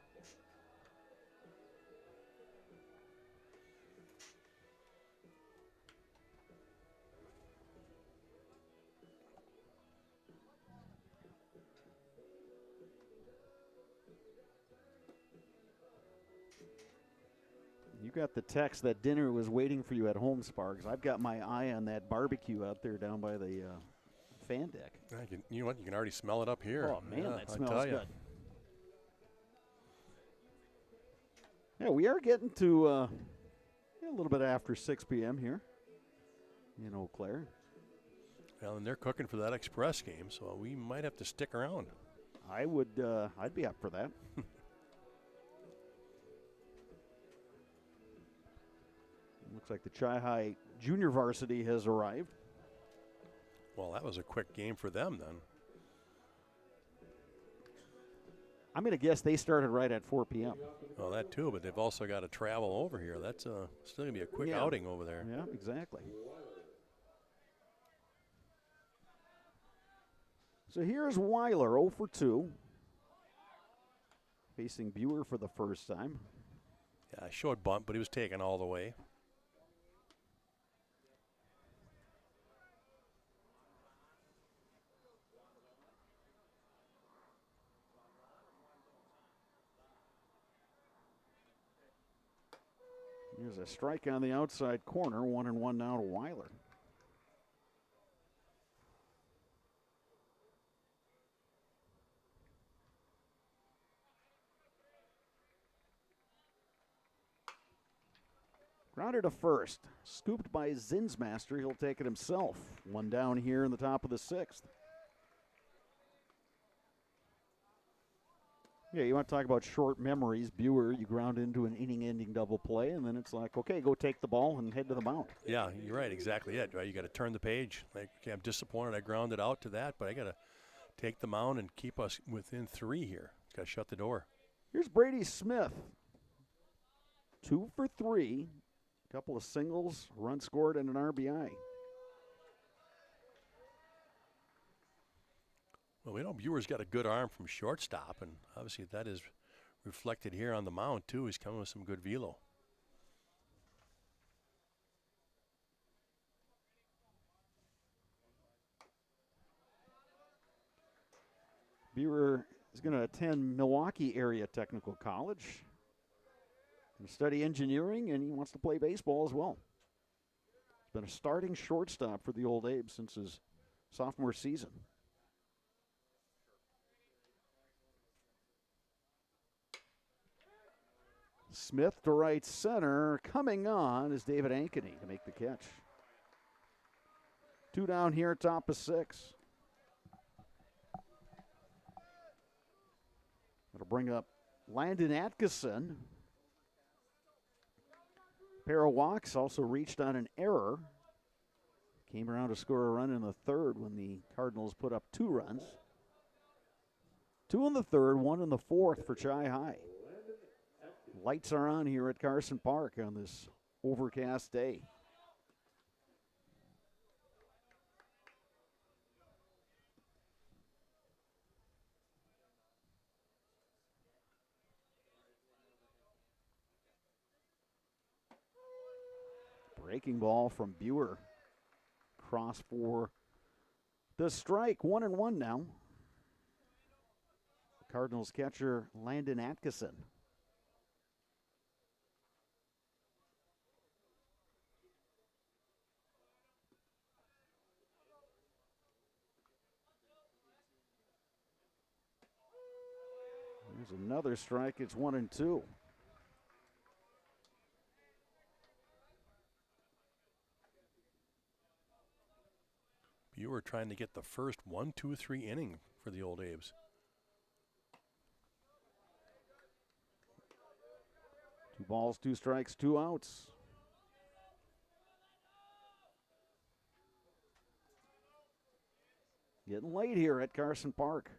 Speaker 1: You got the text that dinner was waiting for you at home, Sparks. I've got my eye on that barbecue out there down by the fan deck.
Speaker 2: You know what? You can already smell it up here.
Speaker 1: Oh, man, that
Speaker 2: I
Speaker 1: smells
Speaker 2: tell ya.
Speaker 1: good. Yeah, we are getting to a little bit after 6 p.m. here in Eau Claire.
Speaker 2: Well, and they're cooking for that express game, so we might have to stick around.
Speaker 1: I'd be up for that. Looks like the Chi-High junior varsity has arrived.
Speaker 2: Well, that was a quick game for them then.
Speaker 1: I'm going to guess they started right at 4 p.m.
Speaker 2: Well, that too, but they've also got to travel over here. That's still going to be a quick outing over there.
Speaker 1: Yeah, exactly. So here's Weiler, 0 for 2. Facing Buer for the first time.
Speaker 2: Yeah, I showed bunt, but he was taken all the way.
Speaker 1: Here's a strike on the outside corner. 1-1 now to Weiler. Grounded to first. Scooped by Zinsmaster. He'll take it himself. One down here in the top of the 6th. Yeah, you want to talk about short memories. Buer, you ground into an inning-ending double play, and then it's like, okay, go take the ball and head to the mound.
Speaker 2: Yeah, you're right. Exactly it. Right? You got to turn the page. Like, okay, I'm disappointed I grounded out to that, but I got to take the mound and keep us within 3 here. Got to shut the door.
Speaker 1: Here's Brady Smith. 2 for 3. A couple of singles, run scored, and an RBI.
Speaker 2: Well, we know Buer's got a good arm from shortstop, and obviously that is reflected here on the mound, too. He's coming with some good velo.
Speaker 1: Buer is going to attend Milwaukee Area Technical College and study engineering, and he wants to play baseball as well. He's been a starting shortstop for the Old Abe since his sophomore season. Smith to right center. Coming on is David Ankeny to make the catch. 2 down here, top of 6. That'll bring up Landon Atkinson. Pair of walks, also reached on an error. Came around to score a run in the 3rd when the Cardinals put up 2 runs. 2 in the 3rd, 1 in the 4th for Chi-High. Lights are on here at Carson Park on this overcast day. Breaking ball from Buer. Cross for the strike. 1-1 now. Cardinals catcher Landon Atkinson. There's another strike. It's 1-2.
Speaker 2: You were trying to get the first 1-2-3 inning for the old Abes.
Speaker 1: Two balls, two strikes, two outs. Getting late here at Carson Park.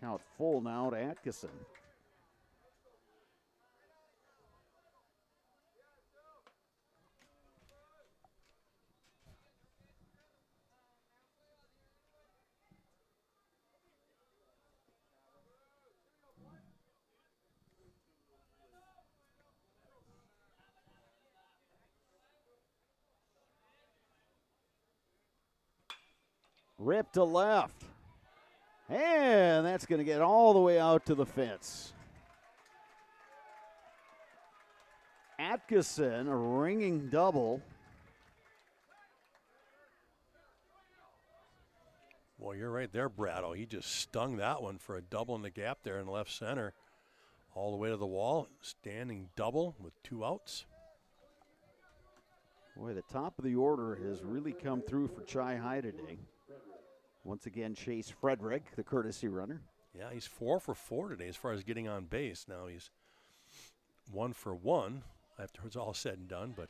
Speaker 1: Count full now to Atkinson. Rip to left. And that's going to get all the way out to the fence. Atkinson, a ringing double.
Speaker 2: Well, you're right there, Brado. He just stung that one for a double in the gap there in left center. All the way to the wall. Standing double with two outs.
Speaker 1: Boy, the top of the order has really come through for Chi High today. Once again, Chase Frederick, the courtesy runner.
Speaker 2: Yeah, he's 4 for 4 today as far as getting on base. Now he's 1 for 1 after it's all said and done, but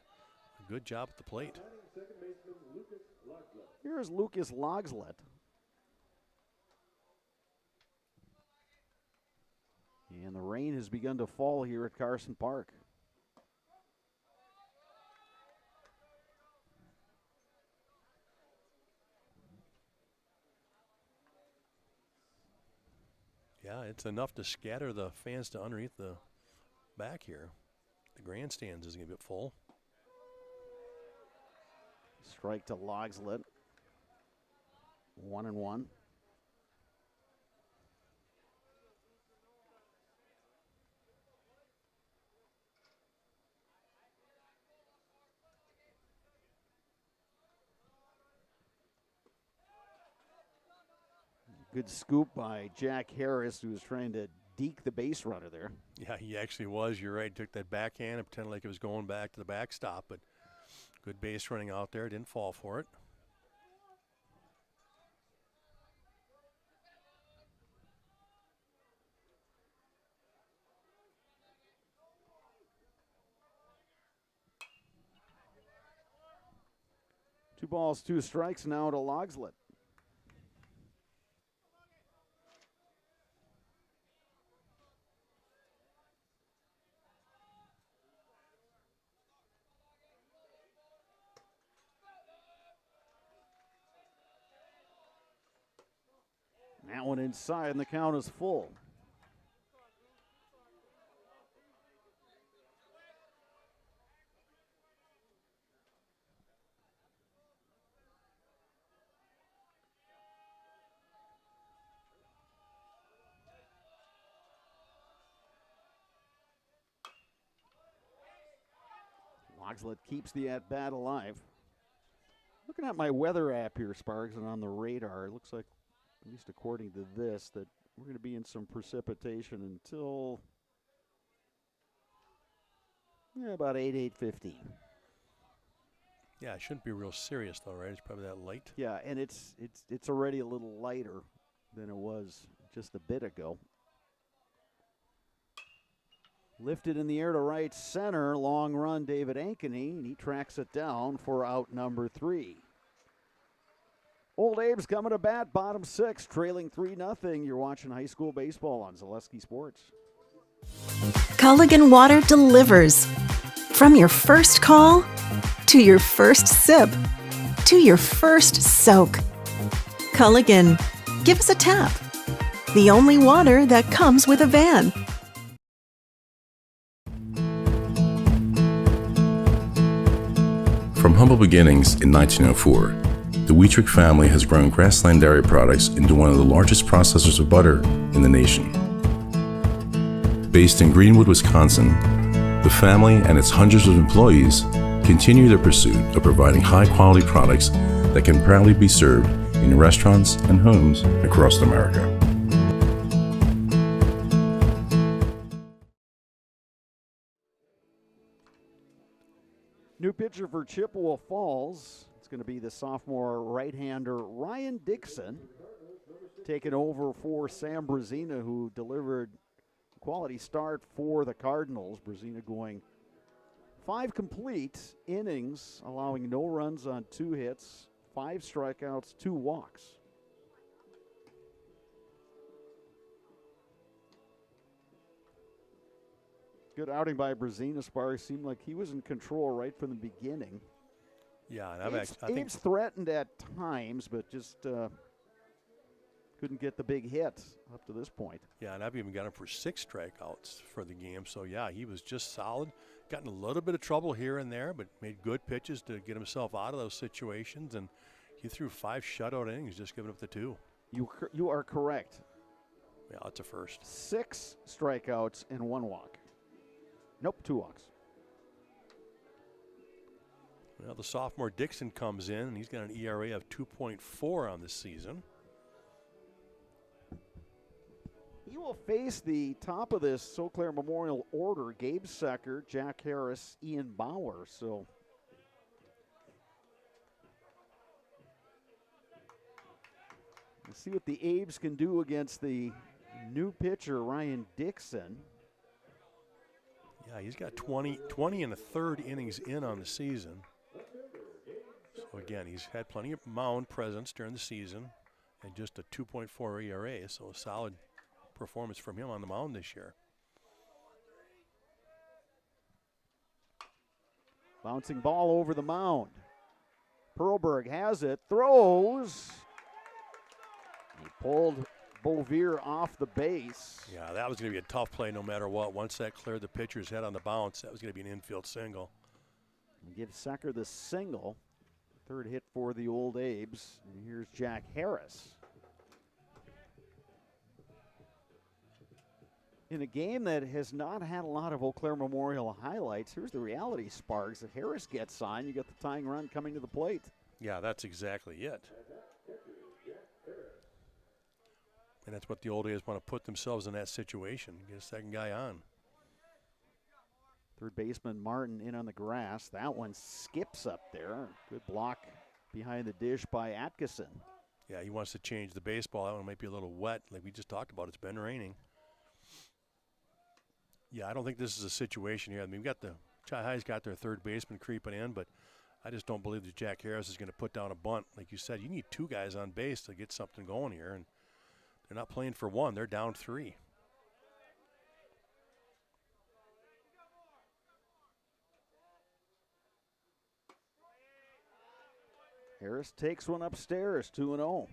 Speaker 2: a good job at the plate.
Speaker 1: Here's Lucas Logslet. And the rain has begun to fall here at Carson Park.
Speaker 2: Yeah, it's enough to scatter the fans to underneath the back here. The grandstands isn't going to be full.
Speaker 1: Strike to Logslet. 1-1. Good scoop by Jack Harris, who was trying to deke the base runner there.
Speaker 2: Yeah, he actually was. You're right. Took that backhand and pretended like it was going back to the backstop, but good base running out there. Didn't fall for it.
Speaker 1: Two balls, two strikes now to Logslet. That one inside, and the count is full. Logslet keeps the at-bat alive. Looking at my weather app here, Sparks, and on the radar, it looks like, at least according to this, that we're going to be in some precipitation until about 8:15.
Speaker 2: Yeah, it shouldn't be real serious though, right? It's probably that light.
Speaker 1: Yeah, and it's already a little lighter than it was just a bit ago. Lifted in the air to right center, long run, David Ankeny, and he tracks it down for out number 3. Old Abe's coming to bat, bottom 6, trailing 3-0. You're watching high school baseball on Zaleski Sports.
Speaker 14: Culligan Water delivers. From your first call, to your first sip, to your first soak. Culligan, give us a tap. the only water that comes with a van.
Speaker 16: From humble beginnings in 1904, the Wheatrick family has grown Grassland Dairy Products into one of the largest processors of butter in the nation. Based in Greenwood, Wisconsin, the family and its hundreds of employees continue their pursuit of providing high-quality products that can proudly be served in restaurants and homes across America.
Speaker 1: New pitcher for Chippewa Falls. It's going to be the sophomore right-hander Ryan Dixon, taking over for Sam Brazina, who delivered a quality start for the Cardinals. Brazina going 5 complete innings, allowing no runs on 2 hits, 5 strikeouts, 2 walks. Good outing by Brazina. Sparks seemed like he was in control right from the beginning.
Speaker 2: Yeah, and I think
Speaker 1: Abe's threatened at times, but just couldn't get the big hit up to this point.
Speaker 2: Yeah, and I've even got him for 6 strikeouts for the game. So, yeah, he was just solid. Got in a little bit of trouble here and there, but made good pitches to get himself out of those situations. And he threw 5 shutout innings, just giving up the 2.
Speaker 1: You are correct.
Speaker 2: Yeah, that's a first.
Speaker 1: 6 strikeouts and 1 walk. Nope, 2 walks.
Speaker 2: Well, the sophomore Dixon comes in, and he's got an ERA of 2.4 on this season.
Speaker 1: He will face the top of this Eau Claire Memorial order, Gabe Secker, Jack Harris, Ian Bauer. So let's see what the Abes can do against the new pitcher, Ryan Dixon.
Speaker 2: Yeah, he's got 20 and a third innings in on the season. So, again, he's had plenty of mound presence during the season and just a 2.4 ERA, so a solid performance from him on the mound this year.
Speaker 1: Bouncing ball over the mound. Perlberg has it, throws. He pulled Bovere off the base.
Speaker 2: Yeah, that was going to be a tough play no matter what. Once that cleared the pitcher's head on the bounce, that was going to be an infield single.
Speaker 1: And give Secker the single. 3rd hit for the Old Abes. And here's Jack Harris. In a game that has not had a lot of Eau Claire Memorial highlights, here's the reality, Sparks. If Harris gets on, you got the tying run coming to the plate.
Speaker 2: Yeah, that's exactly it. And that's what the Old A's want to put themselves in that situation. Get a second guy on.
Speaker 1: 3rd baseman Martin in on the grass. That one skips up there. Good block behind the dish by Atkinson.
Speaker 2: Yeah, he wants to change the baseball. That one might be a little wet, like we just talked about. It's been raining. Yeah, I don't think this is a situation here. I mean, we've got the Chi-Hi's got their 3rd baseman creeping in, but I just don't believe that Jack Harris is going to put down a bunt. Like you said, you need 2 guys on base to get something going here, and they're not playing for 1. They're down 3.
Speaker 1: Harris takes one upstairs, 2-0.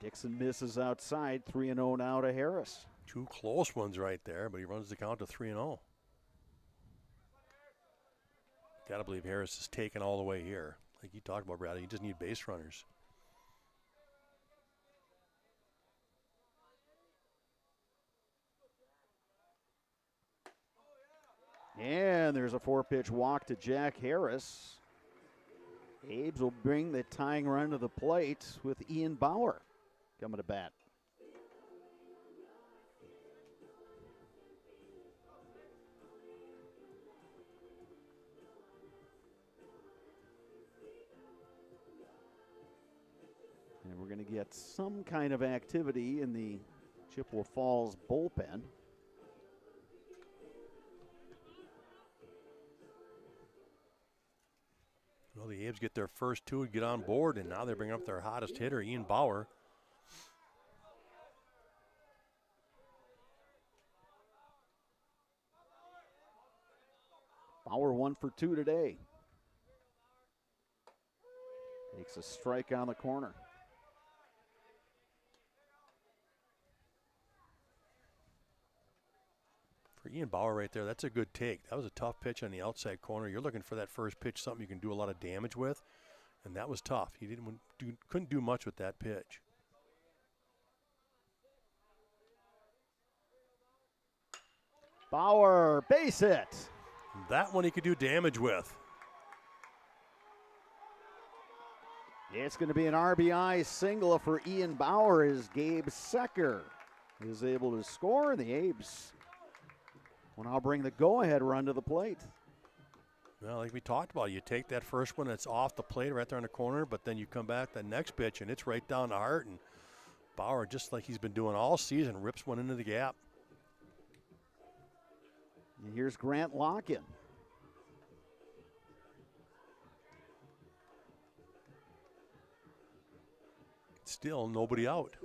Speaker 1: Dixon misses outside, 3-0 now to Harris.
Speaker 2: 2 close ones right there, but he runs the count to 3-0. Got to believe Harris is taken all the way here. Like you talked about, Bradley, you just need base runners.
Speaker 1: And there's a 4-pitch walk to Jack Harris. Abes will bring the tying run to the plate with Ian Bauer coming to bat. And we're going to get some kind of activity in the Chippewa Falls bullpen.
Speaker 2: Well, the Abe's get their first two and get on board, and now they're bringing up their hottest hitter, Ian Bauer.
Speaker 1: Bauer 1 for 2 today. Takes a strike on the corner.
Speaker 2: For Ian Bauer right there, that's a good take. That was a tough pitch on the outside corner. You're looking for that first pitch, something you can do a lot of damage with, and that was tough. He couldn't do much with that pitch.
Speaker 1: Bauer, base hit.
Speaker 2: That one he could do damage with.
Speaker 1: It's going to be an RBI single for Ian Bauer as Gabe Secker is able to score. The Abes will now bring the go-ahead run to the plate.
Speaker 2: Well, like we talked about, you take that first one that's off the plate right there in the corner, but then you come back that next pitch, and it's right down the heart, and Bauer, just like he's been doing all season, rips one into the gap.
Speaker 1: And here's Grant Locken.
Speaker 2: Still nobody out.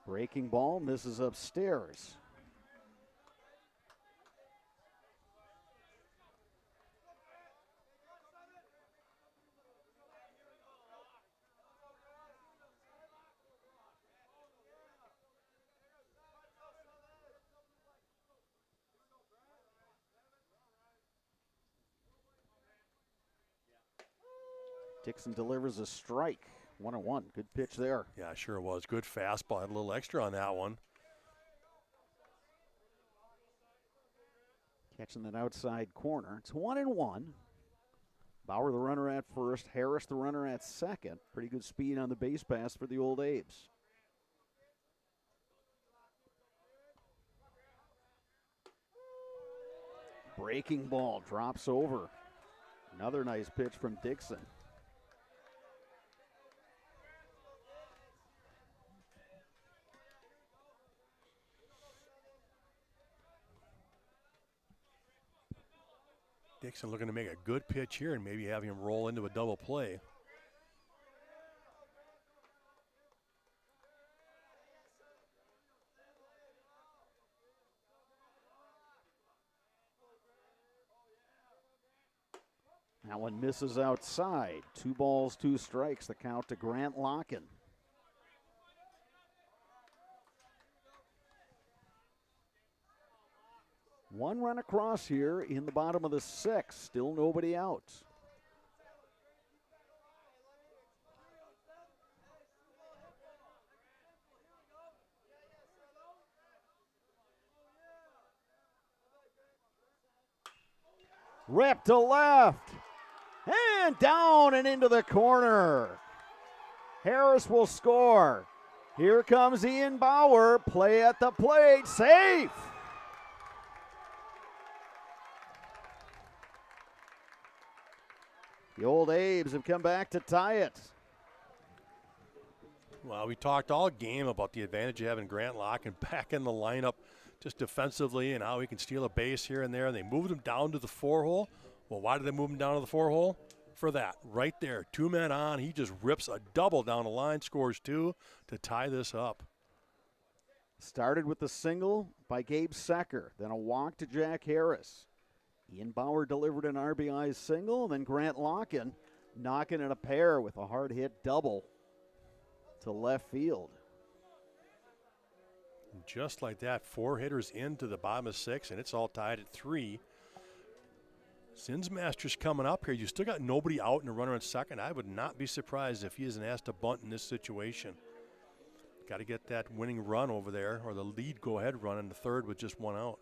Speaker 1: Breaking ball misses upstairs. Dixon delivers a strike. 1-1. Good pitch there.
Speaker 2: Yeah, sure was. Good fastball. Had a little extra on that one.
Speaker 1: Catching that outside corner. It's 1-1. Bauer the runner at first. Harris the runner at second. Pretty good speed on the base pass for the Old Abes. Breaking ball drops over. Another nice pitch from Dixon.
Speaker 2: Dixon looking to make a good pitch here and maybe have him roll into a double play.
Speaker 1: That one misses outside. 2 balls, 2 strikes. The count to Grant Locken. One run across here in the bottom of the 6th. Still nobody out. Rip to left. And down and into the corner. Harris will score. Here comes Ian Bauer. Play at the plate. Safe. The Old Abes have come back to tie it.
Speaker 2: Well, we talked all game about the advantage of having Grant Locken back in the lineup just defensively and how he can steal a base here and there. They moved him down to the 4-hole. Well, why did they move him down to the 4-hole? For that, right there, 2 men on. He just rips a double down the line, scores 2 to tie this up.
Speaker 1: Started with the single by Gabe Secker, then a walk to Jack Harris. Ian Bauer delivered an RBI single, then Grant Locken knocking in a pair with a hard hit double to left field.
Speaker 2: Just like that, 4 hitters into the bottom of 6, and it's all tied at 3. Zinsmaster's coming up here. You still got nobody out and a runner on second. I would not be surprised if he isn't asked to bunt in this situation. Got to get that winning run over there, or the lead go-ahead run in the 3rd with just 1 out.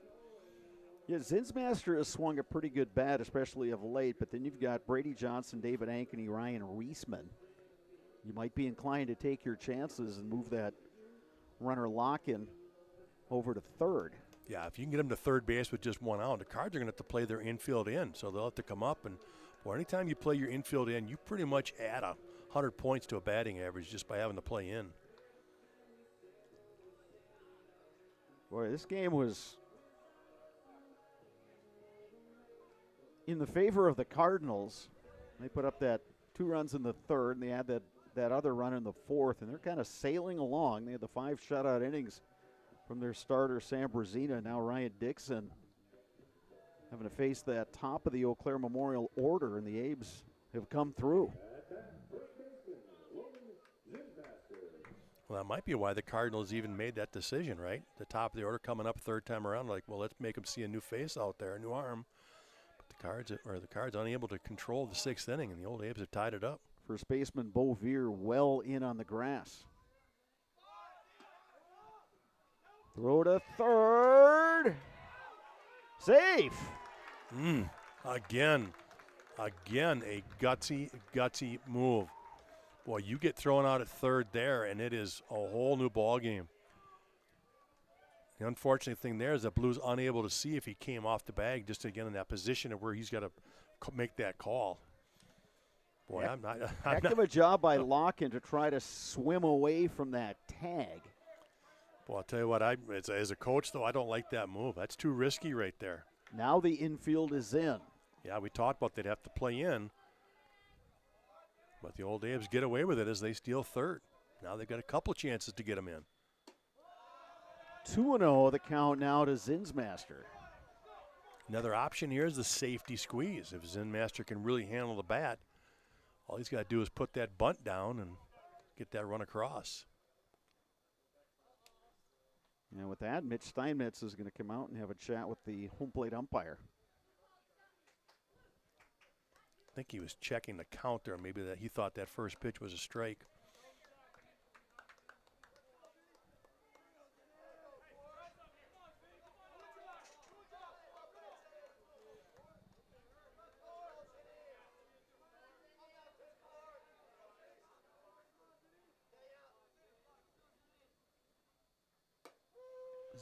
Speaker 1: Yeah, Zinsmaster has swung a pretty good bat, especially of late, but then you've got Brady Johnson, David Ankeny, Ryan Reisman. You might be inclined to take your chances and move that runner Locken over to 3rd.
Speaker 2: Yeah, if you can get him to 3rd base with just 1 out, the Cards are going to have to play their infield in, so they'll have to come up and Well, anytime you play your infield in, you pretty much add 100 points to a batting average just by having to play in.
Speaker 1: Boy, this game was in the favor of the Cardinals. They put up that 2 runs in the third, and they had that other run in the fourth, and they're kind of sailing along. They had the 5 shutout innings from their starter, Sam Brazina. Now Ryan Dixon having to face that top of the Eau Claire Memorial order, and the Abes have come through.
Speaker 2: Well, that might be why the Cardinals even made that decision, right? The top of the order coming up third time around, like, well, let's make them see a new face out there, a new arm. But the Cards unable to control the 6th inning, and the old Abes have tied it up.
Speaker 1: First baseman Bo Veer well in on the grass. Throw to third. Safe.
Speaker 2: Again, a gutsy move. Boy, you get thrown out at third there, and it is a whole new ball game. The unfortunate thing there is that Blue's unable to see if he came off the bag just again in that position of where he's got to make that call. Boy,
Speaker 1: Heck of a job by Locken to try to swim away from that tag.
Speaker 2: Well, I'll tell you what, as a coach, though, I don't like that move. That's too risky right there.
Speaker 1: Now the infield is in.
Speaker 2: Yeah, we talked about they'd have to play in. But the old Abes get away with it as they steal third. Now they've got a couple chances to get them in.
Speaker 1: 2-0 the count now to Zinsmaster.
Speaker 2: Another option here is the safety squeeze. If Zinsmaster can really handle the bat, all he's got to do is put that bunt down and get that run across.
Speaker 1: And with that, Mitch Steinmetz is going to come out and have a chat with the home plate umpire.
Speaker 2: I think he was checking the count there. Maybe that he thought that first pitch was a strike.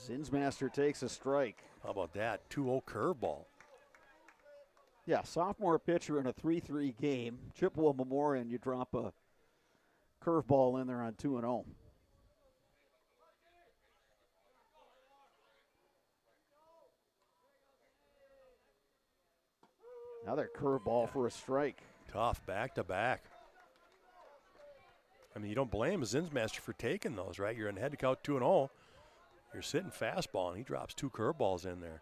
Speaker 1: Zinsmaster takes a strike.
Speaker 2: How about that? 2-0 curveball.
Speaker 1: Yeah, sophomore pitcher in a 3-3 game. Chippewa Memorial, and you drop a curveball in there on 2-0. Another curveball for a strike.
Speaker 2: Tough, back-to-back. I mean, you don't blame Zinsmaster for taking those, right? You're in head to count 2-0. You're sitting fastball, and he drops 2 curveballs in there.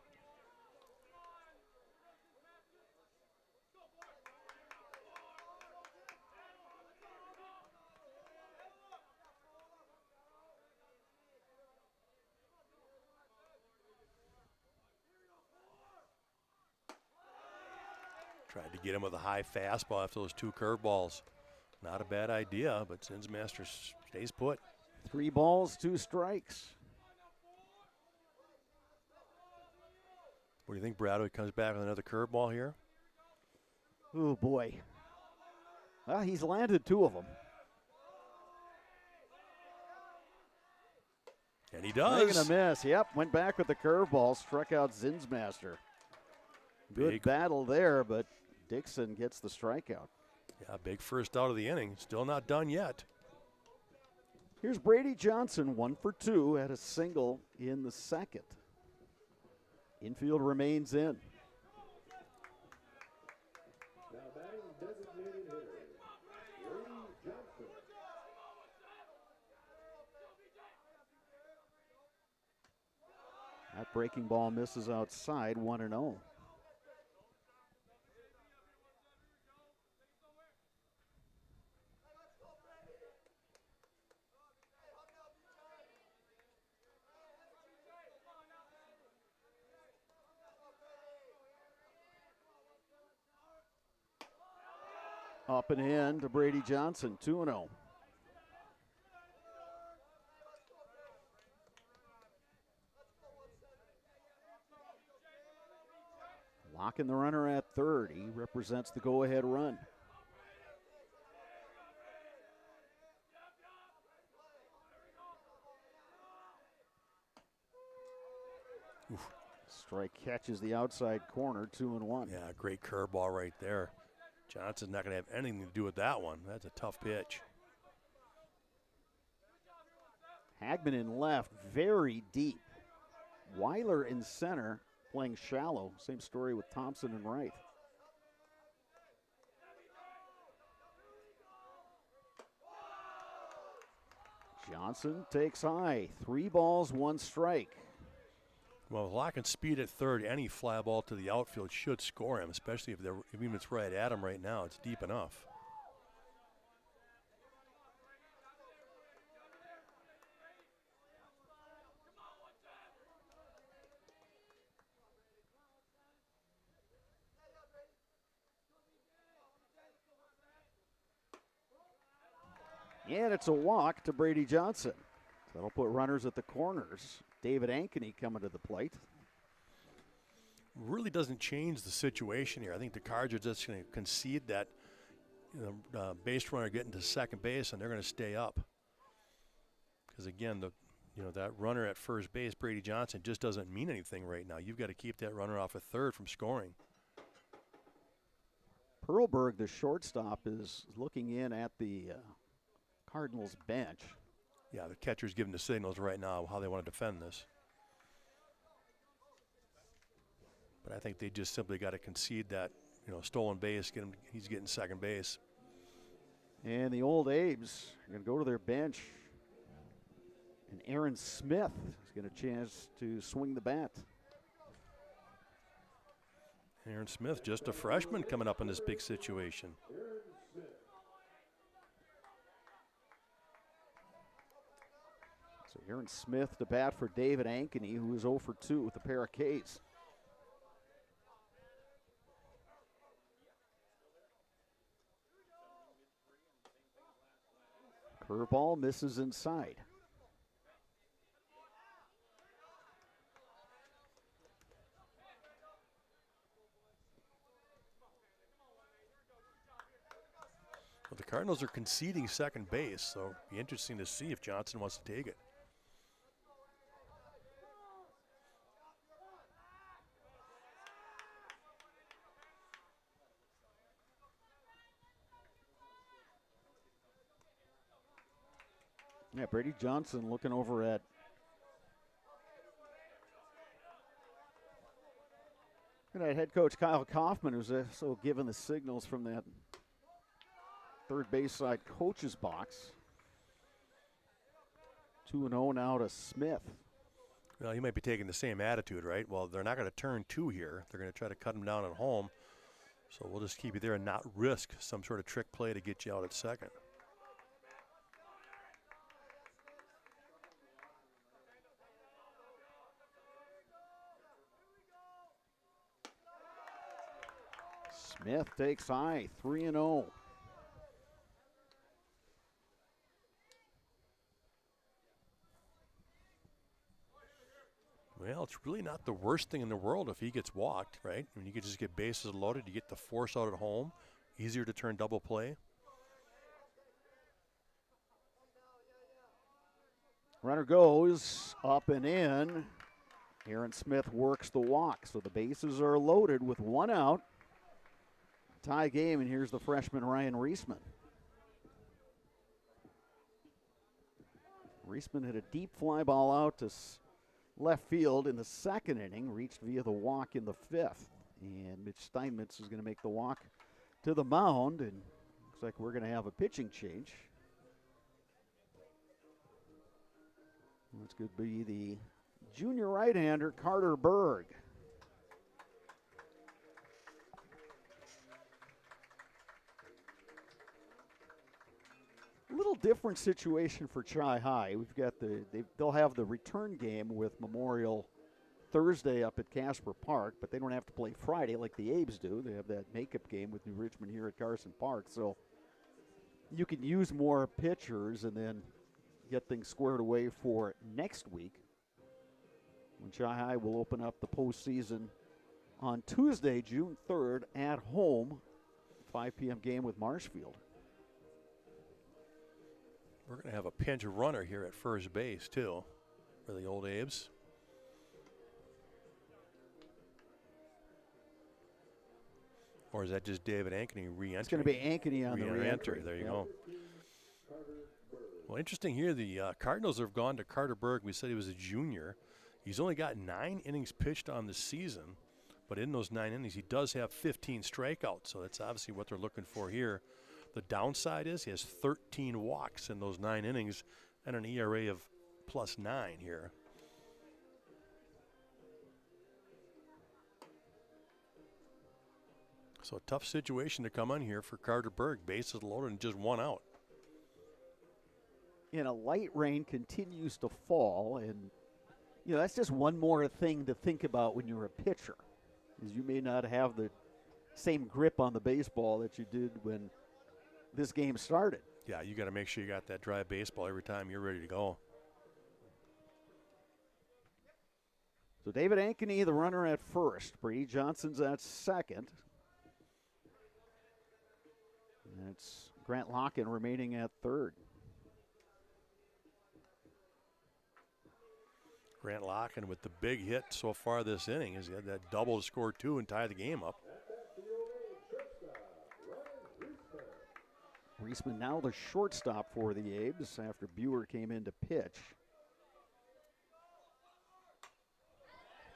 Speaker 2: Tried to get him with a high fastball after those 2 curveballs. Not a bad idea, but Zinsmaster stays put.
Speaker 1: 3 balls, 2 strikes.
Speaker 2: What do you think, Brad? He comes back with another curveball here?
Speaker 1: Oh, boy. Well, he's landed 2 of them.
Speaker 2: And he does.
Speaker 1: Making a miss. Yep, went back with the curveball, struck out Zinsmaster. Good battle there, but Dixon gets the strikeout.
Speaker 2: Yeah, big first out of the inning. Still not done yet.
Speaker 1: Here's Brady Johnson, 1 for 2, had a single in the second. Infield remains in.
Speaker 15: Now batting designated hitter, Brady Johnson.
Speaker 1: That breaking ball misses outside, 1-0. Up and in to Brady Johnson, 2-0. Locking the runner at third. He represents the go-ahead run.
Speaker 2: Oof.
Speaker 1: Strike catches the outside corner, 2-1.
Speaker 2: Yeah, great curveball right there. Johnson's not going to have anything to do with that one. That's a tough pitch.
Speaker 1: Hagman in left, very deep. Weiler in center, playing shallow. Same story with Thompson in right. Johnson takes high. 3 balls, 1 strike.
Speaker 2: Well, with locking speed at third, any fly ball to the outfield should score him, especially if even it's right at him right now. It's deep enough.
Speaker 1: And it's a walk to Brady Johnson. That'll put runners at the corners. David Ankeny coming to the plate.
Speaker 2: Really doesn't change the situation here. I think the Cards are just going to concede that base runner getting to second base, and they're going to stay up. Because again, that runner at first base, Brady Johnson, just doesn't mean anything right now. You've got to keep that runner off at third from scoring.
Speaker 1: Perlberg, the shortstop, is looking in at the Cardinals bench.
Speaker 2: Yeah, the catcher's giving the signals right now how they want to defend this. But I think they just simply got to concede that, stolen base, he's getting second base.
Speaker 1: And the Old Abes are going to go to their bench. And Aaron Smith is going to chance to swing the bat.
Speaker 2: Aaron Smith, just a freshman coming up in this big situation.
Speaker 1: So Aaron Smith to bat for David Ankeny, who is 0 for 2 with a pair of Ks. Curveball misses inside.
Speaker 2: Well, the Cardinals are conceding second base, so it'll be interesting to see if Johnson wants to take it.
Speaker 1: Yeah, Brady Johnson looking over at head coach Kyle Kaufman, who's also given the signals from that third base side coach's box. 2-0 now to Smith.
Speaker 2: Well, he might be taking the same attitude, right? Well, they're not going to turn 2 here. They're going to try to cut him down at home. So we'll just keep you there and not risk some sort of trick play to get you out at second.
Speaker 1: Smith takes high, 3-0.
Speaker 2: Well, it's really not the worst thing in the world if he gets walked, right? I mean, you could just get bases loaded. You get the force out at home. Easier to turn double play.
Speaker 1: Runner goes up and in. Aaron Smith works the walk, so the bases are loaded with 1 out. Tie game, and here's the freshman Ryan Reisman. Reisman hit a deep fly ball out to left field in the second inning, reached via the walk in the 5th. And Mitch Steinmetz is going to make the walk to the mound, and looks like we're going to have a pitching change. That's going to be the junior right-hander, Carter Berg. A little different situation for Chi High. We've got they'll have the return game with Memorial Thursday up at Casper Park, but they don't have to play Friday like the Abes do. They have that makeup game with New Richmond here at Carson Park, so you can use more pitchers and then get things squared away for next week, when Chi High will open up the postseason on Tuesday, June 3rd at home, 5 p.m. game with Marshfield.
Speaker 2: We're going to have a pinch runner here at first base, too, for the Old Abes. Or is that just David Ankeny re-entering?
Speaker 1: It's going to be Ankeny on the re-entry.
Speaker 2: There you go. Well, interesting here, the Cardinals have gone to Carter Berg. We said he was a junior. He's only got 9 innings pitched on the season, but in those 9 innings, he does have 15 strikeouts, so that's obviously what they're looking for here. The downside is he has 13 walks in those 9 innings and an ERA of +9 here. So a tough situation to come on here for Carter Berg. Bases loaded and just 1 out.
Speaker 1: And a light rain continues to fall, and that's just one more thing to think about when you're a pitcher, is you may not have the same grip on the baseball that you did when this game started.
Speaker 2: Yeah, you got to make sure you got that dry baseball every time you're ready to go.
Speaker 1: So David Ankeny, the runner at first. Brady Johnson's at second. That's Grant Locken remaining at third.
Speaker 2: Grant Locken with the big hit so far this inning. He had that double to score 2 and tie the game up.
Speaker 1: Reisman now the shortstop for the Abes after Buer came in to pitch.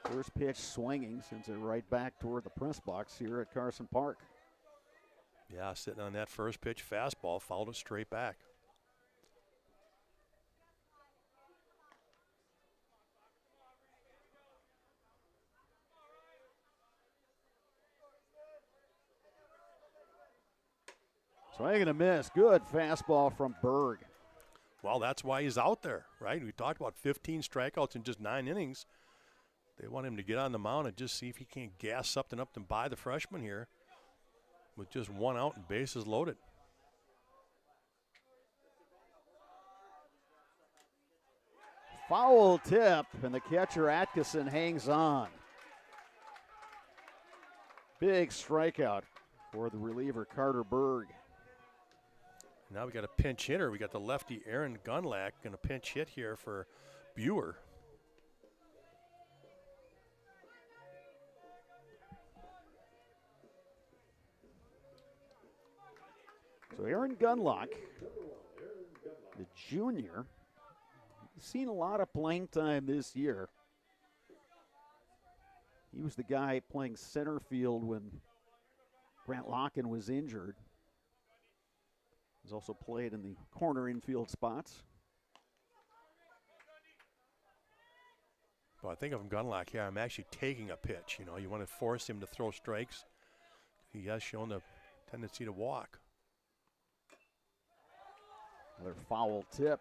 Speaker 1: First pitch swinging, sends it right back toward the press box here at Carson Park.
Speaker 2: Yeah, sitting on that first pitch fastball, fouled it straight back.
Speaker 1: Swing and a miss. Good fastball from Berg.
Speaker 2: Well, that's why he's out there, right? We talked about 15 strikeouts in just 9 innings. They want him to get on the mound and just see if he can't gas something up and buy the freshman here with just 1 out and bases loaded.
Speaker 1: Foul tip, and the catcher Atkinson hangs on. Big strikeout for the reliever Carter Berg.
Speaker 2: Now we got a pinch hitter. We got the lefty Aaron Gunlack and a pinch hit here for Buer.
Speaker 1: So Aaron Gunlock, the junior, seen a lot of playing time this year. He was the guy playing center field when Grant Locken was injured. He's also played in the corner infield spots.
Speaker 2: Well, I think of Gunlock here. I'm actually taking a pitch. You want to force him to throw strikes. He has shown the tendency to walk.
Speaker 1: Another foul tip.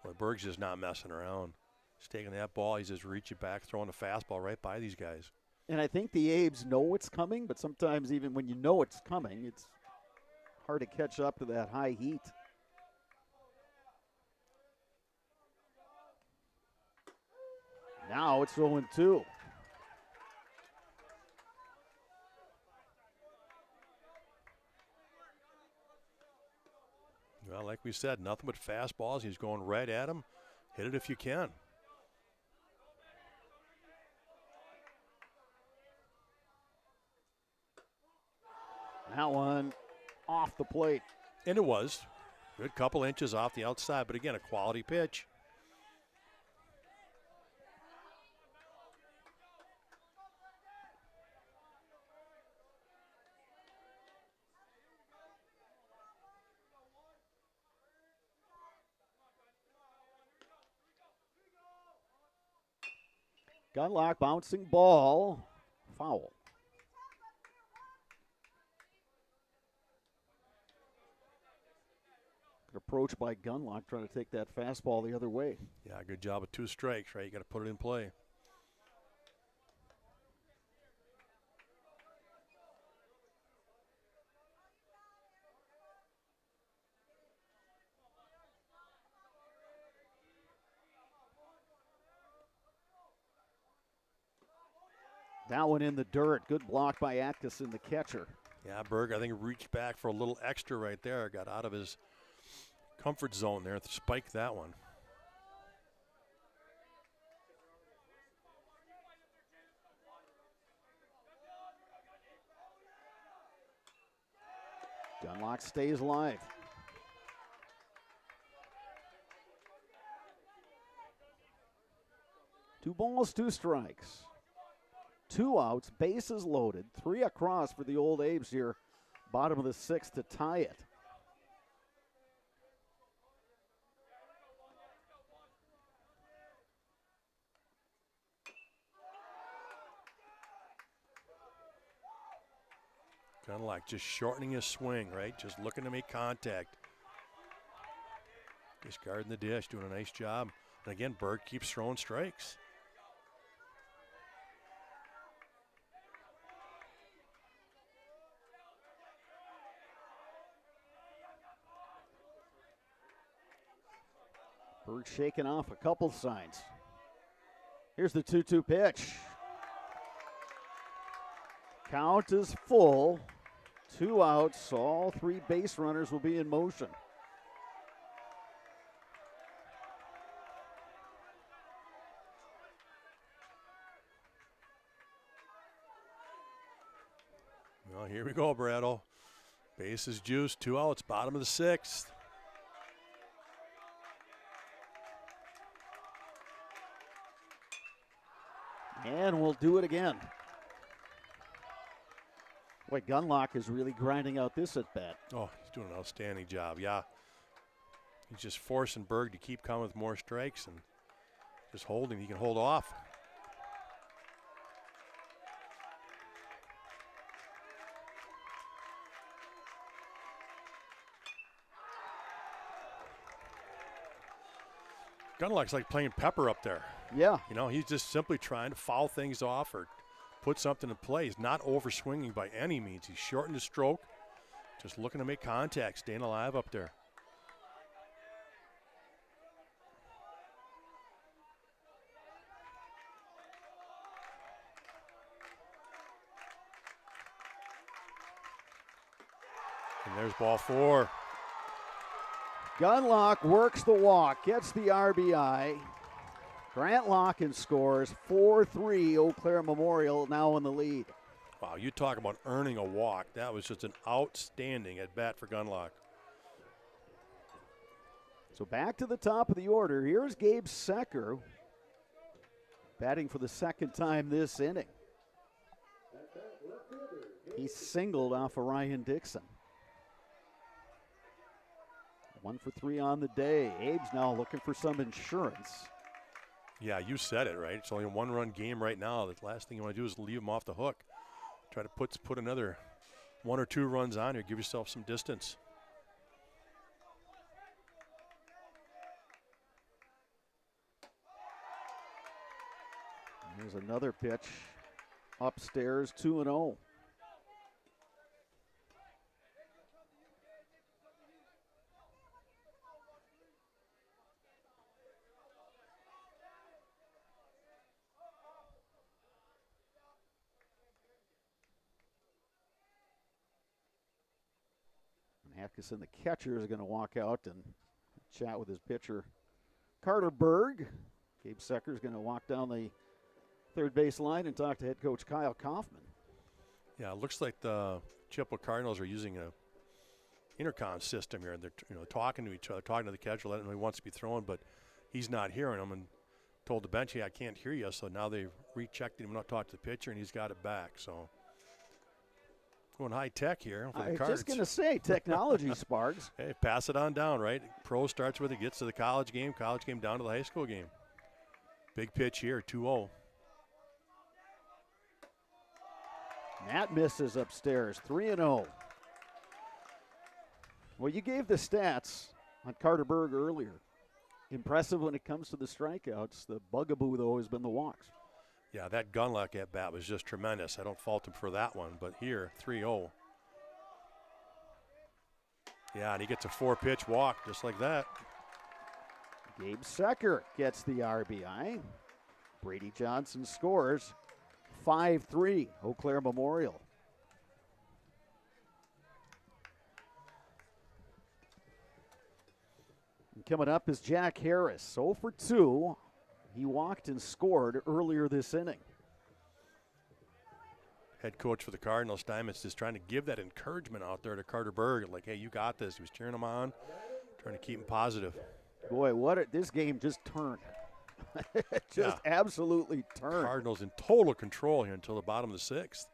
Speaker 2: Well, Berg's just not messing around. He's taking that ball. He's just reaching back, throwing a fastball right by these guys.
Speaker 1: And I think the Abes know it's coming, but sometimes even when you know it's coming, it's hard to catch up to that high heat. Now it's 0-2.
Speaker 2: Well, like we said, nothing but fastballs. He's going right at him. Hit it if you can.
Speaker 1: That one off the plate.
Speaker 2: And it was. Good couple inches off the outside, but again, a quality pitch.
Speaker 1: Gunlock bouncing ball. Foul. Good approach by Gunlock trying to take that fastball the other way.
Speaker 2: Yeah, good job of 2 strikes, right? You got to put it in play.
Speaker 1: That one in the dirt. Good block by Atkinson, the catcher.
Speaker 2: Yeah, Berg, I think, reached back for a little extra right there. Got out of his comfort zone there. Spiked that one.
Speaker 1: Gunlock stays live. Two balls, two strikes. Two outs, bases loaded. Three across for the Old Abe's here. Bottom of the sixth to tie it.
Speaker 2: Gunlock just shortening his swing, right? Just looking to make contact. Discarding the dish, doing a nice job. And again, Berg keeps throwing strikes.
Speaker 1: Berg shaking off a couple signs. Here's the 2-2 pitch. Count is full. Two outs. All three base runners will be in motion.
Speaker 2: Well, here we go, Brattle. Bases juiced. Two outs. Bottom of the sixth.
Speaker 1: And we'll do it again. Boy, Gunlock is really grinding out this at bat.
Speaker 2: Oh, he's doing an outstanding job, yeah. He's just forcing Berg to keep coming with more strikes and just holding. He can hold off. Gunlock's like playing Pepper up there.
Speaker 1: Yeah.
Speaker 2: You know, he's just simply trying to foul things off or put something in play. He's not over swinging by any means. He's shortened his stroke, just looking to make contact, staying alive up there. And there's ball four.
Speaker 1: Gunlock works the walk, gets the RBI. Grant Locken scores 4-3. Eau Claire Memorial now in the lead.
Speaker 2: Wow, you talk about earning a walk. That was just an outstanding at bat for Gunlock.
Speaker 1: So back to the top of the order. Here's Gabe Secker batting for the second time this inning. He singled off of Ryan Dixon. 1 for 3 on the day. Abe's now looking for some insurance.
Speaker 2: Yeah, you said it, right? It's only a one-run game right now. The last thing you want to do is leave them off the hook. Try to put another 1 or 2 runs on here. Give yourself some distance.
Speaker 1: Here's another pitch. Upstairs, 2-0. Atkinson, the catcher, is going to walk out and chat with his pitcher, Carter Berg. Gabe Secker is going to walk down the third base line and talk to head coach Kyle Kaufman.
Speaker 2: Yeah, it looks like the Chippewa Cardinals are using a intercom system here, and they're talking to each other, talking to the catcher, letting him know he wants to be thrown, but he's not hearing them, and told the bench, hey, I can't hear you. So now they rechecked him, not talked to the pitcher, and he's got it back. So going high tech here for the Cards.
Speaker 1: I was just going to say, technology, Sparks.
Speaker 2: Hey, pass it on down, right? Pro starts with it, gets to the college game down to the high school game. Big pitch here, 2-0.
Speaker 1: Matt misses upstairs, 3-0. Well, you gave the stats on Carter Berg earlier. Impressive when it comes to the strikeouts. The bugaboo, though, has been the walks.
Speaker 2: Yeah, that Gunlock at bat was just tremendous. I don't fault him for that one, but here, 3-0. Yeah, and he gets a 4-pitch walk just like that.
Speaker 1: Gabe Secker gets the RBI. Brady Johnson scores 5-3, Eau Claire Memorial. And coming up is Jack Harris, 0 for 2. He walked and scored earlier this inning.
Speaker 2: head coach for the Cardinals, Steinmetz, just trying to give that encouragement out there to Carter Berg, like, hey, you got this. He was cheering him on, trying to keep him positive.
Speaker 1: Boy, this game just turned. Just absolutely turned.
Speaker 2: Cardinals in total control here until the bottom of the 6th.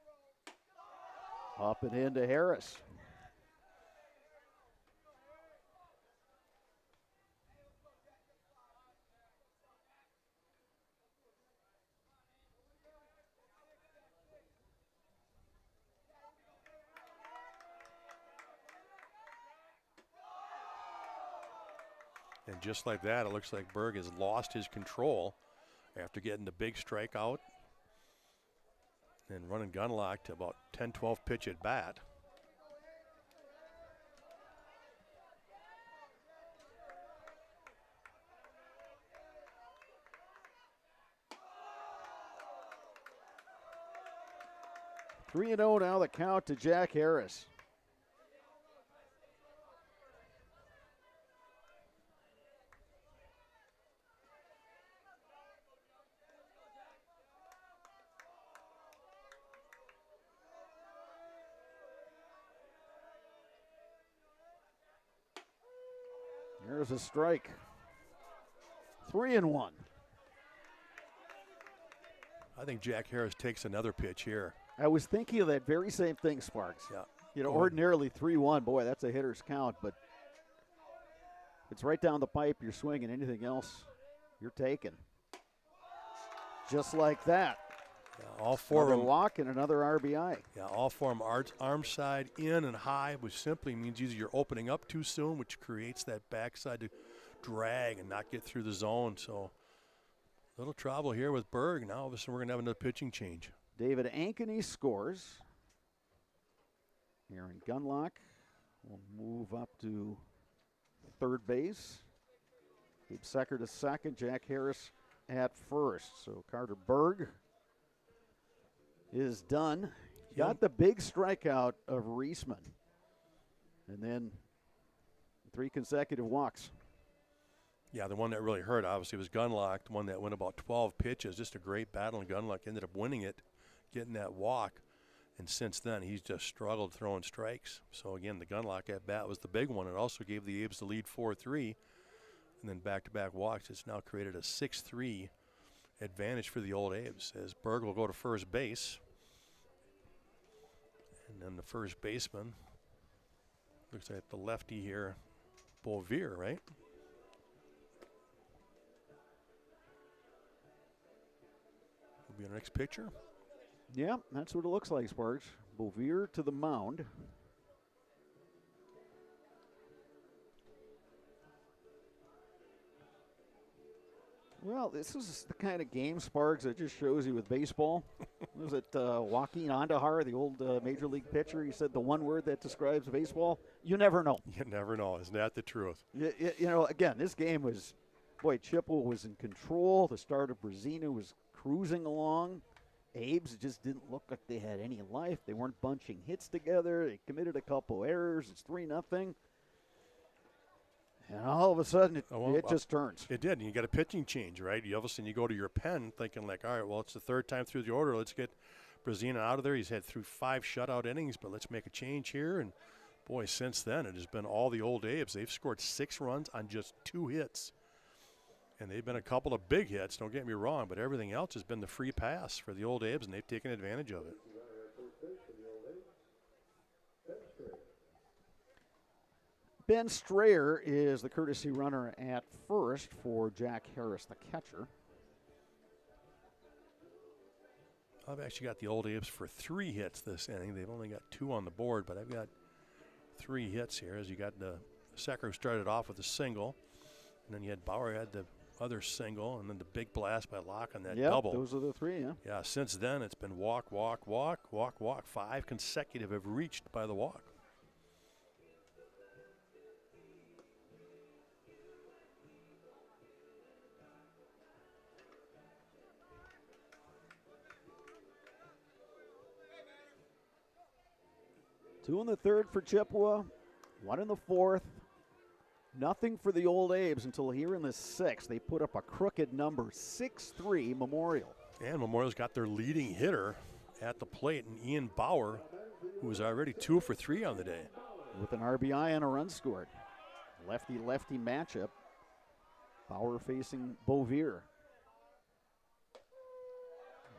Speaker 1: Up and into Harris.
Speaker 2: And just like that, it looks like Berg has lost his control after getting the big strikeout and running gun lock to about 10-12 pitch at bat.
Speaker 1: Three and 0 now the count to Jack Harris. There's a strike. 3 and 1.
Speaker 2: I think Jack Harris takes another pitch here.
Speaker 1: I was thinking of that very same thing, Sparks.
Speaker 2: Yeah.
Speaker 1: You know, ordinarily 3-1, boy, that's a hitter's count, but it's right down the pipe. You're swinging. Anything else, you're taking. Just like that.
Speaker 2: Yeah, all four
Speaker 1: another
Speaker 2: of them.
Speaker 1: Walk and another RBI.
Speaker 2: Yeah, all four of them arm side in and high, which simply means either you're opening up too soon, which creates that backside to drag and not get through the zone. So little trouble here with Berg. Now all of a sudden we're going to have another pitching change.
Speaker 1: David Ankeny scores. Aaron Gunlock will move up to third base. Gabe Secker to second. Jack Harris at first. So Carter Berg is done. Got the big strikeout of Reisman. And then 3 consecutive walks.
Speaker 2: Yeah, the one that really hurt, obviously, was Gunlock, the one that went about 12 pitches. Just a great battle, and Gunlock ended up winning it, getting that walk. And since then, he's just struggled throwing strikes. So, again, the Gunlock at bat was the big one. It also gave the Abes the lead 4-3. And then back-to-back walks. It's now created a 6-3 advantage for the old Abes, as Berg will go to first base. And then the first baseman, looks like the lefty here, Beauvier, right? Will be our next picture.
Speaker 1: Yeah, that's what it looks like, Sparks. Beauvier to the mound. Well, this is the kind of game, Sparks, that just shows you with baseball. Was it Joaquin Andahar, the old Major League pitcher? He said the one word that describes baseball, you never know.
Speaker 2: You never know. Isn't that the truth?
Speaker 1: You know, again, this game was, boy, Chippewa was in control. The start of Brazina was cruising along. Abes just didn't look like they had any life. They weren't bunching hits together. They committed a couple errors. It's 3-0. And all of a sudden, it just turns.
Speaker 2: It did. And you got a pitching change, right? You all of a sudden you go to your pen thinking like, all right, well, it's the third time through the order. Let's get Brazina out of there. He's had through 5 shutout innings, but let's make a change here. And, boy, since then it has been all the old Abes. They've scored 6 runs on just 2 hits. And they've been a couple of big hits, don't get me wrong, but everything else has been the free pass for the old Abes, and they've taken advantage of it.
Speaker 1: Ben Strayer is the courtesy runner at first for Jack Harris, the catcher.
Speaker 2: I've actually got the old Abes for 3 hits this inning. They've only got 2 on the board, but I've got 3 hits here. As you got the Secker who started off with a single, and then you had Bauer had the other single, and then the big blast by Locke on that double.
Speaker 1: Those are the 3, yeah.
Speaker 2: Yeah, since then it's been walk, walk, walk, walk, walk. 5 consecutive have reached by the walk.
Speaker 1: Two in the third for Chippewa, 1 in the fourth. Nothing for the old Abes until here in the 6th. They put up a crooked number, 6-3 Memorial.
Speaker 2: And Memorial's got their leading hitter at the plate, and Ian Bauer, who was already 2 for 3 on the day.
Speaker 1: With an RBI and a run scored. Lefty-lefty matchup. Bauer facing Beauvier.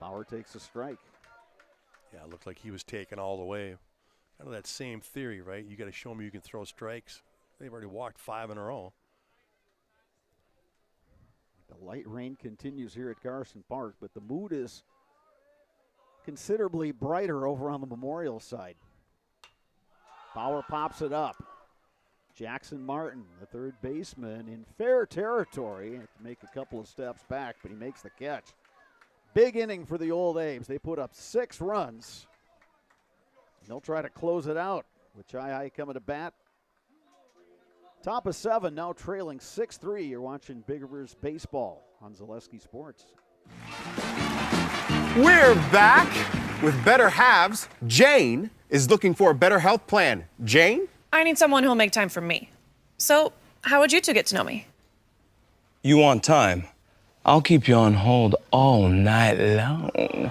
Speaker 1: Bauer takes a strike.
Speaker 2: Yeah, it looked like he was taken all the way. Kind of that same theory, right? You got to show me you can throw strikes. They've already walked 5 in a row.
Speaker 1: The light rain continues here at Carson Park, but the mood is considerably brighter over on the Memorial side. Bauer pops it up. Jackson Martin, the third baseman, in fair territory. Had to make a couple of steps back, but he makes the catch. Big inning for the Old A's. They put up 6 runs. They'll try to close it out with WIAA coming to bat. Top of 7, now trailing 6-3. You're watching Big Rivers Baseball on Zaleski Sports.
Speaker 10: We're back with better halves. Jane is looking for a better health plan. Jane?
Speaker 17: I need someone who'll make time for me. So, how would you two get to know me?
Speaker 18: You want time? I'll keep you on hold all night long.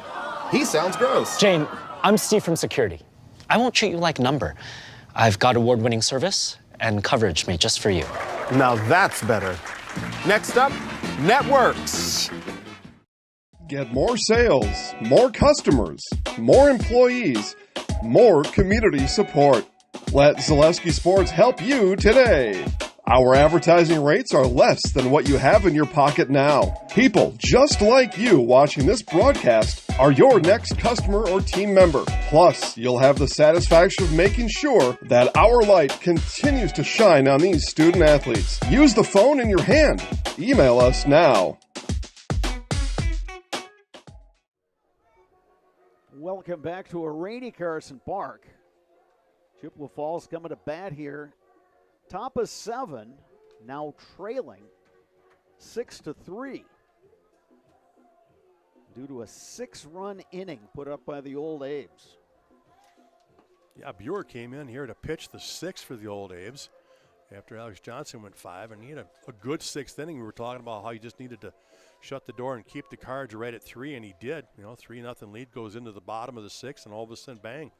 Speaker 10: He sounds gross.
Speaker 19: Jane, I'm Steve from security. I won't treat you like a number. I've got award-winning service and coverage made just for you.
Speaker 10: Now that's better. Next up, networks.
Speaker 6: Get more sales, more customers, more employees, more community support. Let Zaleski Sports help you today. Our advertising rates are less than what you have in your pocket now. People just like you watching this broadcast are your next customer or team member. Plus, you'll have the satisfaction of making sure that our light continues to shine on these student athletes. Use the phone in your hand. Email us now.
Speaker 1: Welcome back to a rainy Carson Park. Chippewa Falls coming to bat here. Top of 7, now trailing 6-3 due to a 6-run inning put up by the Old A's.
Speaker 2: Yeah, Buer came in here to pitch the 6th for the Old A's after Alex Johnson went 5, and he had a good 6th inning. We were talking about how he just needed to shut the door and keep the Cards right at 3, and he did. 3-0 lead goes into the bottom of the 6th, and all of a sudden, bang,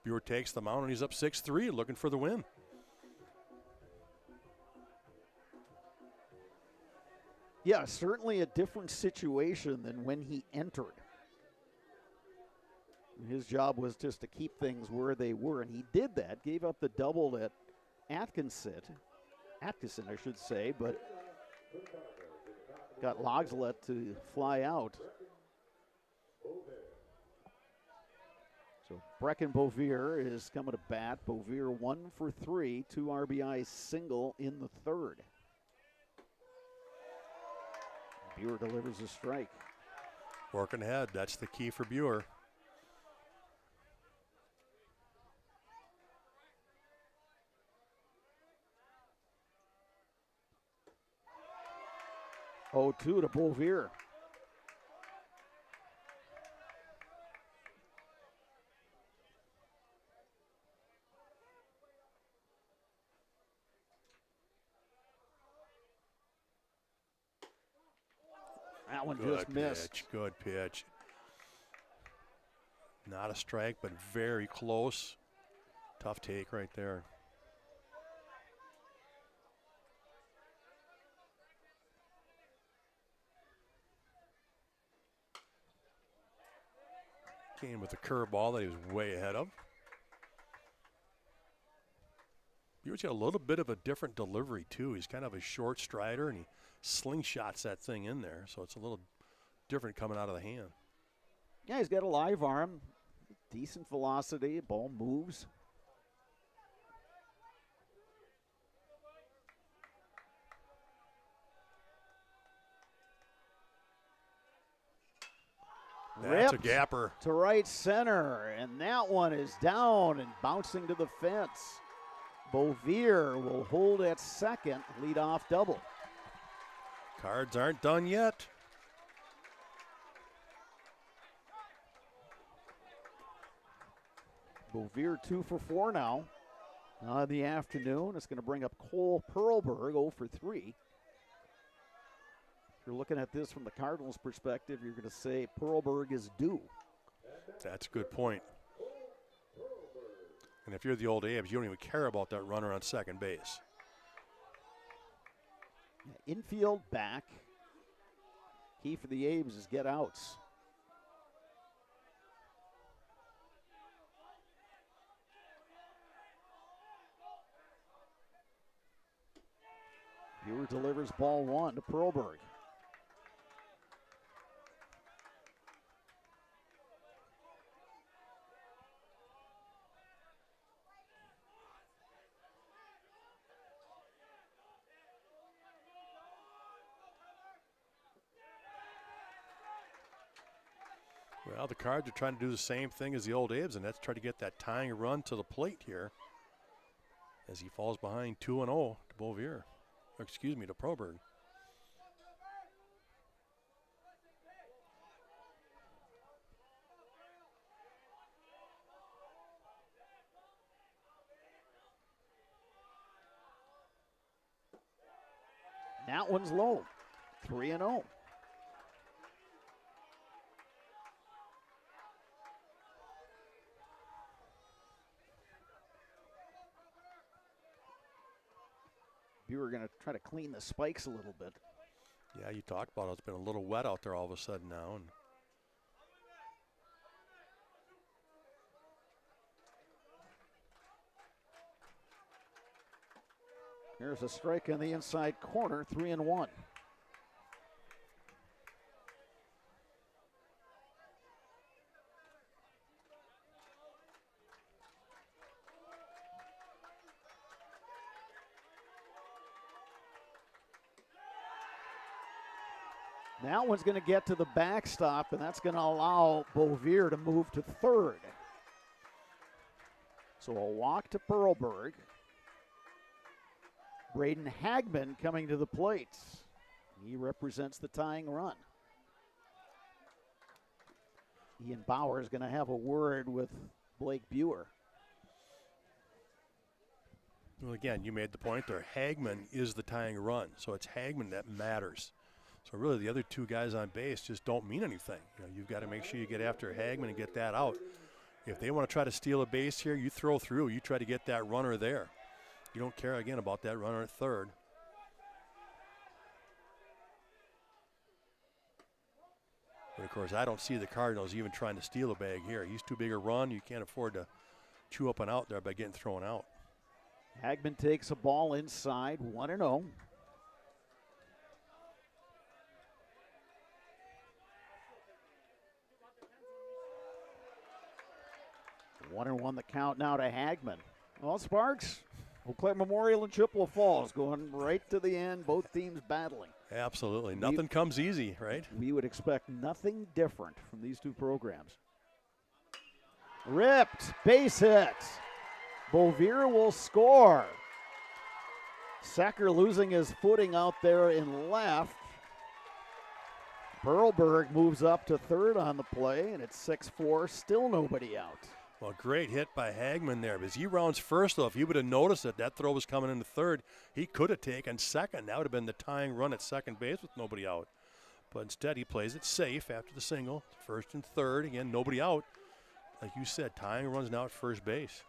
Speaker 2: Buer takes the mound, and he's up 6-3 looking for the win.
Speaker 1: Yeah, certainly a different situation than when he entered. His job was just to keep things where they were, and he did that. Gave up the double at Atkinson, I should say, but got Logslet to fly out. So Brecken Beauvier is coming to bat. Beauvier 1 for 3, 2 RBI single in the 3rd. Buer delivers a strike.
Speaker 2: Working ahead, that's the key for Buer.
Speaker 1: Oh, 2 to Beauvier. That one just missed.
Speaker 2: Good pitch. Not a strike, but very close. Tough take right there. Came with a curveball that he was way ahead of. Buer's got a little bit of a different delivery, too. He's kind of a short strider, and he slingshots that thing in there, so it's a little different coming out of the hand.
Speaker 1: Yeah, he's got a live arm, decent velocity, ball moves.
Speaker 2: That's
Speaker 1: Ripped
Speaker 2: a gapper.
Speaker 1: To right center, and that one is down and bouncing to the fence. Beauvier will hold at second, leadoff double.
Speaker 2: Cards aren't done yet.
Speaker 1: Beauvier 2 for 4 now. In the afternoon, it's going to bring up Cole Perlberg 0 for 3. If you're looking at this from the Cardinals' perspective, you're going to say Perlberg is due.
Speaker 2: That's a good point. And if you're the old Abes, you don't even care about that runner on second base.
Speaker 1: Infield back. Key for the Abes is get outs. Buer delivers ball one to Perlberg.
Speaker 2: Well, the Cards are trying to do the same thing as the old Abes, and that's try to get that tying run to the plate here as he falls behind 2-0 to Beauvier. Or excuse me, to Perlberg.
Speaker 1: That one's low. 3-0. Buer going to try to clean the spikes a little bit.
Speaker 2: Yeah, you talked about it. It's been a little wet out there all of a sudden now. And
Speaker 1: here's a strike on the inside corner, 3-1. That one's going to get to the backstop, and that's going to allow Beauvier to move to third. So a walk to Perlberg. Braden Hagman coming to the plate. He represents the tying run. Ian Bauer is going to have a word with Blake Buer.
Speaker 2: well, again, you made the point there. Hagman is the tying run, so it's Hagman that matters. So really the other two guys on base just don't mean anything. You know, you've got to make sure you get after Hagman and get that out. If they want to try to steal a base here, you throw through. You try to get that runner there. You don't care, again, about that runner at third. But, of course, I don't see the Cardinals even trying to steal a bag here. He's too big a run. You can't afford to chew up and out there by getting thrown out.
Speaker 1: Hagman takes a ball inside, 1-0. One and one the count now to Hagman. Well, Sparks, Eau Claire Memorial and Chippewa Falls going right to the end, both teams battling.
Speaker 2: Absolutely. Nothing comes easy, right?
Speaker 1: We would expect nothing different from these two programs. Ripped, base hit. Beauvier will score. Secker losing his footing out there in left. Perlberg moves up to third on the play, and it's 6-4, still nobody out.
Speaker 2: Well, great hit by Hagman there. Because he rounds first, though. If he would have noticed that throw was coming into third, he could have taken second. That would have been the tying run at second base with nobody out. But instead, he plays it safe after the single. First and third. Again, nobody out. Like you said, tying runs now at first base.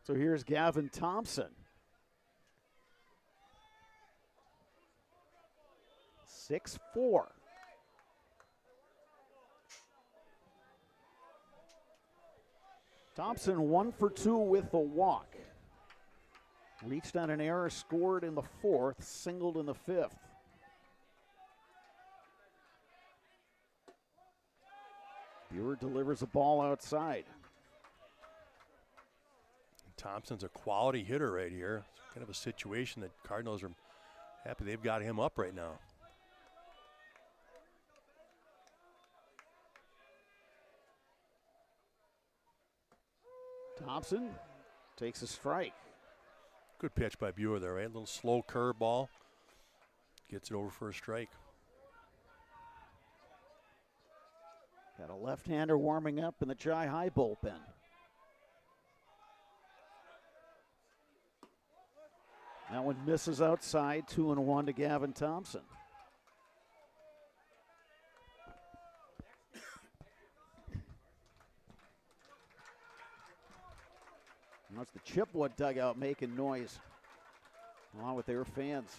Speaker 1: So here's Gavin Thompson. 6-4. Thompson 1 for 2 with a walk. Reached on an error, scored in the fourth, singled in the fifth. Buer delivers a ball outside.
Speaker 2: Thompson's a quality hitter right here. It's kind of a situation that Cardinals are happy they've got him up right now.
Speaker 1: Thompson takes a strike.
Speaker 2: Good pitch by Buer there, right? A little slow curveball. Gets it over for a strike.
Speaker 1: Got a left-hander warming up in the Chi High bullpen. That one misses outside, 2-1 to Gavin Thompson. That's the Chippewa dugout making noise, along with their fans.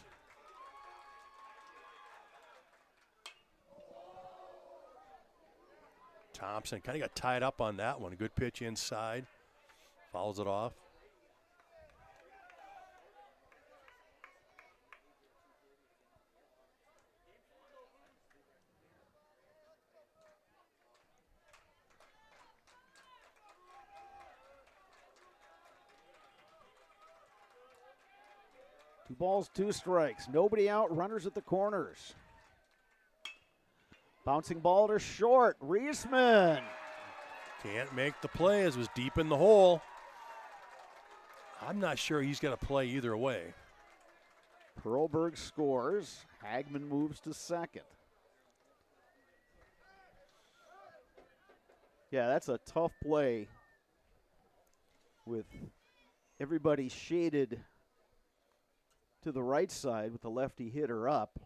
Speaker 2: Thompson kind of got tied up on that one. A good pitch inside. Fouls it off.
Speaker 1: Two balls, two strikes. Nobody out, runners at the corners. Bouncing ball to short. Reisman.
Speaker 2: Can't make the play as it was deep in the hole. I'm not sure he's going to play either way.
Speaker 1: Perlberg scores. Hagman moves to second. Yeah, that's a tough play with everybody shaded to the right side with the lefty hitter up.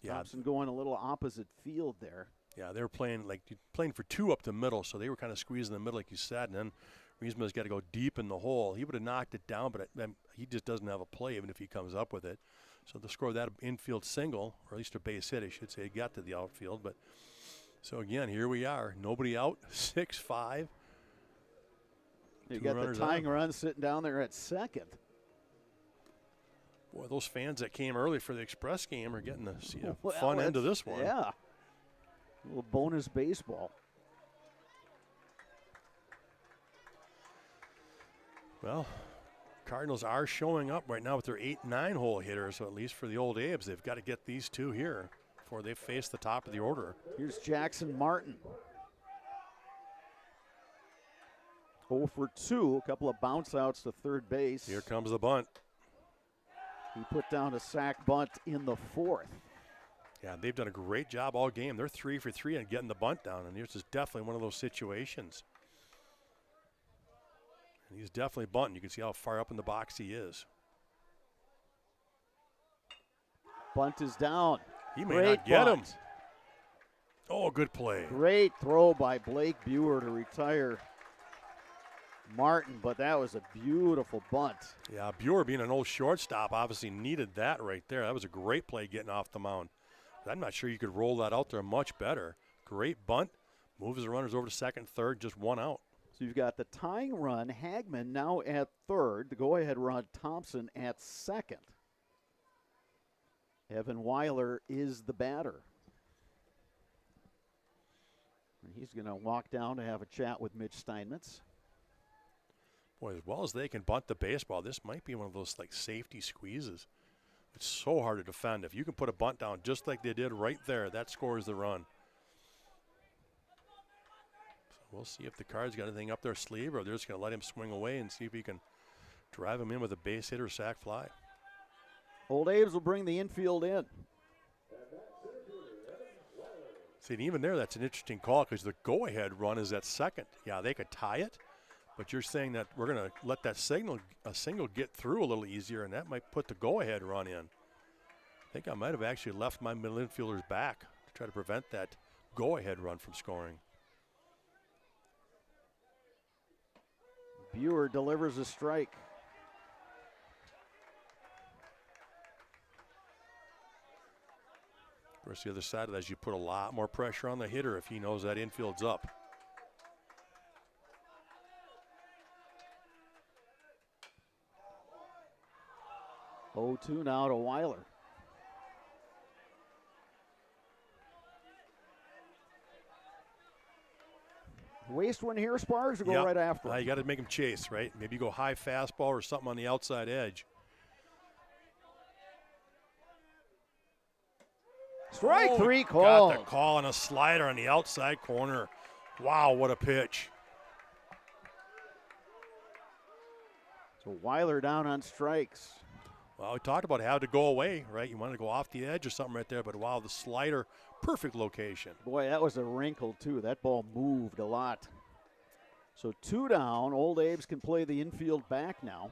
Speaker 2: Yeah.
Speaker 1: Thompson going a little opposite field there.
Speaker 2: Yeah, they were playing for two up the middle, so they were kind of squeezing the middle like you said, and then Reisman's got to go deep in the hole. He would have knocked it down, but he just doesn't have a play even if he comes up with it. So the score of that infield single, or at least a base hit, I should say, got to the outfield. But so again, here we are, nobody out, 6-5.
Speaker 1: You got the tying run sitting down there at second.
Speaker 2: Boy, those fans that came early for the Express game are getting to see a fun end of this one.
Speaker 1: Yeah. A little bonus baseball.
Speaker 2: Well, Cardinals are showing up right now with their 8-9 hole hitters, so at least for the old Abes, they've got to get these two here before they face the top of the order.
Speaker 1: Here's Jackson Martin. 0 for 2, a couple of bounce outs to third base.
Speaker 2: Here comes the bunt.
Speaker 1: He put down a sac bunt in the fourth.
Speaker 2: Yeah, they've done a great job all game. They're 3 for 3 on getting the bunt down, and this is definitely one of those situations. And he's definitely bunting. You can see how far up in the box he is.
Speaker 1: Bunt is down.
Speaker 2: He may not get him. Oh, good play.
Speaker 1: Great throw by Blake Buer to retire Martin, but that was a beautiful bunt.
Speaker 2: Yeah, Buer being an old shortstop obviously needed that right there. That was a great play getting off the mound. I'm not sure you could roll that out there much better. Great bunt. Moves the runners over to second, third, just one out.
Speaker 1: So you've got the tying run, Hagman now at third. The go-ahead run, Thompson at second. Evan Weiler is the batter. And he's going to walk down to have a chat with Mitch Steinmetz.
Speaker 2: Boy, as well as they can bunt the baseball, this might be one of those like safety squeezes. It's so hard to defend. If you can put a bunt down just like they did right there, that scores the run. So we'll see if the Cards got anything up their sleeve, or they're just going to let him swing away and see if he can drive him in with a base hit or sac fly.
Speaker 1: Old Abe's will bring the infield in.
Speaker 2: See, and even there, that's an interesting call because the go-ahead run is at second. Yeah, they could tie it, but you're saying that we're going to let that single get through a little easier, and that might put the go-ahead run in. I think I might have actually left my middle infielders back to try to prevent that go-ahead run from scoring.
Speaker 1: Buer delivers a strike.
Speaker 2: Of course, the other side of that is you put a lot more pressure on the hitter if he knows that infield's up.
Speaker 1: Oh, 2 now to Weiler. Waste one here, Sparks, or go right after?
Speaker 2: You got to make him chase, right? Maybe you go high fastball or something on the outside edge.
Speaker 1: Strike 3 call.
Speaker 2: Got the call on a slider on the outside corner. Wow, what a pitch.
Speaker 1: So Weiler down on strikes.
Speaker 2: Well, we talked about how to go away, right? You want to go off the edge or something right there, but wow, the slider, perfect location.
Speaker 1: Boy, that was a wrinkle, too. That ball moved a lot. So 2 down. Old Abe's can play the infield back now.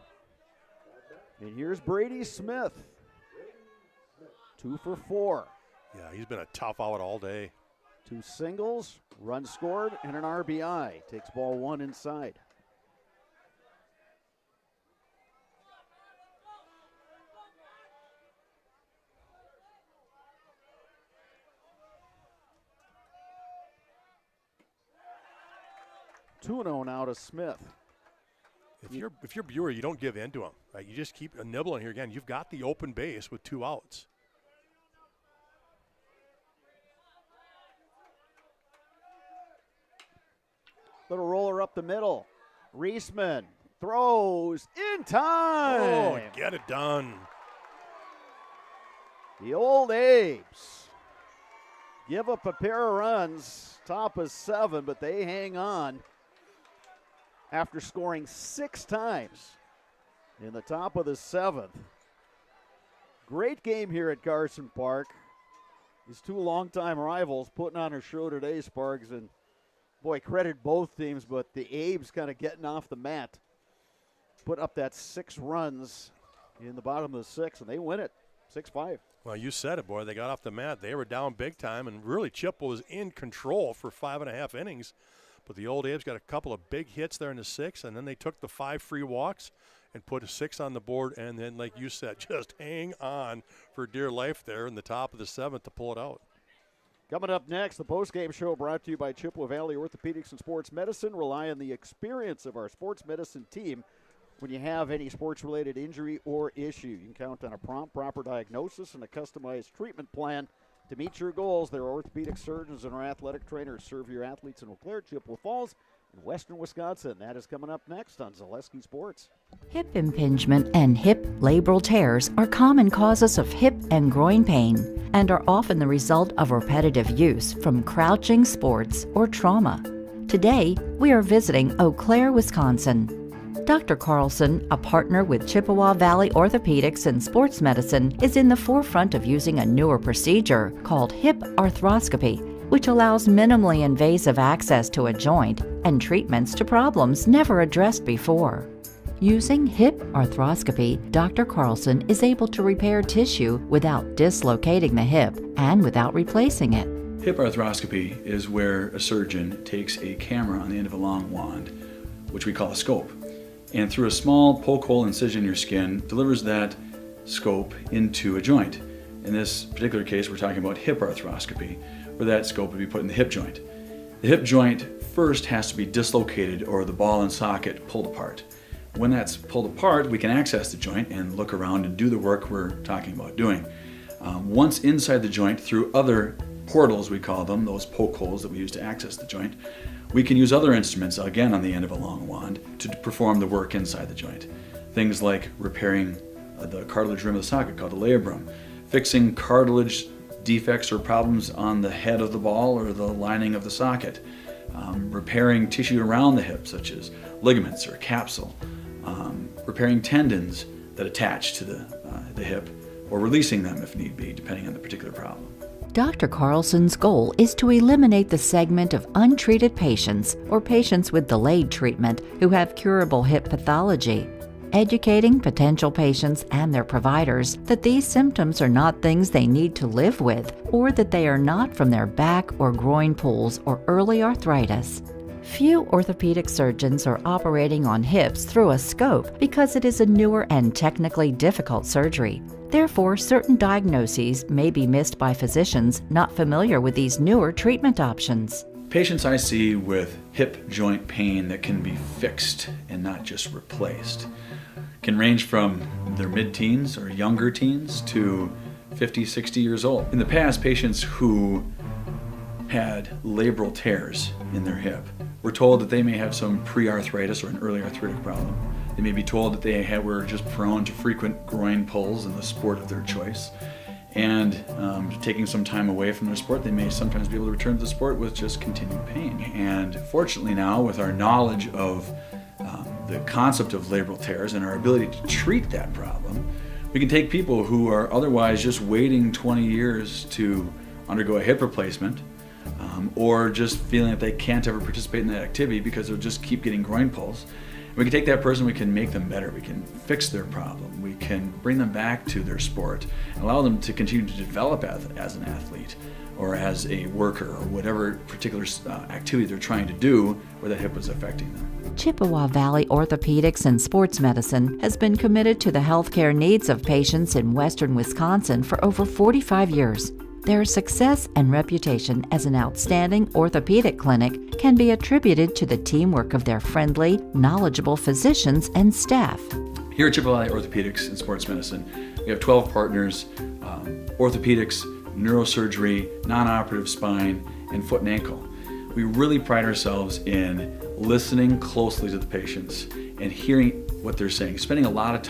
Speaker 1: And here's Brady Smith. 2 for 4.
Speaker 2: Yeah, he's been a tough out all day.
Speaker 1: 2 singles, run scored, and an RBI. Takes ball 1 inside. 2-0 now to Smith.
Speaker 2: If you're Brewer, you don't give in to him. Right? You just keep a nibbling here again. You've got the open base with 2 outs.
Speaker 1: Little roller up the middle. Reisman throws in time.
Speaker 2: Oh, get it done.
Speaker 1: The old Abes give up a pair of runs, top of 7, but they hang on after scoring 6 times in the top of the 7th. Great game here at Carson Park. These 2 longtime rivals putting on a show today, Sparks, and boy, credit both teams, but the Abes kind of getting off the mat. Put up that 6 runs in the bottom of the 6th, and they win it 6-5.
Speaker 2: Well, you said it, boy. They got off the mat. They were down big time, and really Chippewa was in control for 5.5 innings. But the old Abes got a couple of big hits there in the 6th, and then they took the 5 free walks and put a 6 on the board, and then, like you said, just hang on for dear life there in the top of the 7th to pull it out.
Speaker 1: Coming up next, the postgame show brought to you by Chippewa Valley Orthopedics and Sports Medicine. Rely on the experience of our sports medicine team when you have any sports-related injury or issue. You can count on a prompt, proper diagnosis and a customized treatment plan to meet your goals. Their orthopedic surgeons and our athletic trainers serve your athletes in Eau Claire, Chippewa Falls, and western Wisconsin. That is coming up next on Zaleski Sports.
Speaker 20: Hip impingement and hip labral tears are common causes of hip and groin pain and are often the result of repetitive use from crouching sports or trauma. Today, we are visiting Eau Claire, Wisconsin. Dr. Carlson, a partner with Chippewa Valley Orthopedics and Sports Medicine, is in the forefront of using a newer procedure called hip arthroscopy, which allows minimally invasive access to a joint and treatments to problems never addressed before. Using hip arthroscopy, Dr. Carlson is able to repair tissue without dislocating the hip and without replacing it.
Speaker 21: Hip arthroscopy is where a surgeon takes a camera on the end of a long wand, which we call a scope, and through a small poke hole incision in your skin, delivers that scope into a joint. In this particular case, we're talking about hip arthroscopy, where that scope would be put in the hip joint. The hip joint first has to be dislocated or the ball and socket pulled apart. When that's pulled apart, we can access the joint and look around and do the work we're talking about doing. Once inside the joint, through other portals, we call them, those poke holes that we use to access the joint, we can use other instruments, again on the end of a long wand, to perform the work inside the joint. Things like repairing the cartilage rim of the socket, called the labrum, fixing cartilage defects or problems on the head of the ball or the lining of the socket, repairing tissue around the hip, such as ligaments or capsule, repairing tendons that attach to the hip, or releasing them if need be, depending on the particular problem.
Speaker 20: Dr. Carlson's goal is to eliminate the segment of untreated patients or patients with delayed treatment who have curable hip pathology, educating potential patients and their providers that these symptoms are not things they need to live with, or that they are not from their back or groin pulls or early arthritis. Few orthopedic surgeons are operating on hips through a scope because it is a newer and technically difficult surgery. Therefore, certain diagnoses may be missed by physicians not familiar with these newer treatment options.
Speaker 21: Patients I see with hip joint pain that can be fixed and not just replaced can range from their mid-teens or younger teens to 50, 60 years old. In the past, patients who had labral tears in their hip were told that they may have some pre-arthritis or an early arthritic problem. They may be told that they were just prone to frequent groin pulls in the sport of their choice. And taking some time away from their sport, they may sometimes be able to return to the sport with just continued pain. And fortunately now, with our knowledge of the concept of labral tears and our ability to treat that problem, we can take people who are otherwise just waiting 20 years to undergo a hip replacement, or just feeling that they can't ever participate in that activity because they'll just keep getting groin pulls. We can take that person, we can make them better, we can fix their problem, we can bring them back to their sport, and allow them to continue to develop as an athlete or as a worker or whatever particular activity they're trying to do where that hip is affecting them.
Speaker 20: Chippewa Valley Orthopedics and Sports Medicine has been committed to the healthcare needs of patients in western Wisconsin for over 45 years. Their success and reputation as an outstanding orthopedic clinic can be attributed to the teamwork of their friendly, knowledgeable physicians and staff.
Speaker 21: Here at Chippewa Falls Orthopedics and Sports Medicine, we have 12 partners, orthopedics, neurosurgery, non-operative spine, and foot and ankle. We really pride ourselves in listening closely to the patients and hearing what they're saying, spending a lot of